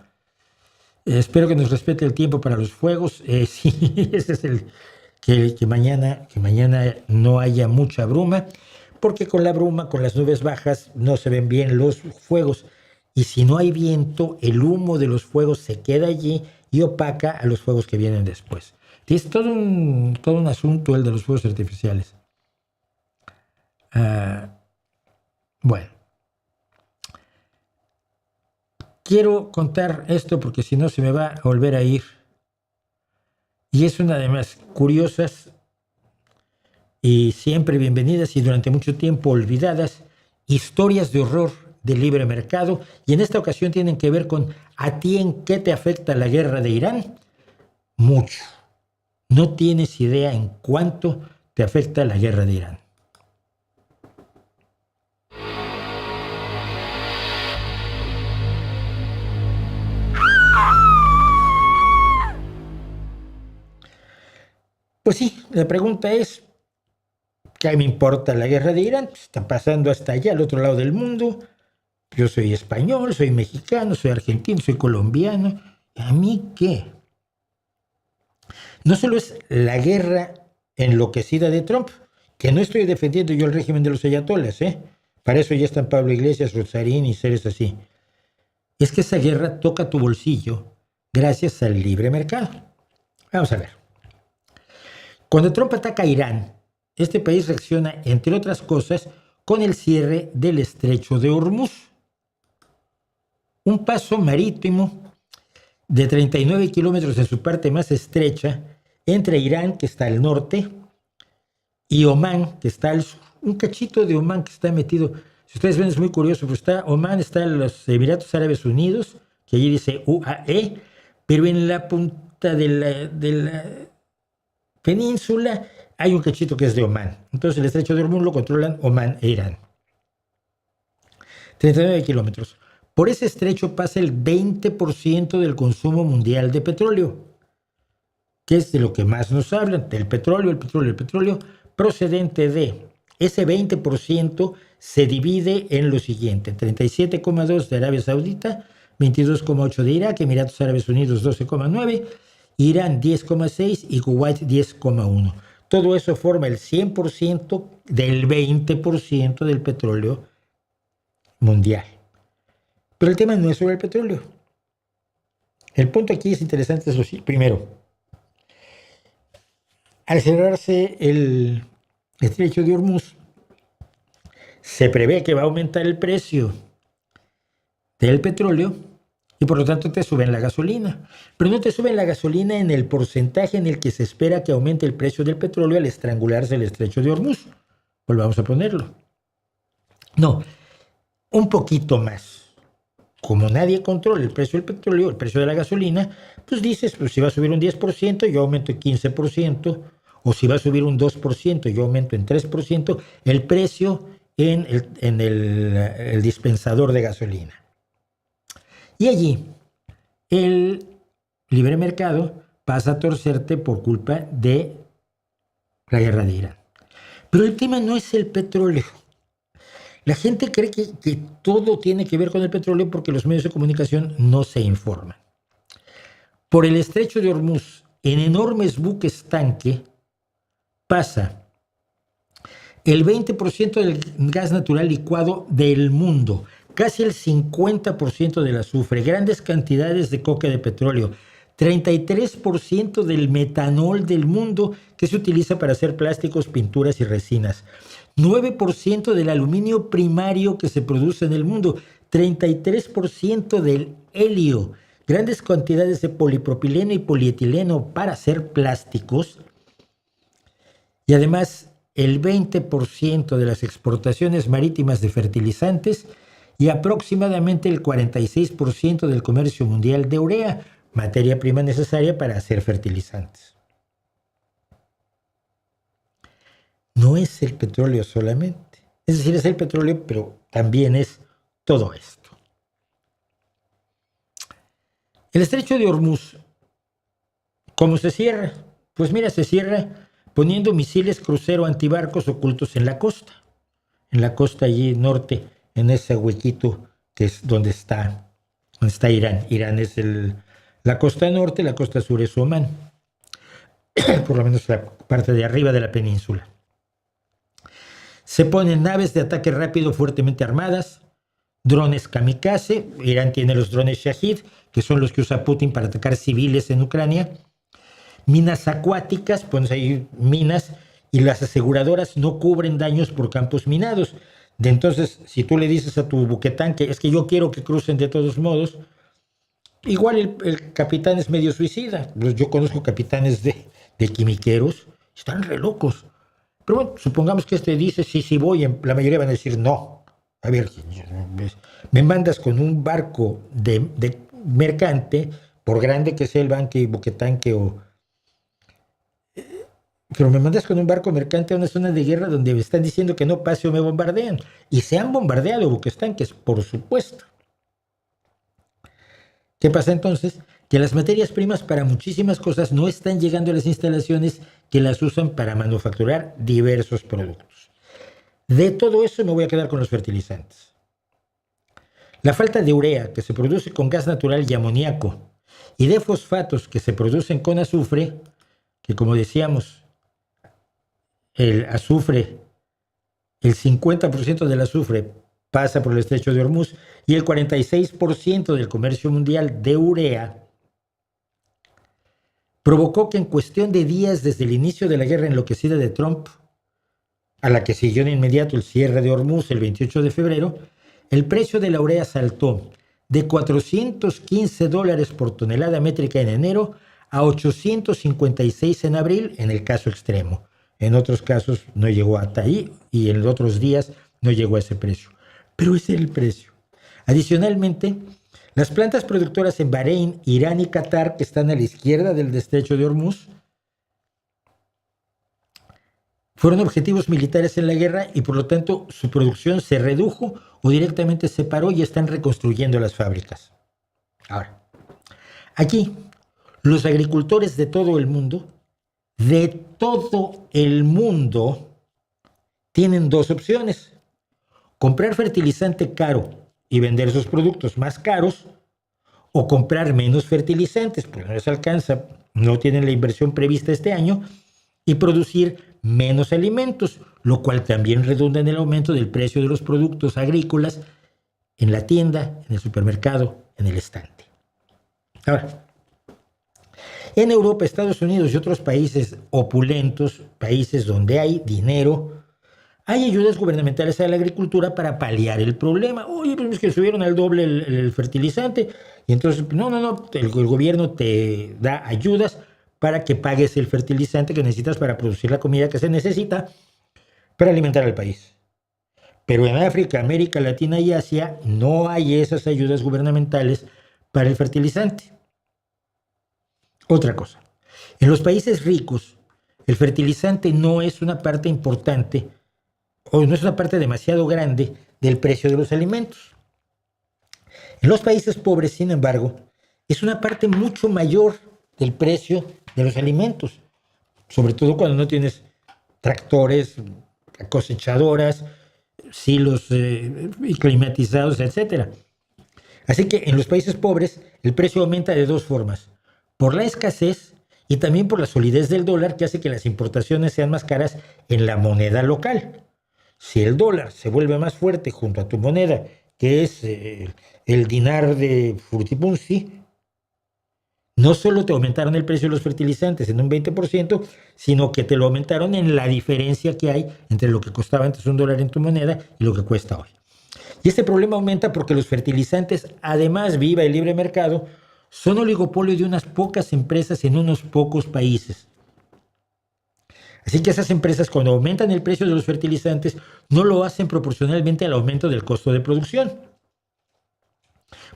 Espero que nos respete el tiempo para los fuegos. Sí, ese es que mañana no haya mucha bruma, porque con la bruma, con las nubes bajas, no se ven bien los fuegos. Y si no hay viento, el humo de los fuegos se queda allí y opaca a los fuegos que vienen después. Es todo un asunto el de los fuegos artificiales. Bueno, quiero contar esto porque si no se me va a volver a ir. Y es una de las curiosas y siempre bienvenidas y durante mucho tiempo olvidadas historias de horror del libre mercado. Y en esta ocasión tienen que ver con ¿a ti en qué te afecta la guerra de Irán? Mucho. No tienes idea en cuánto te afecta la guerra de Irán. Pues sí, la pregunta es, ¿qué me importa la guerra de Irán? Pues está pasando hasta allá, al otro lado del mundo. Yo soy español, soy mexicano, soy argentino, soy colombiano. ¿A mí qué? No solo es la guerra enloquecida de Trump, que no estoy defendiendo yo el régimen de los ayatolas, ¿eh? Para eso ya están Pablo Iglesias, Rosarín y seres así. Es que esa guerra toca tu bolsillo gracias al libre mercado. Vamos a ver. Cuando Trump ataca a Irán, este país reacciona, entre otras cosas, con el cierre del estrecho de Hormuz. Un paso marítimo de 39 kilómetros en su parte más estrecha entre Irán, que está al norte, y Omán, que está al sur. Un cachito de Omán que está metido. Si ustedes ven, es muy curioso, pues Omán está en los Emiratos Árabes Unidos, que allí dice UAE, pero en la punta de la península hay un cachito que es de Omán. Entonces el estrecho de Hormuz lo controlan Omán e Irán. 39 kilómetros. Por ese estrecho pasa el 20% del consumo mundial de petróleo, que es de lo que más nos hablan, del petróleo, el petróleo procedente de ese 20% se divide en lo siguiente: 37,2 de Arabia Saudita, 22,8 de Irak, Emiratos Árabes Unidos 12,9, Irán 10,6 y Kuwait 10,1. Todo eso forma el 100% del 20% del petróleo mundial. Pero el tema no es sobre el petróleo. El punto aquí es interesante, es lo siguiente. Primero, al cerrarse el estrecho de Hormuz, se prevé que va a aumentar el precio del petróleo y por lo tanto te suben la gasolina. Pero no te suben la gasolina en el porcentaje en el que se espera que aumente el precio del petróleo al estrangularse el estrecho de Hormuz. Volvamos a ponerlo. No, un poquito más. Como nadie controla el precio del petróleo, el precio de la gasolina, pues dices, pues si va a subir un 10%, yo aumento en 15%, o si va a subir un 2%, yo aumento en 3%, el precio en el dispensador de gasolina. Y allí, el libre mercado pasa a torcerte por culpa de la guerra de Irán. Pero el tema no es el petróleo. La gente cree que todo tiene que ver con el petróleo porque los medios de comunicación no se informan. Por el estrecho de Hormuz, en enormes buques tanque, pasa el 20% del gas natural licuado del mundo, casi el 50% del azufre, grandes cantidades de coque de petróleo, 33% del metanol del mundo que se utiliza para hacer plásticos, pinturas y resinas, 9% del aluminio primario que se produce en el mundo, 33% del helio, grandes cantidades de polipropileno y polietileno para hacer plásticos, y además el 20% de las exportaciones marítimas de fertilizantes y aproximadamente el 46% del comercio mundial de urea, materia prima necesaria para hacer fertilizantes. No es el petróleo solamente. Es decir, es el petróleo, pero también es todo esto. El estrecho de Hormuz, ¿cómo se cierra? Pues mira, se cierra poniendo misiles crucero antibarcos ocultos en la costa allí norte, en ese huequito que es donde está Irán. Irán es la costa norte, la costa sur es Omán, por lo menos la parte de arriba de la península. Se ponen naves de ataque rápido fuertemente armadas, drones kamikaze. Irán tiene los drones Shahid, que son los que usa Putin para atacar civiles en Ucrania. Minas acuáticas, pones ahí minas, y las aseguradoras no cubren daños por campos minados. Entonces, si tú le dices a tu buquetanque, es que yo quiero que crucen de todos modos, igual el capitán es medio suicida. Yo conozco capitanes de quimiqueros, están re locos. Pero bueno, supongamos que este dice, sí voy, la mayoría van a decir no. A ver, me mandas con un barco de mercante, por grande que sea el buquetanque pero me mandas con un barco mercante a una zona de guerra donde me están diciendo que no pase o me bombardean. Y se han bombardeado buquetanques, por supuesto. ¿Qué pasa entonces? Que las materias primas para muchísimas cosas no están llegando a las instalaciones que las usan para manufacturar diversos productos. De todo eso me voy a quedar con los fertilizantes. La falta de urea, que se produce con gas natural y amoníaco, y de fosfatos, que se producen con azufre, que como decíamos, el 50% del azufre pasa por el estrecho de Hormuz y el 46% del comercio mundial de urea, provocó que en cuestión de días desde el inicio de la guerra enloquecida de Trump, a la que siguió de inmediato el cierre de Hormuz el 28 de febrero, el precio de la urea saltó de $415 por tonelada métrica en enero a $856 en abril, en el caso extremo. En otros casos no llegó hasta ahí y en otros días no llegó a ese precio. Pero ese es el precio. Adicionalmente, las plantas productoras en Bahrein, Irán y Qatar, que están a la izquierda del estrecho de Hormuz, fueron objetivos militares en la guerra y por lo tanto su producción se redujo o directamente se paró y están reconstruyendo las fábricas. Ahora, aquí los agricultores de todo el mundo, tienen dos opciones: comprar fertilizante caro y vender sus productos más caros, o comprar menos fertilizantes, porque no les alcanza, no tienen la inversión prevista este año, y producir menos alimentos, lo cual también redunda en el aumento del precio de los productos agrícolas en la tienda, en el supermercado, en el estante. Ahora, en Europa, Estados Unidos y otros países opulentos, países donde hay dinero, hay ayudas gubernamentales a la agricultura para paliar el problema. Oye, pues es que subieron al doble el fertilizante y entonces, el gobierno te da ayudas para que pagues el fertilizante que necesitas para producir la comida que se necesita para alimentar al país. Pero en África, América Latina y Asia no hay esas ayudas gubernamentales para el fertilizante. Otra cosa, en los países ricos, el fertilizante no es una parte importante o no es una parte demasiado grande del precio de los alimentos. En los países pobres, sin embargo, es una parte mucho mayor del precio de los alimentos, sobre todo cuando no tienes tractores, cosechadoras, silos climatizados, etc. Así que en los países pobres el precio aumenta de dos formas: por la escasez y también por la solidez del dólar, que hace que las importaciones sean más caras en la moneda local. Si el dólar se vuelve más fuerte junto a tu moneda, que es el dinar de Furtipunzi, no solo te aumentaron el precio de los fertilizantes en un 20%, sino que te lo aumentaron en la diferencia que hay entre lo que costaba antes $1 en tu moneda y lo que cuesta hoy. Y este problema aumenta porque los fertilizantes, además, viva el libre mercado, son oligopolio de unas pocas empresas en unos pocos países. Así que esas empresas, cuando aumentan el precio de los fertilizantes, no lo hacen proporcionalmente al aumento del costo de producción.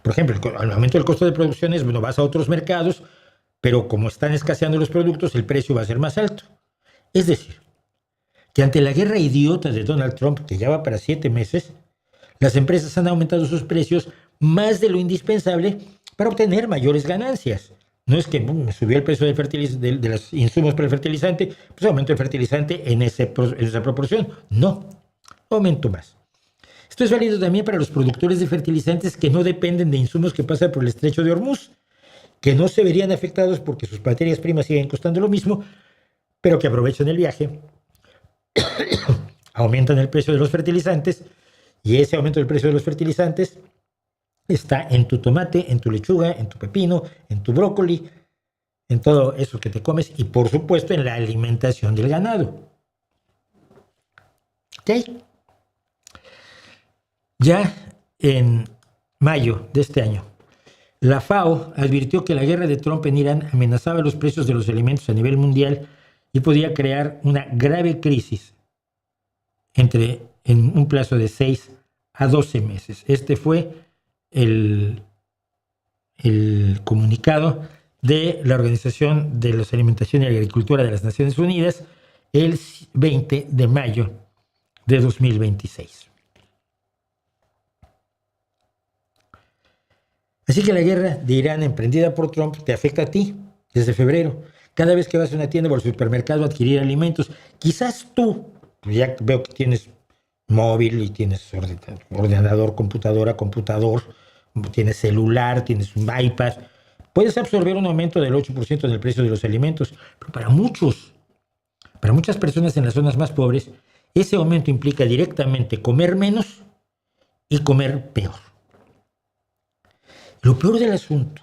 Por ejemplo, el aumento del costo de producción es, vas a otros mercados, pero como están escaseando los productos, el precio va a ser más alto. Es decir, que ante la guerra idiota de Donald Trump, que ya va para 7 meses, las empresas han aumentado sus precios más de lo indispensable para obtener mayores ganancias. No es que me subió el precio de los insumos para el fertilizante, pues aumento el fertilizante en esa proporción. No, aumento más. Esto es válido también para los productores de fertilizantes que no dependen de insumos que pasan por el estrecho de Hormuz, que no se verían afectados porque sus materias primas siguen costando lo mismo, pero que aprovechan el viaje, aumentan el precio de los fertilizantes, y ese aumento del precio de los fertilizantes está en tu tomate, en tu lechuga, en tu pepino, en tu brócoli, en todo eso que te comes y, por supuesto, en la alimentación del ganado. ¿Ok? Ya en mayo de este año, la FAO advirtió que la guerra de Trump en Irán amenazaba los precios de los alimentos a nivel mundial y podía crear una grave crisis en un plazo de 6 a 12 meses. Este fue el comunicado de la Organización de la Alimentación y la Agricultura de las Naciones Unidas el 20 de mayo de 2026. Así que la guerra de Irán emprendida por Trump te afecta a ti desde febrero. Cada vez que vas a una tienda o al supermercado a adquirir alimentos, quizás tú, ya veo que tienes móvil y tienes ordenador, computador, tienes celular, tienes un iPad, puedes absorber un aumento del 8% en el precio de los alimentos. Pero para muchas personas en las zonas más pobres, ese aumento implica directamente comer menos y comer peor. Lo peor del asunto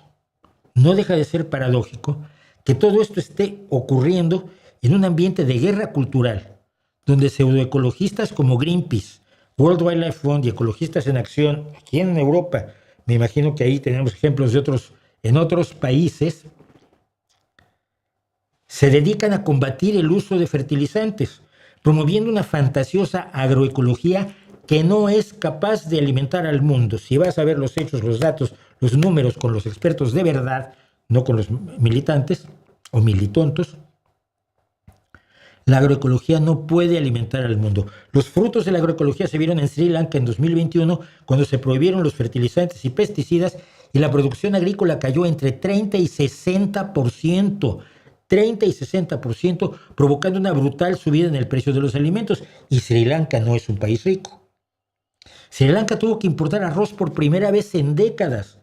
no deja de ser paradójico que todo esto esté ocurriendo en un ambiente de guerra cultural, donde pseudoecologistas como Greenpeace, World Wildlife Fund y Ecologistas en Acción, aquí en Europa, me imagino que ahí tenemos ejemplos en otros países, se dedican a combatir el uso de fertilizantes, promoviendo una fantasiosa agroecología que no es capaz de alimentar al mundo. Si vas a ver los hechos, los datos, los números con los expertos de verdad, no con los militantes o militontos, la agroecología no puede alimentar al mundo. Los frutos de la agroecología se vieron en Sri Lanka en 2021, cuando se prohibieron los fertilizantes y pesticidas y la producción agrícola cayó entre 30 y 60%. 30 y 60%, provocando una brutal subida en el precio de los alimentos. Y Sri Lanka no es un país rico. Sri Lanka tuvo que importar arroz por primera vez en décadas.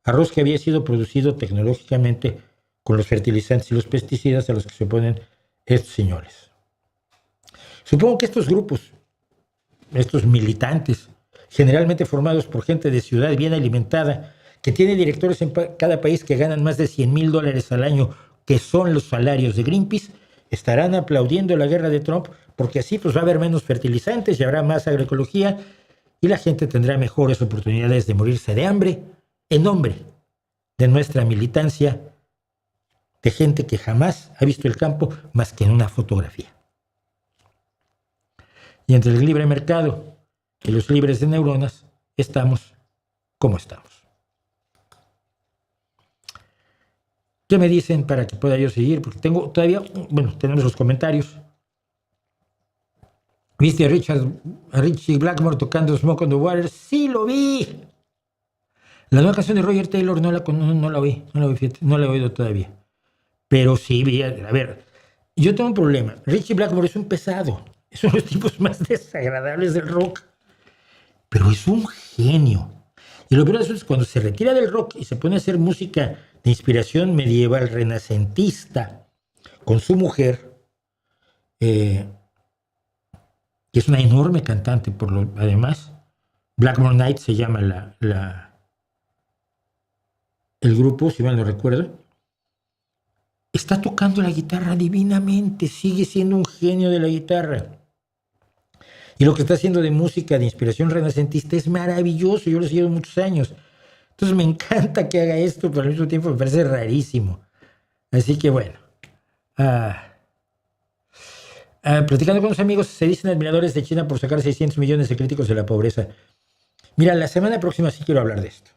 Arroz que había sido producido tecnológicamente con los fertilizantes y los pesticidas a los que se oponen estos señores. Supongo que estos grupos, estos militantes, generalmente formados por gente de ciudad bien alimentada, que tiene directores en cada país que ganan más de $100,000 al año, que son los salarios de Greenpeace, estarán aplaudiendo la guerra de Trump, porque así pues va a haber menos fertilizantes y habrá más agroecología y la gente tendrá mejores oportunidades de morirse de hambre en nombre de nuestra militancia de gente que jamás ha visto el campo más que en una fotografía. Y entre el libre mercado y los libres de neuronas estamos como estamos. ¿Qué me dicen para que pueda yo seguir? Porque tenemos los comentarios. ¿Viste a Richie Blackmore tocando Smoke on the Water? Sí, lo vi. La nueva canción de Roger Taylor no la oí, fíjate, no la he oído todavía. Pero sí vi, a ver, yo tengo un problema. Richie Blackmore es un pesado. Es uno de los tipos más desagradables del rock. Pero es un genio. Y lo peor de eso es cuando se retira del rock y se pone a hacer música de inspiración medieval renacentista con su mujer, que es una enorme cantante, además. Blackmore Night se llama el grupo, si mal no recuerdo. Está tocando la guitarra divinamente, sigue siendo un genio de la guitarra. Y lo que está haciendo de música de inspiración renacentista es maravilloso, yo lo he seguido muchos años. Entonces me encanta que haga esto, pero al mismo tiempo me parece rarísimo. Así que bueno. Platicando con unos amigos, se dicen admiradores de China por sacar 600 millones de críticos de la pobreza. Mira, la semana próxima sí quiero hablar de esto.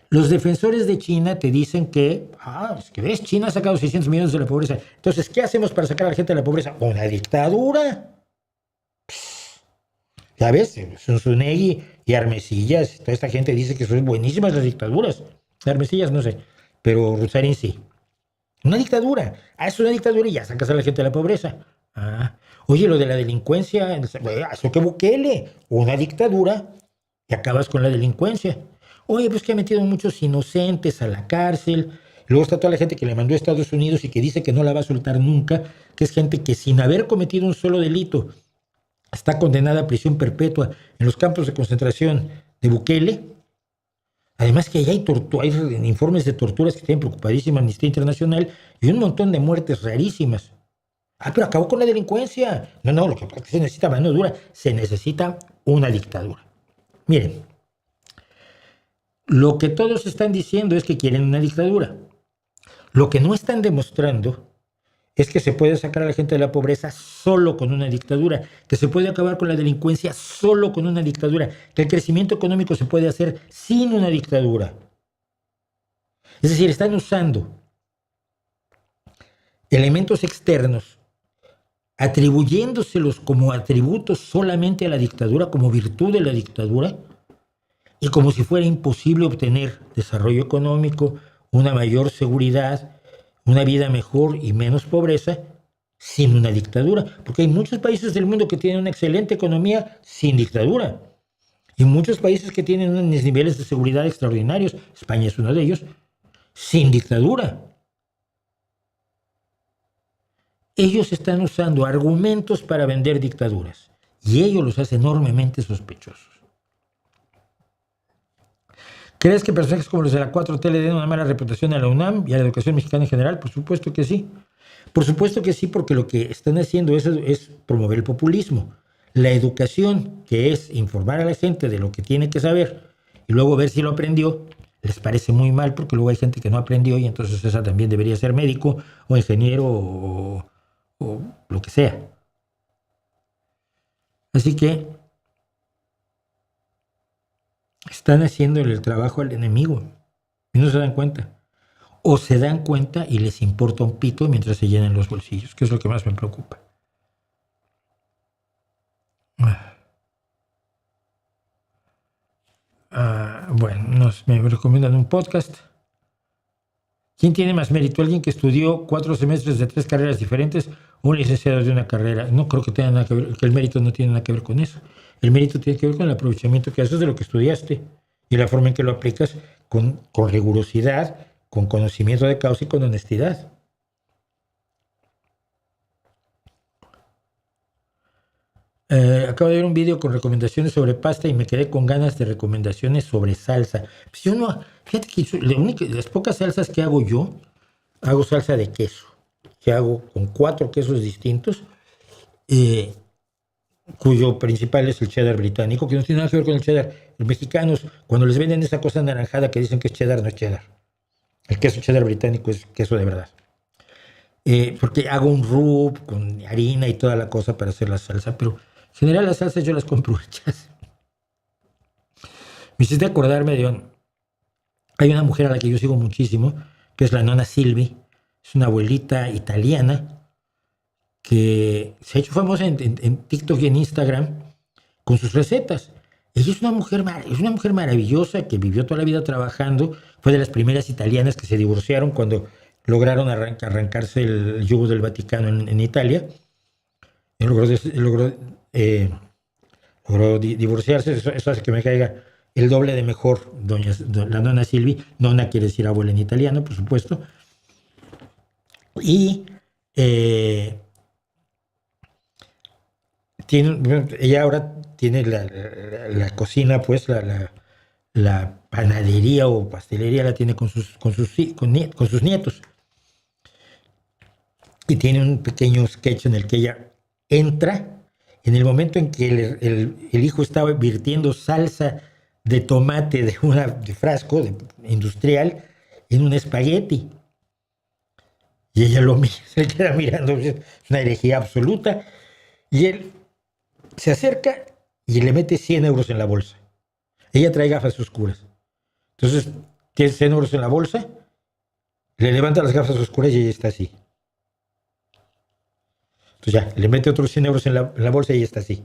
Los defensores de China te dicen que, es que ves, China ha sacado 600 millones de la pobreza. Entonces, ¿qué hacemos para sacar a la gente de la pobreza? Una dictadura. Ya ves, Zunzunegui y Armesillas, toda esta gente dice que son buenísimas las dictaduras. Armesillas no sé, pero Rusarín sí. Una dictadura. Es una dictadura y ya sacas a la gente de la pobreza. Oye, lo de la delincuencia, eso que Bukele, una dictadura y acabas con la delincuencia. Oye, pues que ha metido muchos inocentes a la cárcel. Luego está toda la gente que le mandó a Estados Unidos y que dice que no la va a soltar nunca, que es gente que sin haber cometido un solo delito está condenada a prisión perpetua en los campos de concentración de Bukele. Además que allá hay informes de torturas que tienen preocupadísima Amnistía Internacional y un montón de muertes rarísimas. Pero acabó con la delincuencia. No, lo que pasa es que se necesita mano dura. Se necesita una dictadura. Miren, lo que todos están diciendo es que quieren una dictadura. Lo que no están demostrando es que se puede sacar a la gente de la pobreza solo con una dictadura, que se puede acabar con la delincuencia solo con una dictadura, que el crecimiento económico se puede hacer sin una dictadura. Es decir, están usando elementos externos, atribuyéndoselos como atributos solamente a la dictadura, como virtud de la dictadura, y como si fuera imposible obtener desarrollo económico, una mayor seguridad, una vida mejor y menos pobreza sin una dictadura. Porque hay muchos países del mundo que tienen una excelente economía sin dictadura. Y muchos países que tienen unos niveles de seguridad extraordinarios. España es uno de ellos, sin dictadura. Ellos están usando argumentos para vender dictaduras. Y ello los hace enormemente sospechosos. ¿Crees que personajes como los de la 4T le den una mala reputación a la UNAM y a la educación mexicana en general? Por supuesto que sí. Por supuesto que sí, porque lo que están haciendo es promover el populismo. La educación, que es informar a la gente de lo que tiene que saber y luego ver si lo aprendió, les parece muy mal porque luego hay gente que no aprendió y entonces esa también debería ser médico o ingeniero o lo que sea. Así que están haciéndole el trabajo al enemigo y no se dan cuenta. O se dan cuenta y les importa un pito mientras se llenan los bolsillos, que es lo que más me preocupa. Bueno, me recomiendan un podcast. ¿Quién tiene más mérito? ¿Alguien que estudió 4 semestres de 3 carreras diferentes o un licenciado de una carrera? No creo que tenga nada que ver, que el mérito no tiene nada que ver con eso. El mérito tiene que ver con el aprovechamiento que haces de lo que estudiaste y la forma en que lo aplicas con rigurosidad, con conocimiento de causa y con honestidad. Acabo de ver un video con recomendaciones sobre pasta y me quedé con ganas de recomendaciones sobre salsa. Pues yo no, fíjate que las pocas salsas que hago yo, hago salsa de queso, que hago con 4 quesos distintos, cuyo principal es el cheddar británico, que no tiene nada que ver con el cheddar. Los mexicanos, cuando les venden esa cosa anaranjada que dicen que es cheddar, no es cheddar. El queso cheddar británico es queso de verdad. Porque hago un rub con harina y toda la cosa para hacer la salsa, pero en general las salsas yo las compro hechas. Me hiciste acordarme hay una mujer a la que yo sigo muchísimo, que es la nonna Silvi. Es una abuelita italiana que se ha hecho famosa en TikTok y en Instagram con sus recetas. Ella es una mujer maravillosa que vivió toda la vida trabajando. Fue de las primeras italianas que se divorciaron cuando lograron arrancarse el yugo del Vaticano en Italia. Y logró divorciarse. Eso hace que me caiga el doble de mejor la nonna Silvi. Nonna quiere decir abuela en italiano, por supuesto. Y ella ahora tiene la cocina, pues la panadería o pastelería la tiene con sus nietos. Y tiene un pequeño sketch en el que ella entra en el momento en que el hijo estaba virtiendo salsa de tomate de frasco industrial en un espagueti. Y ella se queda mirando, es una herejía absoluta. Y él se acerca y le mete 100 euros en la bolsa. Ella trae gafas oscuras. Entonces, tiene 100 euros en la bolsa, le levanta las gafas oscuras y ella está así. Entonces ya, le mete otros 100 euros en la bolsa y ella está así.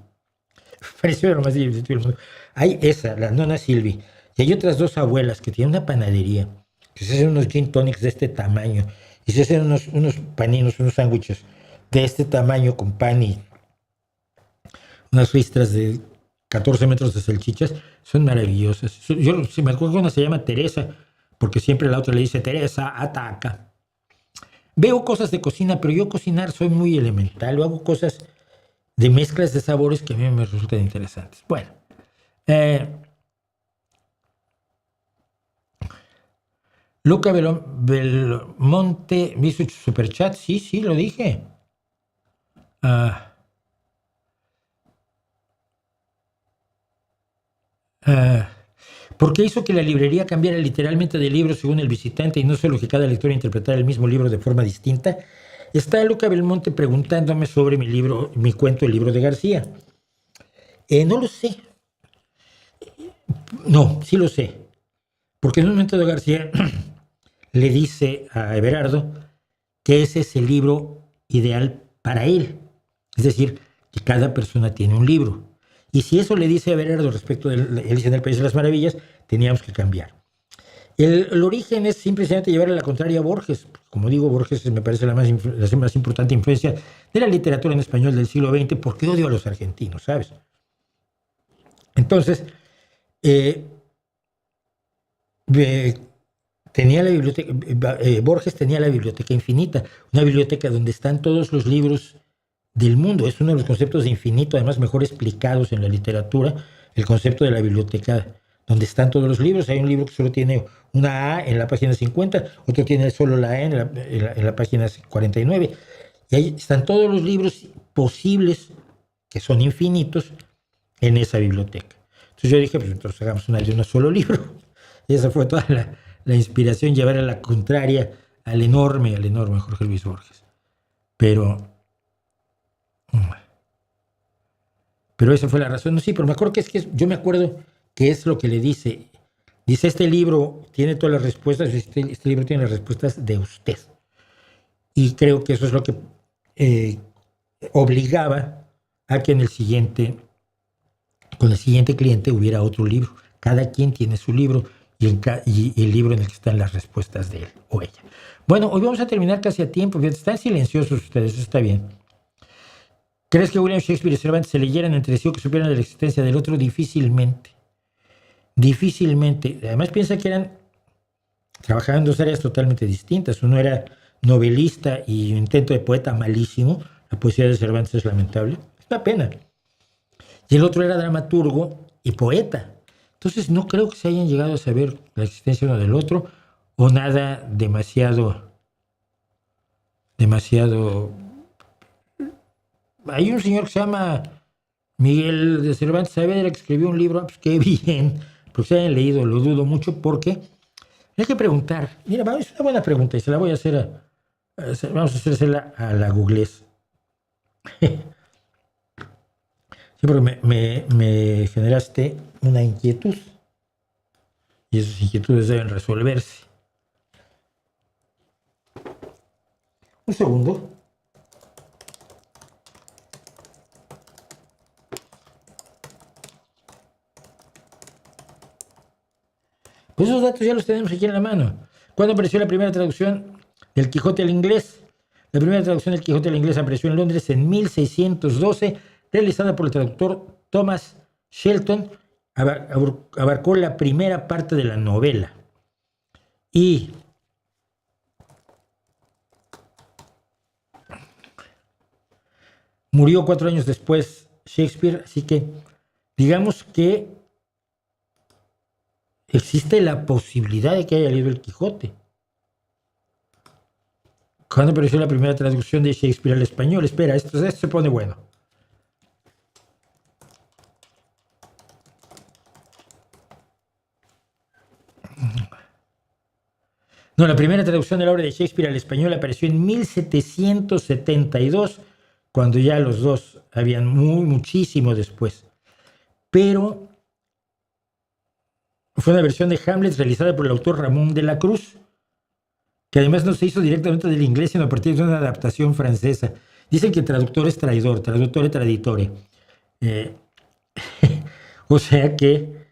Pareció lo más divertido del mundo. Hay esa, la nonna Silvi. Y hay otras 2 abuelas que tienen una panadería, que se hacen unos gin tonics de este tamaño, y se hacen unos paninos, unos sándwiches de este tamaño con pan y unas ristras de 14 metros de salchichas. Son maravillosas. Yo me acuerdo que una se llama Teresa, porque siempre la otra le dice, Teresa, ataca. Veo cosas de cocina, pero yo cocinar soy muy elemental. Yo hago cosas de mezclas de sabores que a mí me resultan interesantes. Bueno. Luca Belmonte me hizo superchat. Sí, lo dije. Ah, ah, porque hizo que la librería cambiara literalmente de libro según el visitante y no solo que cada lector interpretara el mismo libro de forma distinta. Está Luca Belmonte preguntándome sobre mi cuento, El libro de García. No lo sé. No, sí lo sé. Porque en un momento de García le dice a Everardo que ese es el libro ideal para él. Es decir, que cada persona tiene un libro. Y si eso le dice a Everardo respecto de Alicia en el País de las Maravillas, teníamos que cambiar. El origen es simplemente llevarle la contraria a Borges. Como digo, Borges me parece la más importante influencia de la literatura en español del siglo XX, porque odio a los argentinos, ¿sabes? Entonces, tenía la biblioteca, Borges tenía la biblioteca infinita, una biblioteca donde están todos los libros del mundo. Es uno de los conceptos de infinito, además mejor explicados en la literatura, el concepto de la biblioteca donde están todos los libros. Hay un libro que solo tiene una A en la página 50, otro tiene solo la A en la página 49, y ahí están todos los libros posibles, que son infinitos, en esa biblioteca. Entonces yo dije, pues entonces hagamos una de un solo libro. Y esa fue toda la inspiración, llevar a la contraria al enorme Jorge Luis Borges. Pero esa fue la razón. No, sí, pero me acuerdo yo me acuerdo que es lo que le dice. Dice, este libro tiene todas las respuestas, este libro tiene las respuestas de usted. Y creo que eso es lo que obligaba a que con el siguiente cliente hubiera otro libro. Cada quien tiene su libro y el libro en el que están las respuestas de él o ella. Bueno, hoy vamos a terminar casi a tiempo. Están silenciosos ustedes, eso está bien. ¿Crees que William Shakespeare y Cervantes se leyeran entre sí o que supieran de la existencia del otro? Difícilmente. Difícilmente. Además piensa que trabajaban en dos áreas totalmente distintas. Uno era novelista y un intento de poeta malísimo. La poesía de Cervantes es lamentable. Es una pena. Y el otro era dramaturgo y poeta. Entonces no creo que se hayan llegado a saber la existencia uno del otro o nada demasiado. Hay un señor que se llama Miguel de Cervantes Saavedra que escribió un libro, pues qué bien, porque se hayan leído, lo dudo mucho, porque hay que preguntar. Mira, es una buena pregunta y se la voy a hacer vamos a hacérsela a la Googlez. Sí, porque me generaste una inquietud y esas inquietudes deben resolverse. Un segundo. Pues esos datos ya los tenemos aquí en la mano. ¿Cuándo apareció la primera traducción del Quijote al inglés? La primera traducción del Quijote al inglés apareció en Londres en 1612, realizada por el traductor Thomas Shelton. Abarcó la primera parte de la novela. Y murió 4 años después Shakespeare, así que digamos que existe la posibilidad de que haya leído el Quijote. ¿Cuándo apareció la primera traducción de Shakespeare al español? Espera, esto se pone bueno. No, la primera traducción de la obra de Shakespeare al español apareció en 1772, cuando ya los dos habían muchísimo después. Pero fue una versión de Hamlet realizada por el autor Ramón de la Cruz, que además no se hizo directamente del inglés, sino a partir de una adaptación francesa. Dicen que traductor es traidor, traductore traditore. O sea que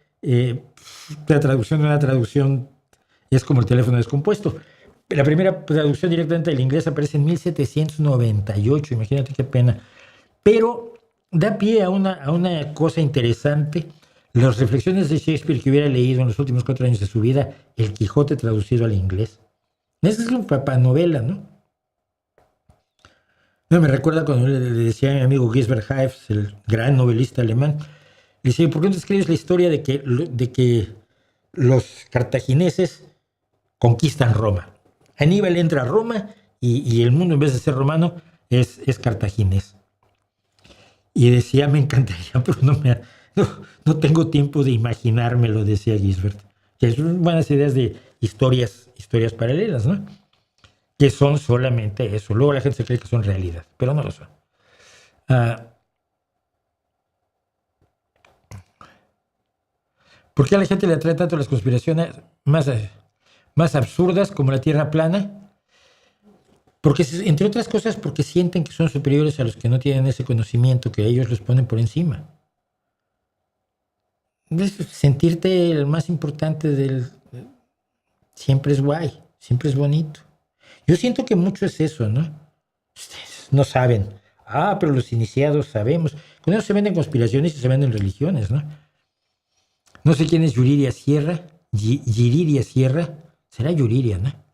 la traducción de una traducción es como el teléfono descompuesto. La primera traducción directamente del inglés aparece en 1798, imagínate qué pena. Pero da pie a una cosa interesante. Las reflexiones de Shakespeare que hubiera leído en los últimos 4 años de su vida, El Quijote traducido al inglés. Esa es una papanovela, ¿no? Me recuerda cuando le decía a mi amigo Gisbert Haefs, el gran novelista alemán, le decía, ¿por qué no te escribes la historia de que los cartagineses conquistan Roma? Aníbal entra a Roma y el mundo, en vez de ser romano, es cartaginés. Y decía, me encantaría, pero no tengo tiempo de imaginármelo, decía Gisbert. Que son buenas ideas de historias paralelas, ¿no? Que son solamente eso. Luego la gente se cree que son realidad, pero no lo son. ¿Por qué a la gente le atrae tanto las conspiraciones más absurdas como la Tierra plana? Porque, entre otras cosas, porque sienten que son superiores a los que no tienen ese conocimiento, que ellos los ponen por encima. Sentirte el más importante siempre es guay, siempre es bonito. Yo siento que mucho es eso, ¿no? Ustedes no saben. Pero los iniciados sabemos. Con eso se venden conspiraciones y se venden religiones, ¿no? No sé quién es Yuriria Sierra. Yiriria Sierra. Será Yuriria, ¿no?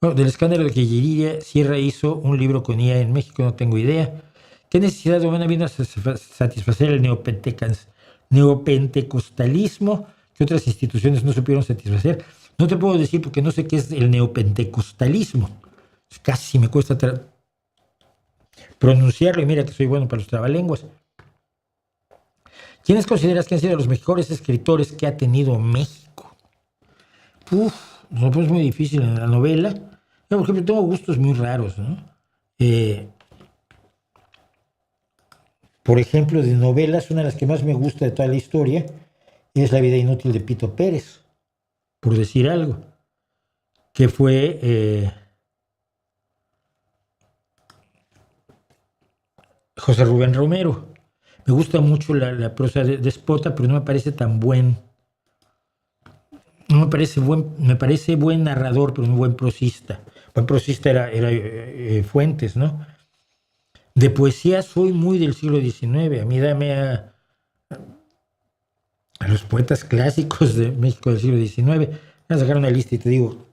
Bueno, del escándalo de que Yiriria Sierra hizo un libro con IA en México, no tengo idea. ¿Qué necesidad humana vino a satisfacer el neopentecostalismo que otras instituciones no supieron satisfacer? No te puedo decir porque no sé qué es el neopentecostalismo. Casi me cuesta pronunciarlo y mira que soy bueno para los trabalenguas. ¿Quiénes consideras que han sido los mejores escritores que ha tenido México? Nos lo pones muy difícil en la novela. Yo, por ejemplo, tengo gustos muy raros, ¿no? Por ejemplo, de novelas, una de las que más me gusta de toda la historia es La vida inútil de Pito Pérez, por decir algo, que fue José Rubén Romero. Me gusta mucho la prosa de Espota, pero no me parece tan buen. No me parece buen narrador, pero no buen prosista. Buen prosista era Fuentes, ¿no? De poesía soy muy del siglo XIX. A mí dame a los poetas clásicos de México del siglo XIX. Voy a sacar una lista y te digo.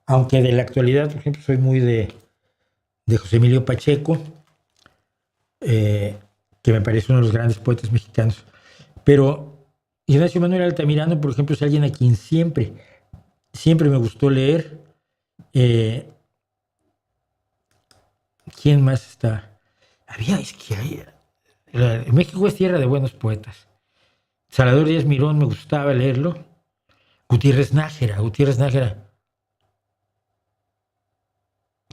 Aunque de la actualidad, por ejemplo, soy muy de José Emilio Pacheco, que me parece uno de los grandes poetas mexicanos. Pero Ignacio Manuel Altamirano, por ejemplo, es alguien a quien siempre me gustó leer. ¿Quién más está? México es tierra de buenos poetas. Salvador Díaz Mirón, me gustaba leerlo. Gutiérrez Nájera.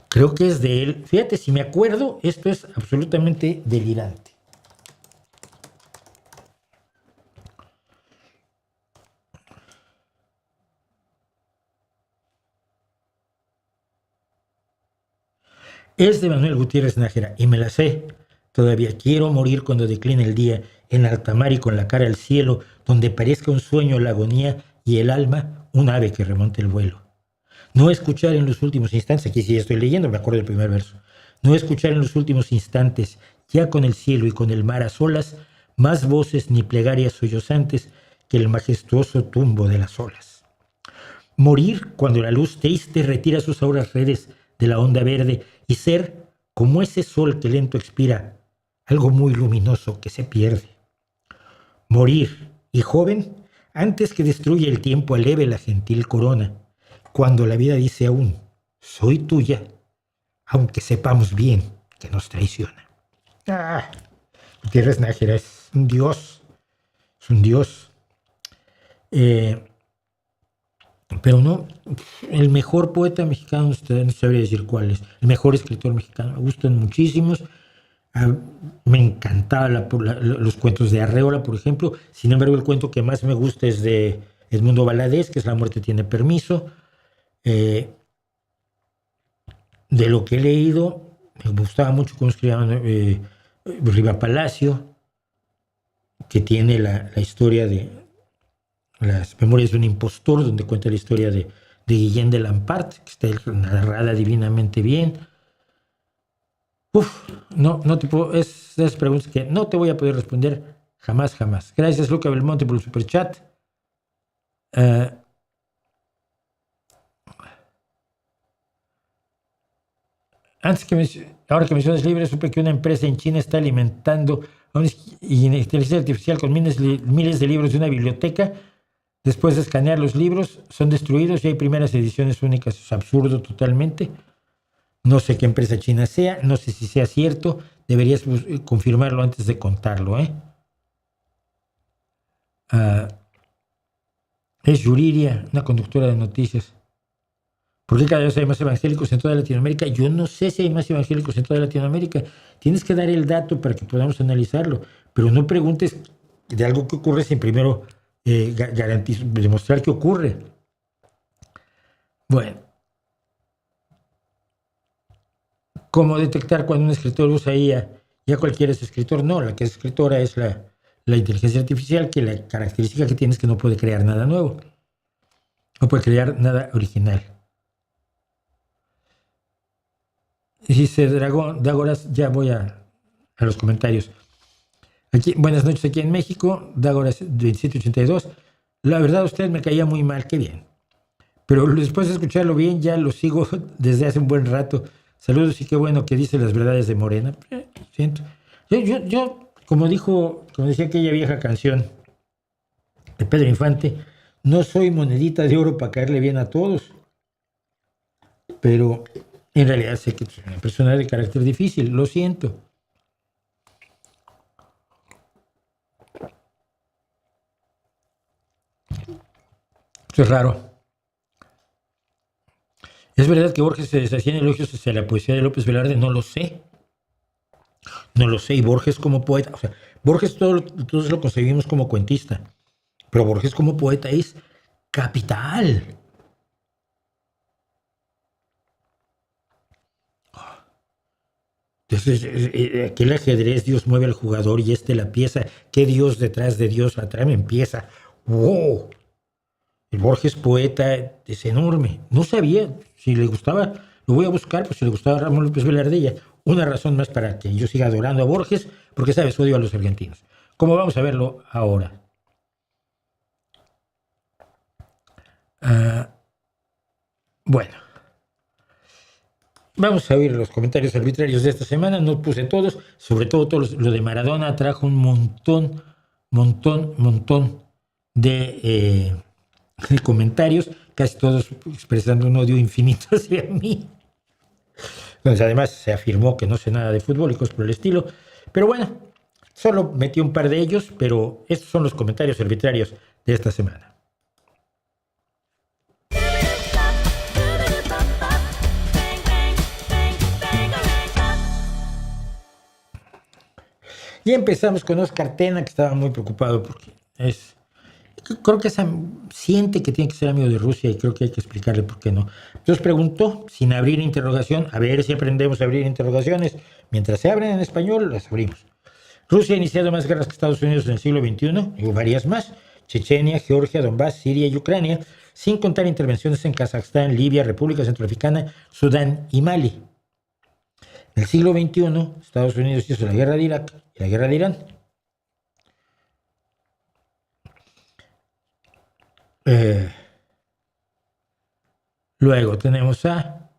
Creo que es de él. Fíjate, si me acuerdo, esto es absolutamente delirante. Es de Manuel Gutiérrez Nájera y me la sé. Todavía quiero morir cuando decline el día, en alta mar y con la cara al cielo, donde parezca un sueño la agonía y el alma un ave que remonte el vuelo. No escuchar en los últimos instantes, aquí sí estoy leyendo, me acuerdo del primer verso. No escuchar en los últimos instantes, ya con el cielo y con el mar a solas, más voces ni plegarias sollozantes que el majestuoso tumbo de las olas. Morir cuando la luz triste retira sus auras redes de la onda verde y ser como ese sol que lento expira, algo muy luminoso que se pierde. Morir, y joven, antes que destruya el tiempo aleve la gentil corona, cuando la vida dice aún, soy tuya, aunque sepamos bien que nos traiciona. Gutiérrez Nájera es un dios, pero no, el mejor poeta mexicano, no sabría decir cuál es, el mejor escritor mexicano, me gustan muchísimos. Me encantaban los cuentos de Arreola, por ejemplo. Sin embargo, el cuento que más me gusta es de Edmundo Valadez, que es La muerte tiene permiso. De lo que he leído, me gustaba mucho cómo escribían Riva Palacio, que tiene la historia de Las memorias de un impostor, donde cuenta la historia de Guillén de Lampart, que está narrada divinamente bien. No te puedo, esas preguntas que no te voy a poder responder jamás. Gracias, Luca Belmonte, por el superchat. Ahora que mencionas libros, supe que una empresa en China está alimentando a una inteligencia artificial con miles de libros de una biblioteca. Después de escanear los libros, son destruidos y hay primeras ediciones únicas. Es absurdo totalmente. No sé qué empresa china sea, no sé si sea cierto. Deberías confirmarlo antes de contarlo, ¿eh? Es Yuriria, una conductora de noticias. ¿Por qué cada vez hay más evangélicos en toda Latinoamérica? Yo no sé si hay más evangélicos en toda Latinoamérica. Tienes que dar el dato para que podamos analizarlo, pero no preguntes de algo que ocurre sin primero demostrar que ocurre. Bueno, ¿cómo detectar cuando un escritor usa IA? Ya cualquiera es escritor. No, la que es escritora es la inteligencia artificial, que la característica que tiene es que no puede crear nada nuevo. No puede crear nada original. Dice Dragón, Dagoras, ya voy a los comentarios. Aquí, buenas noches aquí en México, Dagoras 2782. La verdad, usted me caía muy mal, qué bien. Pero después de escucharlo bien, ya lo sigo desde hace un buen rato. Saludos y qué bueno que dice las verdades de Morena. Siento. Yo, como decía aquella vieja canción de Pedro Infante, no soy monedita de oro para caerle bien a todos. Pero en realidad sé que soy una persona de carácter difícil, lo siento. Esto es raro. ¿Es verdad que Borges se deshacía en elogios hacia la poesía de López Velarde? No lo sé. No lo sé. Y Borges como poeta, o sea, Borges todos lo concebimos como cuentista, pero Borges como poeta es capital. Entonces, aquel ajedrez, Dios mueve al jugador y la pieza. ¿Qué Dios detrás de Dios? La trama empieza. ¡Wow! El Borges poeta es enorme. No sabía si le gustaba, lo voy a buscar, pues si le gustaba Ramón López Velarde, una razón más para que yo siga adorando a Borges, porque sabes, odio a los argentinos. Como vamos a verlo ahora. Bueno. Vamos a oír los comentarios arbitrarios de esta semana. No puse todos, sobre todo lo de Maradona trajo un montón de comentarios, casi todos expresando un odio infinito hacia mí. Entonces, además se afirmó que no sé nada de fútbol y cosas por el estilo. Pero bueno, solo metí un par de ellos, pero estos son los comentarios arbitrarios de esta semana. Y empezamos con Oscar Tena, que estaba muy preocupado porque creo que siente que tiene que ser amigo de Rusia y creo que hay que explicarle por qué no. Entonces preguntó, sin abrir interrogación, a ver si aprendemos a abrir interrogaciones. Mientras se abren en español, las abrimos. Rusia ha iniciado más guerras que Estados Unidos en el siglo XXI, y varias más. Chechenia, Georgia, Donbass, Siria y Ucrania, sin contar intervenciones en Kazajstán, Libia, República Centroafricana, Sudán y Mali. En el siglo XXI, Estados Unidos hizo la guerra de Irak y la guerra de Irán. Luego tenemos a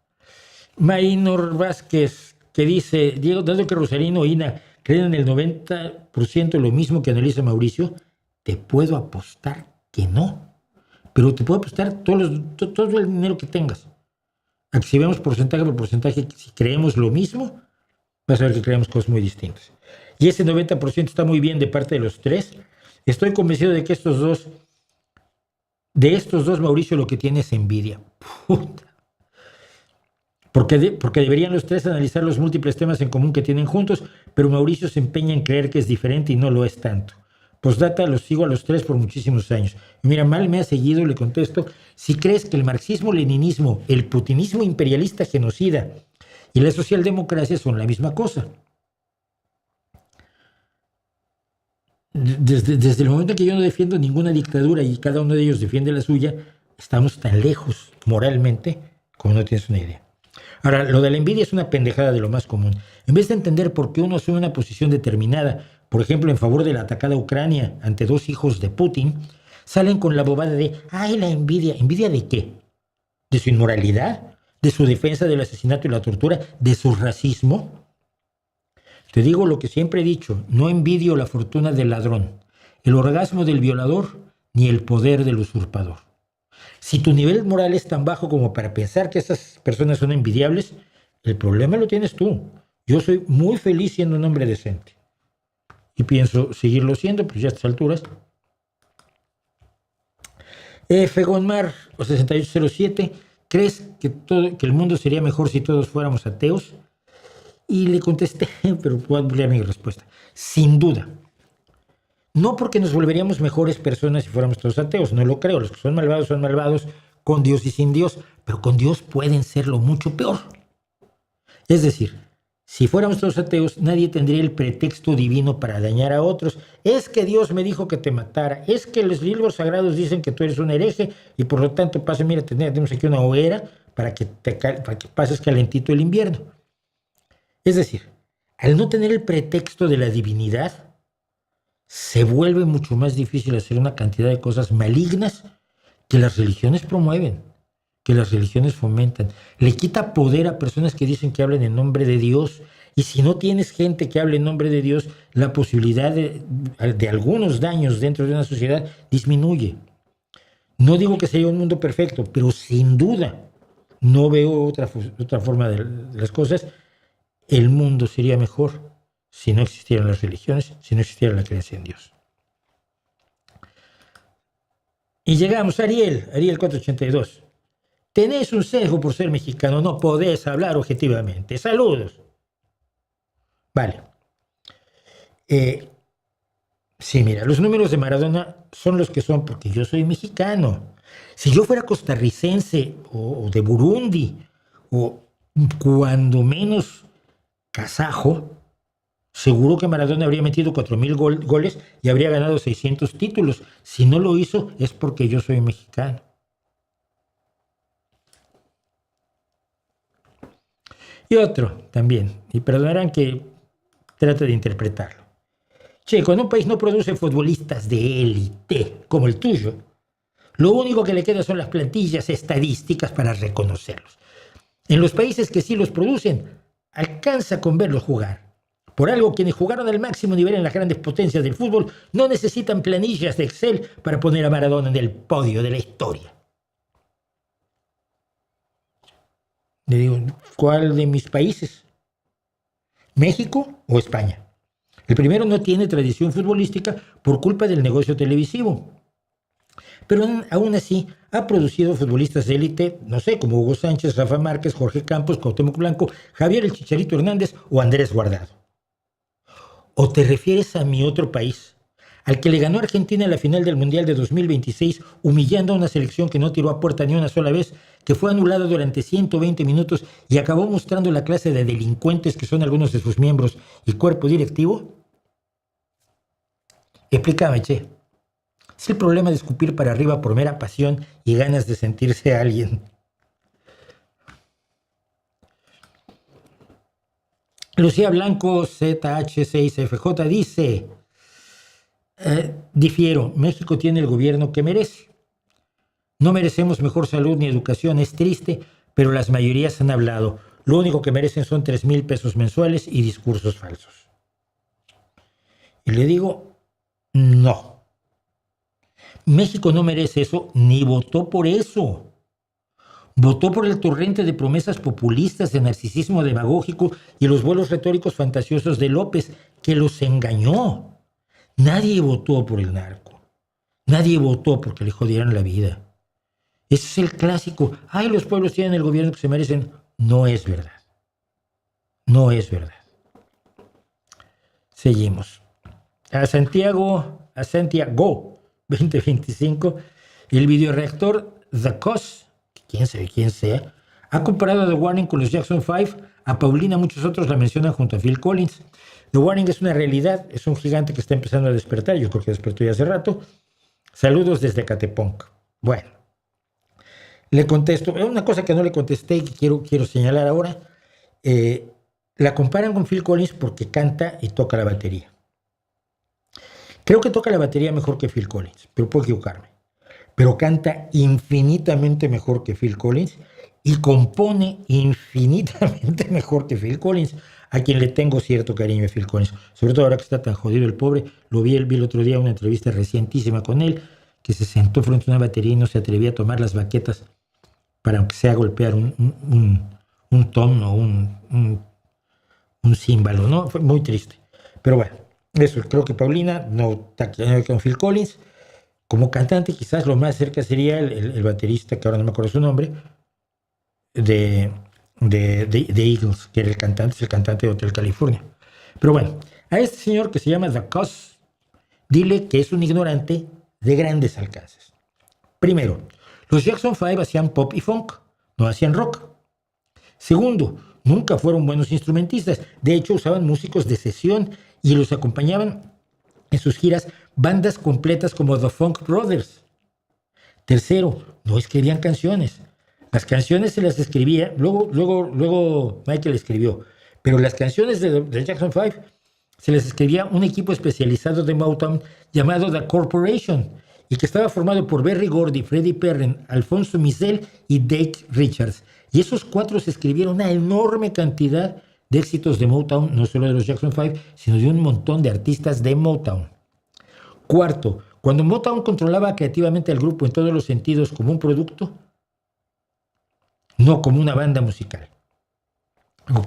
Maynor Vázquez, que dice: Diego, dado que Rosarino e INA creen en el 90% lo mismo que analiza Mauricio, te puedo apostar que no. Pero te puedo apostar todo el dinero que tengas. A que si vemos porcentaje por porcentaje, si creemos lo mismo, vas a ver que creemos cosas muy distintas. Y ese 90% está muy bien de parte de los tres. Estoy convencido de que de estos dos, Mauricio lo que tiene es envidia. Puta. Porque deberían los tres analizar los múltiples temas en común que tienen juntos, pero Mauricio se empeña en creer que es diferente y no lo es tanto. Postdata, los sigo a los tres por muchísimos años. Y mira, mal me ha seguido, le contesto: si crees que el marxismo-leninismo, el putinismo imperialista genocida y la socialdemocracia son la misma cosa. Desde el momento en que yo no defiendo ninguna dictadura y cada uno de ellos defiende la suya, estamos tan lejos moralmente como no tienes una idea. Ahora, lo de la envidia es una pendejada de lo más común. En vez de entender por qué uno asume una posición determinada, por ejemplo, en favor de la atacada Ucrania ante dos hijos de Putin, salen con la bobada de: ¡ay, la envidia! ¿Envidia de qué? ¿De su inmoralidad? ¿De su defensa del asesinato y la tortura? ¿De su racismo? Te digo lo que siempre he dicho: no envidio la fortuna del ladrón, el orgasmo del violador, ni el poder del usurpador. Si tu nivel moral es tan bajo como para pensar que esas personas son envidiables, El problema lo tienes tú. Yo soy muy feliz siendo un hombre decente. Y pienso seguirlo siendo, pues ya a estas alturas. Fegonmar, 6807, ¿crees que el mundo sería mejor si todos fuéramos ateos? Y le contesté, pero puedo ampliar mi respuesta. Sin duda. No porque nos volveríamos mejores personas si fuéramos todos ateos, no lo creo. Los que son malvados con Dios y sin Dios, pero con Dios pueden serlo mucho peor. Es decir, si fuéramos todos ateos, nadie tendría el pretexto divino para dañar a otros. Es que Dios me dijo que te matara, es que los libros sagrados dicen que tú eres un hereje y por lo tanto, mira, tenemos aquí una hoguera para que pases calentito el invierno. Es decir, al no tener el pretexto de la divinidad, se vuelve mucho más difícil hacer una cantidad de cosas malignas que las religiones promueven, que las religiones fomentan. Le quita poder a personas que dicen que hablan en nombre de Dios. Y si no tienes gente que hable en nombre de Dios, la posibilidad de algunos daños dentro de una sociedad disminuye. No digo que sería un mundo perfecto, pero sin duda no veo otra forma de las cosas. El mundo sería mejor si no existieran las religiones, si no existiera la creencia en Dios. Y llegamos a Ariel 482. Tenés un sesgo por ser mexicano, no podés hablar objetivamente. Saludos. Vale. Sí, mira, los números de Maradona son los que son porque yo soy mexicano. Si yo fuera costarricense o de Burundi o cuando menos kazajo, seguro que Maradona habría metido 4,000 goles y habría ganado 600 títulos. Si no lo hizo es porque yo soy mexicano. Y otro también, y perdonarán que trate de interpretarlo. Che, cuando un país no produce futbolistas de élite como el tuyo, lo único que le queda son las plantillas estadísticas para reconocerlos. En los países que sí los producen, alcanza con verlos jugar. Por algo, quienes jugaron al máximo nivel en las grandes potencias del fútbol no necesitan planillas de Excel para poner a Maradona en el podio de la historia. Le digo, ¿cuál de mis países? ¿México o España? El primero no tiene tradición futbolística por culpa del negocio televisivo. Pero aún así ha producido futbolistas de élite, no sé, como Hugo Sánchez, Rafa Márquez, Jorge Campos, Cuauhtémoc Blanco, Javier el Chicharito Hernández o Andrés Guardado. ¿O te refieres a mi otro país, al que le ganó a Argentina en la final del Mundial de 2026, humillando a una selección que no tiró a puerta ni una sola vez, que fue anulada durante 120 minutos y acabó mostrando la clase de delincuentes que son algunos de sus miembros y cuerpo directivo? Explícame, che. Es el problema de escupir para arriba por mera pasión y ganas de sentirse alguien. Lucía Blanco, ZH6FJ, dice... difiero, México tiene el gobierno que merece. No merecemos mejor salud ni educación, es triste, pero las mayorías han hablado. Lo único que merecen son 3,000 pesos mensuales y discursos falsos. Y le digo, no. México no merece eso, ni votó por eso. Votó por el torrente de promesas populistas, de narcisismo demagógico y los vuelos retóricos fantasiosos de López, que los engañó. Nadie votó por el narco. Nadie votó porque le jodieran la vida. Ese es el clásico. Ay, los pueblos tienen el gobierno que se merecen. No es verdad. No es verdad. Seguimos. A Santiago 2025, el videoreactor The Cos, quién sabe quién sea, ha comparado a The Warning con los Jackson 5. A Paulina, muchos otros la mencionan junto a Phil Collins. The Warning es una realidad, es un gigante que está empezando a despertar. Yo creo que despertó ya hace rato. Saludos desde Cateponc. Bueno, le contesto. Una cosa que no le contesté y que quiero señalar ahora. La comparan con Phil Collins porque canta y toca la batería. Creo que toca la batería mejor que Phil Collins, pero puedo equivocarme. Pero canta infinitamente mejor que Phil Collins y compone infinitamente mejor que Phil Collins, a quien le tengo cierto cariño a Phil Collins. Sobre todo ahora que está tan jodido el pobre. Vi el otro día una entrevista recientísima con él, que se sentó frente a una batería y no se atrevía a tomar las baquetas para aunque sea golpear un un tono, un címbalo, ¿no? Fue muy triste. Pero bueno, eso, creo que Paulina no está con Phil Collins. Como cantante, quizás lo más cerca sería el baterista, que ahora no me acuerdo su nombre, de Eagles, que era es el cantante de Hotel California. Pero bueno, a este señor que se llama The Cos, dile que es un ignorante de grandes alcances. Primero, los Jackson 5 hacían pop y funk, no hacían rock. Segundo, nunca fueron buenos instrumentistas. De hecho, usaban músicos de sesión y los acompañaban en sus giras bandas completas como The Funk Brothers. Tercero, no escribían canciones. Las canciones se las escribía, luego Michael escribió, pero las canciones de Jackson 5 se les escribía un equipo especializado de Motown llamado The Corporation y que estaba formado por Berry Gordy, Freddie Perren, Alfonso Mizell y Dave Richards. Y esos cuatro se escribieron una enorme cantidad de éxitos de Motown, no solo de los Jackson 5, sino de un montón de artistas de Motown. Cuarto, cuando Motown controlaba creativamente al grupo en todos los sentidos como un producto, no como una banda musical.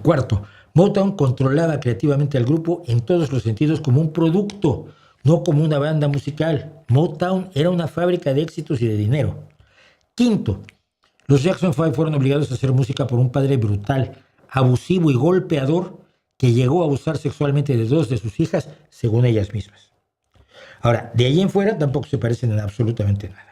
Cuarto, Motown controlaba creativamente al grupo en todos los sentidos como un producto, no como una banda musical. Motown era una fábrica de éxitos y de dinero. Quinto, los Jackson 5 fueron obligados a hacer música por un padre brutal, abusivo y golpeador que llegó a abusar sexualmente de dos de sus hijas, según ellas mismas. Ahora, de ahí en fuera tampoco se parecen en absolutamente nada.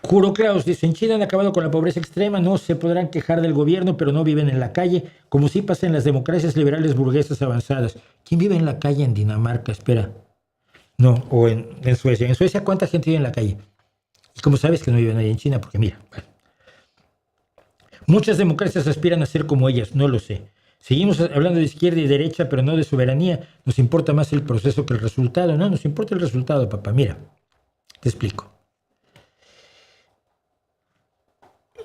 Juro Klaus dice, en China han acabado con la pobreza extrema, no se podrán quejar del gobierno, pero no viven en la calle, como sí pasa en las democracias liberales burguesas avanzadas. ¿Quién vive en la calle en Dinamarca? Espera. No, o en Suecia. En Suecia, ¿cuánta gente vive en la calle? Y como sabes que no viven ahí en China, porque mira, bueno. Muchas democracias aspiran a ser como ellas, no lo sé. Seguimos hablando de izquierda y derecha, pero no de soberanía. Nos importa más el proceso que el resultado. No, nos importa el resultado, papá. Mira, te explico.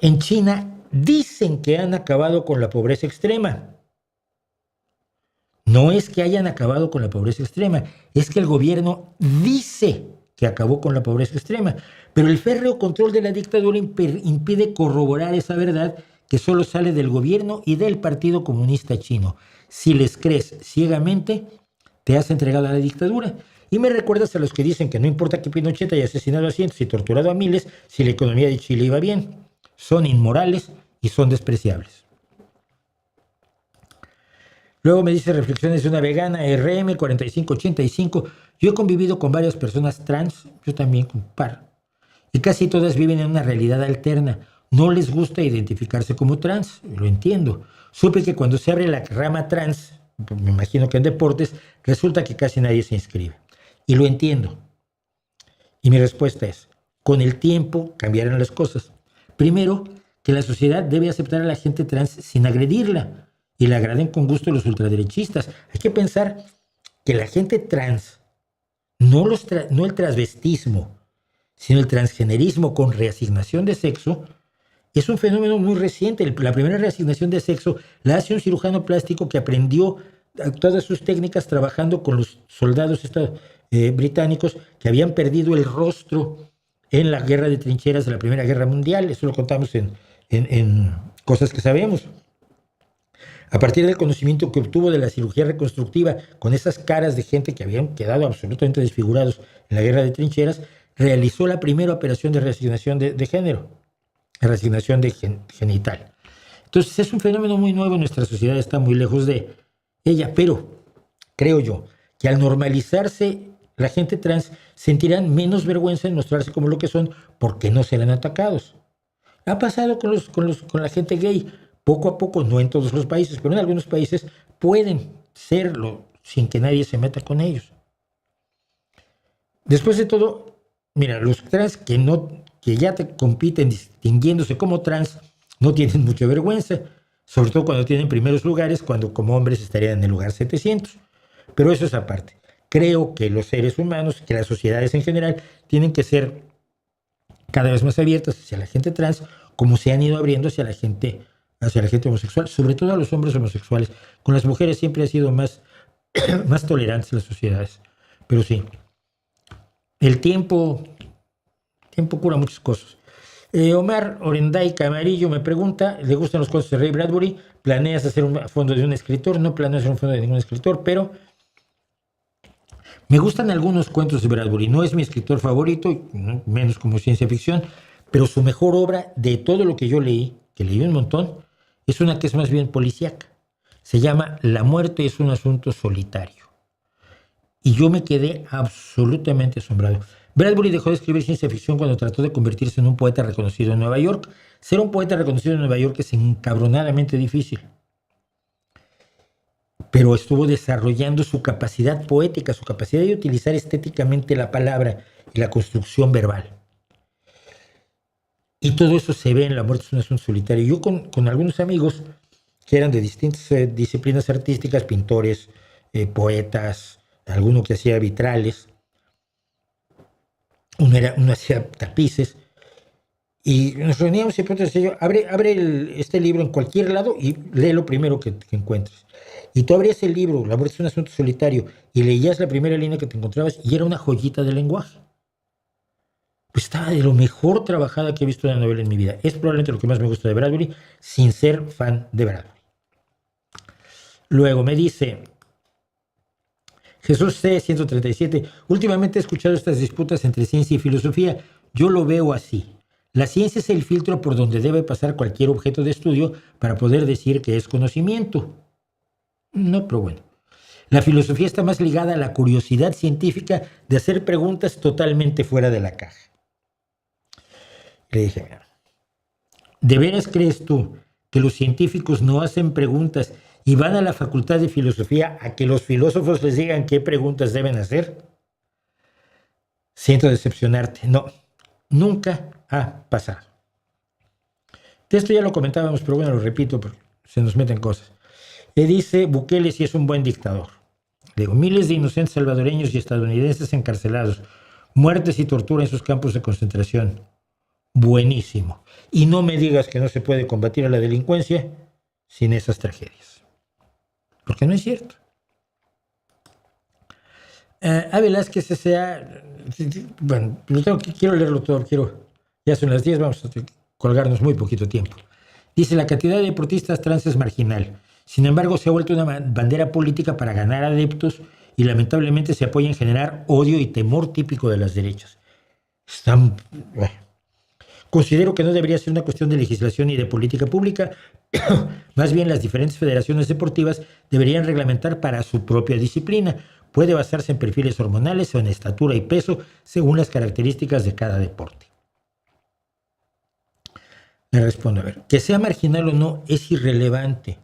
En China dicen que han acabado con la pobreza extrema. No es que hayan acabado con la pobreza extrema, es que el gobierno dice que acabó con la pobreza extrema. Pero el férreo control de la dictadura impide corroborar esa verdad que solo sale del gobierno y del Partido Comunista Chino. Si les crees ciegamente, te has entregado a la dictadura. Y me recuerdas a los que dicen que no importa que Pinochet haya asesinado a cientos y torturado a miles, si la economía de Chile iba bien. Son inmorales y son despreciables. Luego me dice reflexiones de una vegana, RM4585. Yo he convivido con varias personas trans, yo también con un par, y casi todas viven en una realidad alterna. No les gusta identificarse como trans, lo entiendo. Supe que cuando se abre la rama trans, me imagino que en deportes, resulta que casi nadie se inscribe. Y lo entiendo. Y mi respuesta es, con el tiempo cambiarán las cosas. Primero, que la sociedad debe aceptar a la gente trans sin agredirla y la agraden con gusto los ultraderechistas. Hay que pensar que la gente trans, no el transvestismo, sino el transgenerismo con reasignación de sexo, es un fenómeno muy reciente. La primera reasignación de sexo la hace un cirujano plástico que aprendió todas sus técnicas trabajando con los soldados británicos que habían perdido el rostro en la guerra de trincheras de la Primera Guerra Mundial. Eso lo contamos en cosas que sabemos. A partir del conocimiento que obtuvo de la cirugía reconstructiva con esas caras de gente que habían quedado absolutamente desfigurados en la guerra de trincheras, realizó la primera operación de reasignación de género, reasignación de genital. Entonces es un fenómeno muy nuevo, nuestra sociedad está muy lejos de ella, pero creo yo que al normalizarse la gente trans sentirán menos vergüenza en mostrarse como lo que son porque no serán atacados. Ha pasado con la gente gay. Poco a poco, no en todos los países, pero en algunos países pueden serlo sin que nadie se meta con ellos. Después de todo, mira, los trans que ya te compiten distinguiéndose como trans no tienen mucha vergüenza, sobre todo cuando tienen primeros lugares, cuando como hombres estarían en el lugar 700. Pero eso es aparte. Creo que los seres humanos, que las sociedades en general, tienen que ser cada vez más abiertas hacia la gente trans, como se han ido abriendo hacia la gente homosexual, sobre todo a los hombres homosexuales. Con las mujeres siempre ha sido más tolerantes las sociedades. Pero sí, el tiempo cura muchas cosas. Omar Orenday Camarillo me pregunta, ¿le gustan los cuentos de Ray Bradbury? ¿Planeas hacer un fondo de un escritor? No planeo hacer un fondo de ningún escritor, pero me gustan algunos cuentos de Bradbury. No es mi escritor favorito, menos como ciencia ficción, pero su mejor obra de todo lo que yo leí, que leí un montón, es una que es más bien policíaca. Se llama La muerte es un asunto solitario. Y yo me quedé absolutamente asombrado. Bradbury dejó de escribir ciencia ficción cuando trató de convertirse en un poeta reconocido en Nueva York. Ser un poeta reconocido en Nueva York es encabronadamente difícil. Pero estuvo desarrollando su capacidad poética, su capacidad de utilizar estéticamente la palabra y la construcción verbal. Y todo eso se ve en La muerte es un asunto solitario. Yo con algunos amigos que eran de distintas disciplinas artísticas, pintores, poetas, alguno que hacía vitrales, uno hacía tapices, y nos reuníamos y pronto decía yo, abre este libro en cualquier lado y lee lo primero que encuentres. Y tú abrías el libro, La muerte es un asunto solitario, y leías la primera línea que te encontrabas y era una joyita de lenguaje. Pues estaba de lo mejor trabajada que he visto en la novela en mi vida. Es probablemente lo que más me gusta de Bradbury, sin ser fan de Bradbury. Luego me dice Jesús C. 137, últimamente he escuchado estas disputas entre ciencia y filosofía. Yo lo veo así. La ciencia es el filtro por donde debe pasar cualquier objeto de estudio para poder decir que es conocimiento. No, pero bueno. La filosofía está más ligada a la curiosidad científica de hacer preguntas totalmente fuera de la caja. Le dije, mira, ¿de veras crees tú que los científicos no hacen preguntas y van a la facultad de filosofía a que los filósofos les digan qué preguntas deben hacer? Siento decepcionarte. No, nunca ha pasado. De esto ya lo comentábamos, pero bueno, lo repito porque se nos meten cosas. Le dice, Bukele sí es un buen dictador. Le digo, miles de inocentes salvadoreños y estadounidenses encarcelados, muertes y tortura en sus campos de concentración. Buenísimo. Y no me digas que no se puede combatir a la delincuencia sin esas tragedias. Porque no es cierto. A Velázquez S.A. Bueno, quiero leerlo todo, ya son las 10, vamos a colgarnos muy poquito tiempo. Dice, la cantidad de deportistas trans es marginal. Sin embargo, se ha vuelto una bandera política para ganar adeptos y lamentablemente se apoya en generar odio y temor típico de las derechas. Considero que no debería ser una cuestión de legislación y de política pública. Más bien, las diferentes federaciones deportivas deberían reglamentar para su propia disciplina. Puede basarse en perfiles hormonales o en estatura y peso según las características de cada deporte. Le respondo, a ver, que sea marginal o no es irrelevante.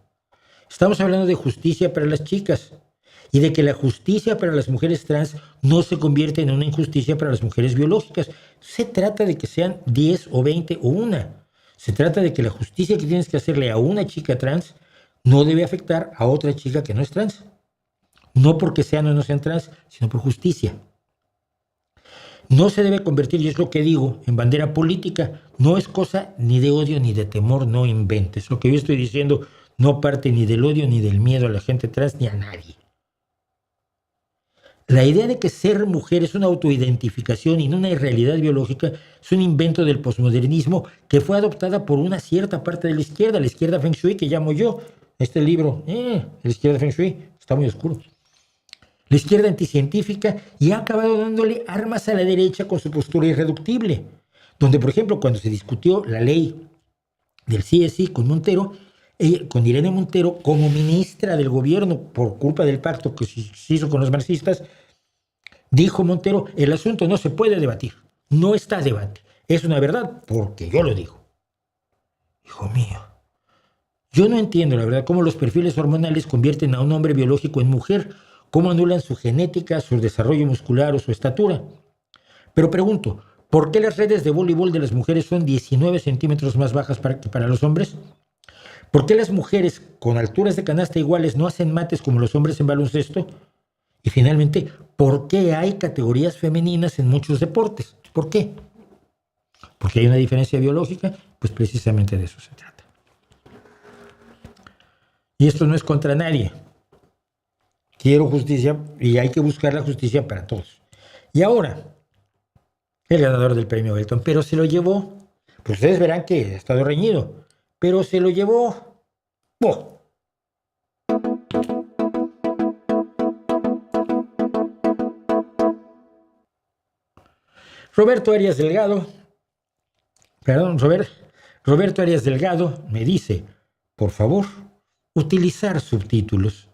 Estamos hablando de justicia para las chicas y de que la justicia para las mujeres trans no se convierte en una injusticia para las mujeres biológicas. Se trata de que sean 10 o 20 o una. Se trata de que la justicia que tienes que hacerle a una chica trans no debe afectar a otra chica que no es trans. No porque sean o no sean trans, sino por justicia. No se debe convertir, y es lo que digo, en bandera política. No es cosa ni de odio ni de temor, no inventes. Lo que yo estoy diciendo no parte ni del odio ni del miedo a la gente trans ni a nadie. La idea de que ser mujer es una autoidentificación y no una realidad biológica es un invento del posmodernismo que fue adoptada por una cierta parte de la izquierda Feng Shui, que llamo yo. Este libro, la izquierda Feng Shui, está muy oscuro. La izquierda anticientífica, y ha acabado dándole armas a la derecha con su postura irreductible. Donde, por ejemplo, cuando se discutió la ley del CSI con Montero, con Irene Montero, como ministra del gobierno, por culpa del pacto que se hizo con los marxistas, dijo Montero, el asunto no se puede debatir, no está a debate, es una verdad porque yo lo digo. Hijo mío, yo no entiendo la verdad cómo los perfiles hormonales convierten a un hombre biológico en mujer, cómo anulan su genética, su desarrollo muscular o su estatura. Pero pregunto, ¿por qué las redes de voleibol de las mujeres son 19 centímetros más bajas que para los hombres? ¿Por qué las mujeres con alturas de canasta iguales no hacen mates como los hombres en baloncesto? Y finalmente, ¿por qué hay categorías femeninas en muchos deportes? ¿Por qué? ¿Porque hay una diferencia biológica? Pues precisamente de eso se trata. Y esto no es contra nadie. Quiero justicia y hay que buscar la justicia para todos. Y ahora, el ganador del premio Belton, pero se lo llevó Pues ustedes verán que ha estado reñido, pero se lo llevó. ¡Oh! Roberto Arias Delgado me dice, por favor, utilizar subtítulos.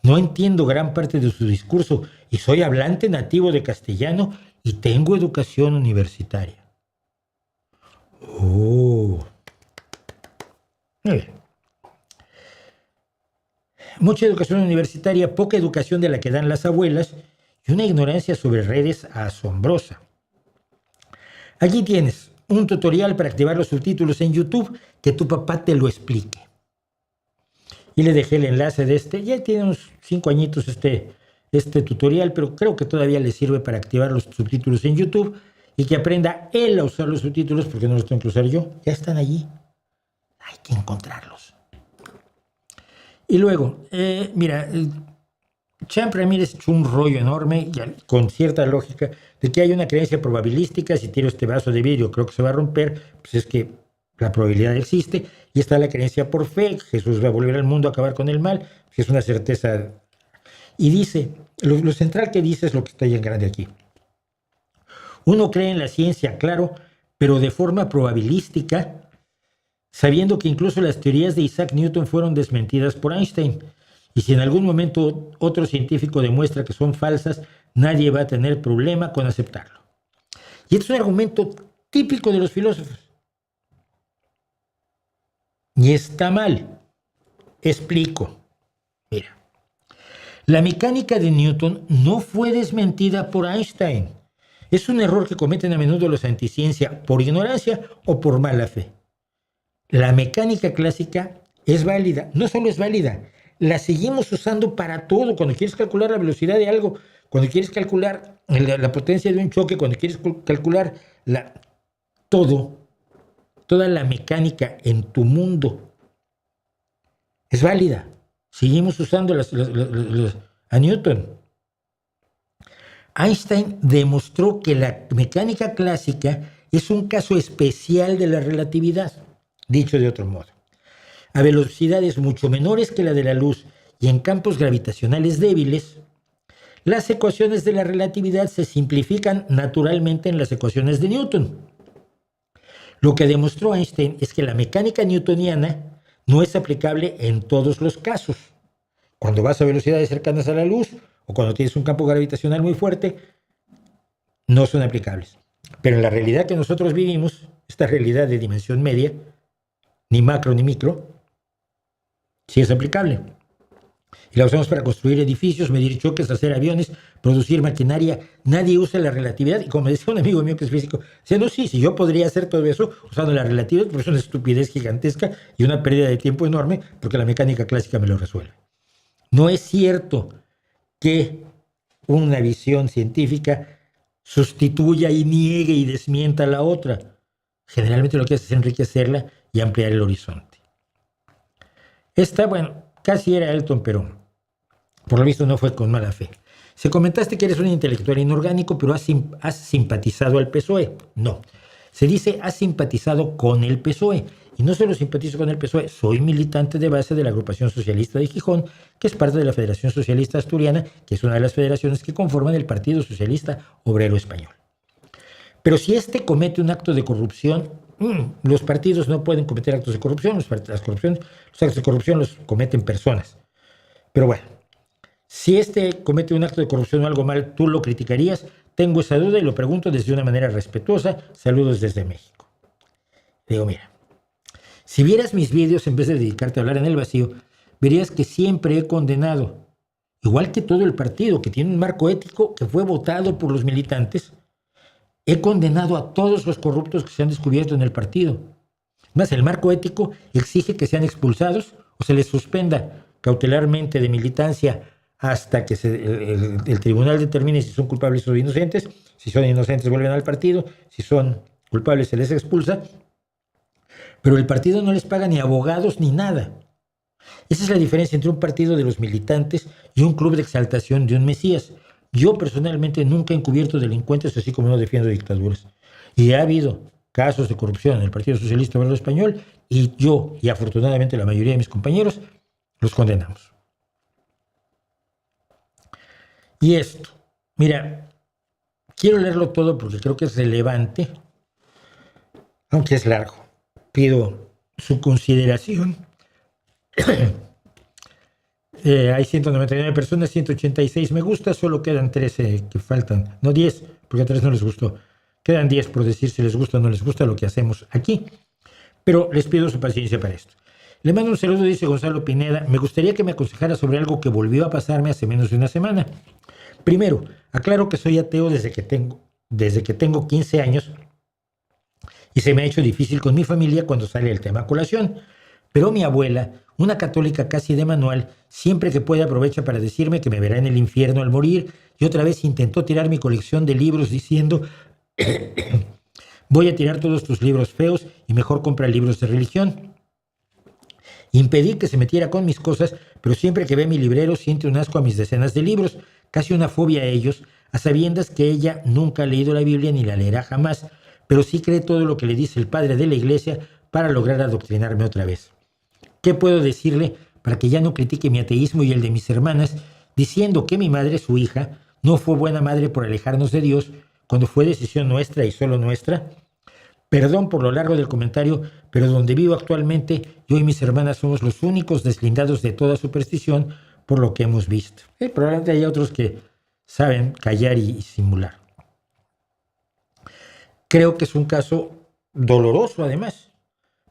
No entiendo gran parte de su discurso y soy hablante nativo de castellano y tengo educación universitaria. Oh. Muy bien. Mucha educación universitaria, poca educación de la que dan las abuelas y una ignorancia sobre redes asombrosa. Aquí tienes un tutorial para activar los subtítulos en YouTube, que tu papá te lo explique. Y le dejé el enlace de ya tiene unos 5 añitos este tutorial, pero creo que todavía le sirve para activar los subtítulos en YouTube y que aprenda él a usar los subtítulos, porque no los tengo que usar yo. Ya están allí. Hay que encontrarlos. Y luego, mira, Champ Ramírez echó un rollo enorme, con cierta lógica, de que hay una creencia probabilística. Si tiro este vaso de vidrio, creo que se va a romper. Pues es que la probabilidad existe. Y está la creencia por fe. Jesús va a volver al mundo a acabar con el mal. Pues es una certeza. Y dice, lo central que dice es lo que está ahí en grande aquí. Uno cree en la ciencia, claro, pero de forma probabilística, sabiendo que incluso las teorías de Isaac Newton fueron desmentidas por Einstein. Y si en algún momento otro científico demuestra que son falsas, nadie va a tener problema con aceptarlo. Y este es un argumento típico de los filósofos. Y está mal. Explico. Mira, la mecánica de Newton no fue desmentida por Einstein. Es un error que cometen a menudo los anticiencia por ignorancia o por mala fe. La mecánica clásica es válida. No solo es válida, la seguimos usando para todo. Cuando quieres calcular la velocidad de algo, cuando quieres calcular la potencia de un choque, cuando quieres calcular toda la mecánica en tu mundo es válida. Seguimos usando a Newton. Einstein demostró que la mecánica clásica es un caso especial de la relatividad. Dicho de otro modo, a velocidades mucho menores que la de la luz y en campos gravitacionales débiles, las ecuaciones de la relatividad se simplifican naturalmente en las ecuaciones de Newton. Lo que demostró Einstein es que la mecánica newtoniana no es aplicable en todos los casos. Cuando vas a velocidades cercanas a la luz o cuando tienes un campo gravitacional muy fuerte, no son aplicables. Pero en la realidad que nosotros vivimos, esta realidad de dimensión media, ni macro ni micro, sí es aplicable. Y la usamos para construir edificios, medir choques, hacer aviones, producir maquinaria. Nadie usa la relatividad. Y como decía un amigo mío que es físico, decía, no, sí, si yo podría hacer todo eso usando la relatividad, pero es una estupidez gigantesca y una pérdida de tiempo enorme, porque la mecánica clásica me lo resuelve. No es cierto que una visión científica sustituya y niegue y desmienta la otra. Generalmente lo que hace es enriquecerla y ampliar el horizonte. Esta, bueno, casi era Elton, pero por lo visto no fue con mala fe. Se comentaste que eres un intelectual inorgánico, pero has simpatizado al PSOE. No, se dice has simpatizado con el PSOE. Y no solo simpatizo con el PSOE, soy militante de base de la Agrupación Socialista de Gijón, que es parte de la Federación Socialista Asturiana, que es una de las federaciones que conforman el Partido Socialista Obrero Español. Pero si este comete un acto de corrupción, los partidos no pueden cometer actos de corrupción, los actos de corrupción los cometen personas. Pero bueno, si este comete un acto de corrupción o algo mal, ¿tú lo criticarías? Tengo esa duda y lo pregunto desde una manera respetuosa. Saludos desde México. Digo, mira, si vieras mis vídeos en vez de dedicarte a hablar en el vacío, verías que siempre he condenado, igual que todo el partido, que tiene un marco ético que fue votado por los militantes, he condenado a todos los corruptos que se han descubierto en el partido. Más, el marco ético exige que sean expulsados o se les suspenda cautelarmente de militancia hasta que el tribunal determine si son culpables o inocentes. Si son inocentes vuelven al partido, si son culpables se les expulsa. Pero el partido no les paga ni abogados ni nada. Esa es la diferencia entre un partido de los militantes y un club de exaltación de un mesías. Yo personalmente nunca he encubierto delincuentes, así como no defiendo dictaduras. Y ha habido casos de corrupción en el Partido Socialista Obrero Español, y yo, y afortunadamente la mayoría de mis compañeros, los condenamos. Y esto, mira, quiero leerlo todo porque creo que es relevante, aunque es largo. Pido su consideración. Hay 199 personas, 186 me gusta, solo quedan 13 que faltan, no 10, porque a 3 no les gustó. Quedan 10 por decir si les gusta o no les gusta lo que hacemos aquí. Pero les pido su paciencia para esto. Le mando un saludo, dice Gonzalo Pineda. Me gustaría que me aconsejara sobre algo que volvió a pasarme hace menos de una semana. Primero, aclaro que soy ateo desde que tengo 15 años y se me ha hecho difícil con mi familia cuando sale el tema a colación. Pero mi abuela, una católica casi de manual, siempre que puede aprovecha para decirme que me verá en el infierno al morir, y otra vez intentó tirar mi colección de libros diciendo voy a tirar todos tus libros feos y mejor compra libros de religión. Impedí que se metiera con mis cosas, pero siempre que ve mi librero siente un asco a mis decenas de libros, casi una fobia a ellos, a sabiendas que ella nunca ha leído la Biblia ni la leerá jamás, pero sí cree todo lo que le dice el padre de la iglesia para lograr adoctrinarme otra vez. ¿Qué puedo decirle para que ya no critique mi ateísmo y el de mis hermanas, diciendo que mi madre, su hija, no fue buena madre por alejarnos de Dios cuando fue decisión nuestra y solo nuestra? Perdón por lo largo del comentario, pero donde vivo actualmente, yo y mis hermanas somos los únicos deslindados de toda superstición por lo que hemos visto. Probablemente hay otros que saben callar y simular. Creo que es un caso doloroso además,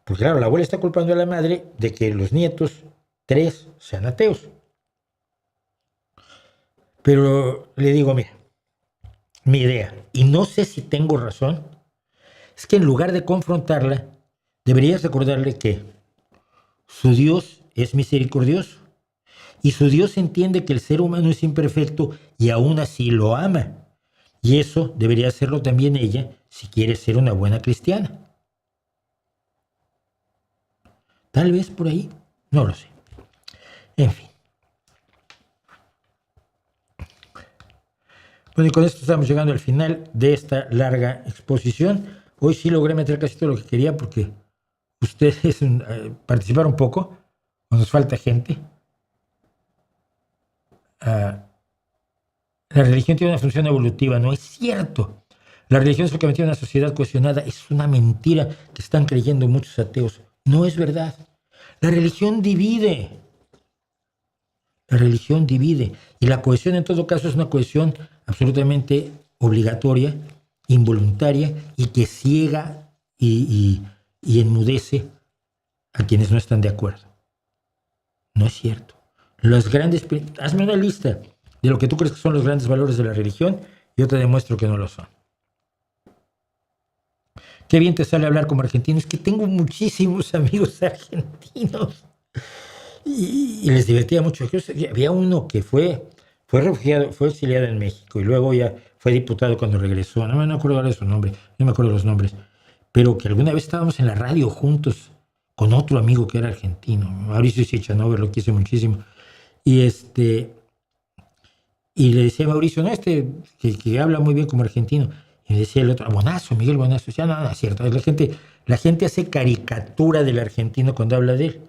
porque claro, la abuela está culpando a la madre de que los nietos, 3, sean ateos. Pero le digo, mira, mi idea, y no sé si tengo razón, es que en lugar de confrontarla, deberías recordarle que su Dios es misericordioso y su Dios entiende que el ser humano es imperfecto y aún así lo ama. Y eso debería hacerlo también ella si quiere ser una buena cristiana. Tal vez por ahí, no lo sé. En fin. Bueno, y con esto estamos llegando al final de esta larga exposición. Hoy sí logré meter casi todo lo que quería porque ustedes participaron un poco, o nos falta gente. La religión tiene una función evolutiva, no es cierto. La religión es lo que mantiene una sociedad cohesionada. Es una mentira que están creyendo muchos ateos. No es verdad. La religión divide. La religión divide. Y la cohesión en todo caso es una cohesión absolutamente obligatoria, involuntaria y que ciega y enmudece a quienes no están de acuerdo. No es cierto. Hazme una lista de lo que tú crees que son los grandes valores de la religión y yo te demuestro que no lo son. Qué bien te sale hablar como argentino. Es que tengo muchísimos amigos argentinos y les divertía mucho. Había uno que fue refugiado, fue exiliado en México y luego ya fue diputado cuando regresó. No me acuerdo ahora de su nombre, no me acuerdo los nombres, pero que alguna vez estábamos en la radio juntos con otro amigo que era argentino, Mauricio Sichanover, lo quise muchísimo. Y le decía a Mauricio, no, que habla muy bien como argentino. Y me decía el otro, Bonazo, Miguel Bonazo. Decía, no, es cierto. La gente hace caricatura del argentino cuando habla de él.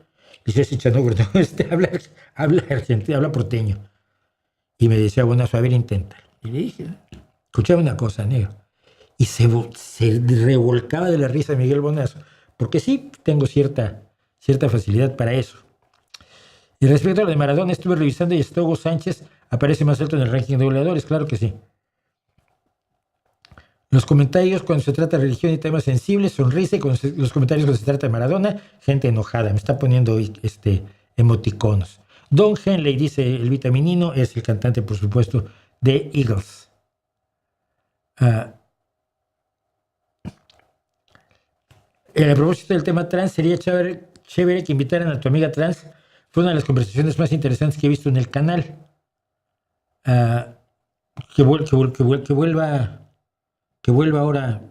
Y yo Sichanover, no, habla argentino, habla porteño. Y me decía, Bonazo, a ver, inténtalo. Y le dije, escuchaba una cosa, negro. Y se revolcaba de la risa Miguel Bonazo. Porque sí, tengo cierta facilidad para eso. Y respecto a lo de Maradona, estuve revisando y Hugo Sánchez aparece más alto en el ranking de goleadores, claro que sí. Los comentarios cuando se trata de religión y temas sensibles, sonrisa, y los comentarios cuando se trata de Maradona, gente enojada. Me está poniendo emoticonos. Don Henley, dice el vitaminino, es el cantante, por supuesto, de Eagles. A propósito del tema trans, sería chévere que invitaran a tu amiga trans. Fue una de las conversaciones más interesantes que he visto en el canal. Que vuelva ahora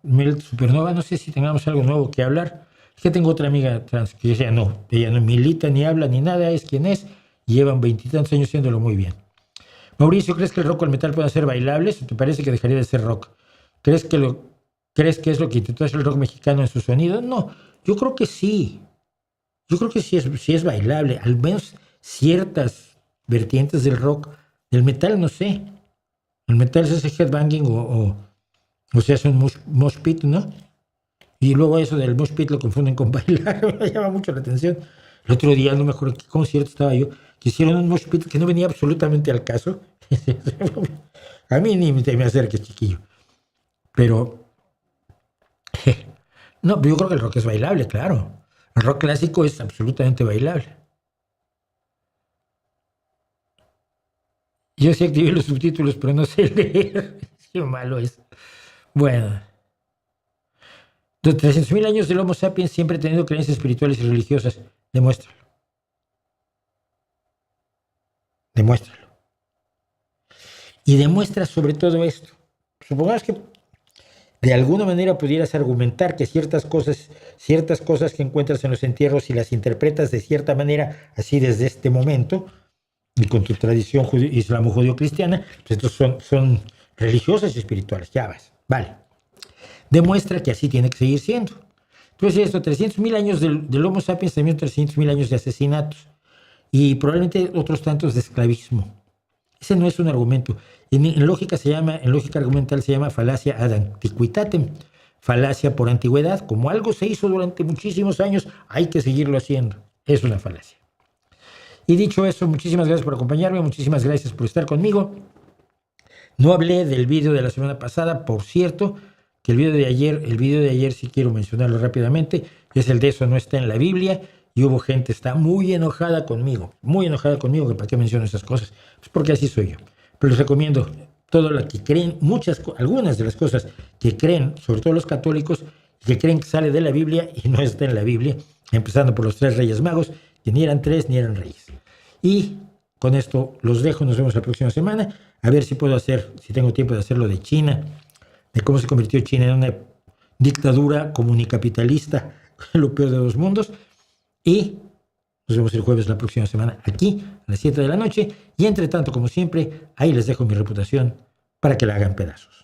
Mel Supernova. No sé si tengamos algo nuevo que hablar. Es que tengo otra amiga trans que ella no milita, ni habla, ni nada, es quien es, y llevan 20 y tantos años haciéndolo muy bien. Mauricio, ¿crees que el rock o el metal pueden ser bailables o te parece que dejaría de ser rock? ¿Crees que ¿Crees que es lo que intentó hacer el rock mexicano en su sonido? No, yo creo que sí. Yo creo que sí es bailable. Al menos ciertas vertientes del rock. Del metal, no sé. El metal se hace headbanging o se hace un mosh pit, ¿no? Y luego eso del mosh pit lo confunden con bailar. Me llama mucho la atención. El otro día, no me acuerdo en qué concierto estaba yo, que hicieron un mosh pit que no venía absolutamente al caso. A mí ni me acerques, chiquillo. Pero, no, yo creo que el rock es bailable, claro. El rock clásico es absolutamente bailable. Yo sí activé los subtítulos, pero no sé leer. Qué malo es. Bueno. Durante 300.000 años del Homo sapiens siempre ha tenido creencias espirituales y religiosas. Demuéstralo. Demuéstralo. Y demuestra sobre todo esto. Supongamos que de alguna manera pudieras argumentar que ciertas cosas que encuentras en los entierros y las interpretas de cierta manera, así desde este momento, y con tu tradición islamo-judío-cristiana, pues estos son religiosas y espirituales. Ya vas. Vale. Demuestra que así tiene que seguir siendo. Entonces, esto, 300.000 años del Homo sapiens, también 300.000 años de asesinatos y probablemente otros tantos de esclavismo. Ese no es un argumento. En lógica argumental se llama falacia ad antiquitatem, falacia por antigüedad. Como algo se hizo durante muchísimos años, hay que seguirlo haciendo. Es una falacia. Y dicho eso, muchísimas gracias por acompañarme, muchísimas gracias por estar conmigo. No hablé del video de la semana pasada, por cierto, que el video de ayer sí quiero mencionarlo rápidamente, es el de eso no está en la Biblia, y hubo gente, está muy enojada conmigo, que para qué menciono esas cosas, pues porque así soy yo. Pero les recomiendo todo lo que creen, algunas de las cosas que creen, sobre todo los católicos, que creen que sale de la Biblia y no está en la Biblia, empezando por los 3 Reyes Magos, que ni eran 3 ni eran reyes. Y con esto los dejo, nos vemos la próxima semana, a ver si tengo tiempo de hacerlo de China, de cómo se convirtió China en una dictadura comunicapitalista, lo peor de dos mundos, y nos vemos el jueves la próxima semana aquí a las 7 de la noche, y entre tanto, como siempre, ahí les dejo mi reputación para que la hagan pedazos.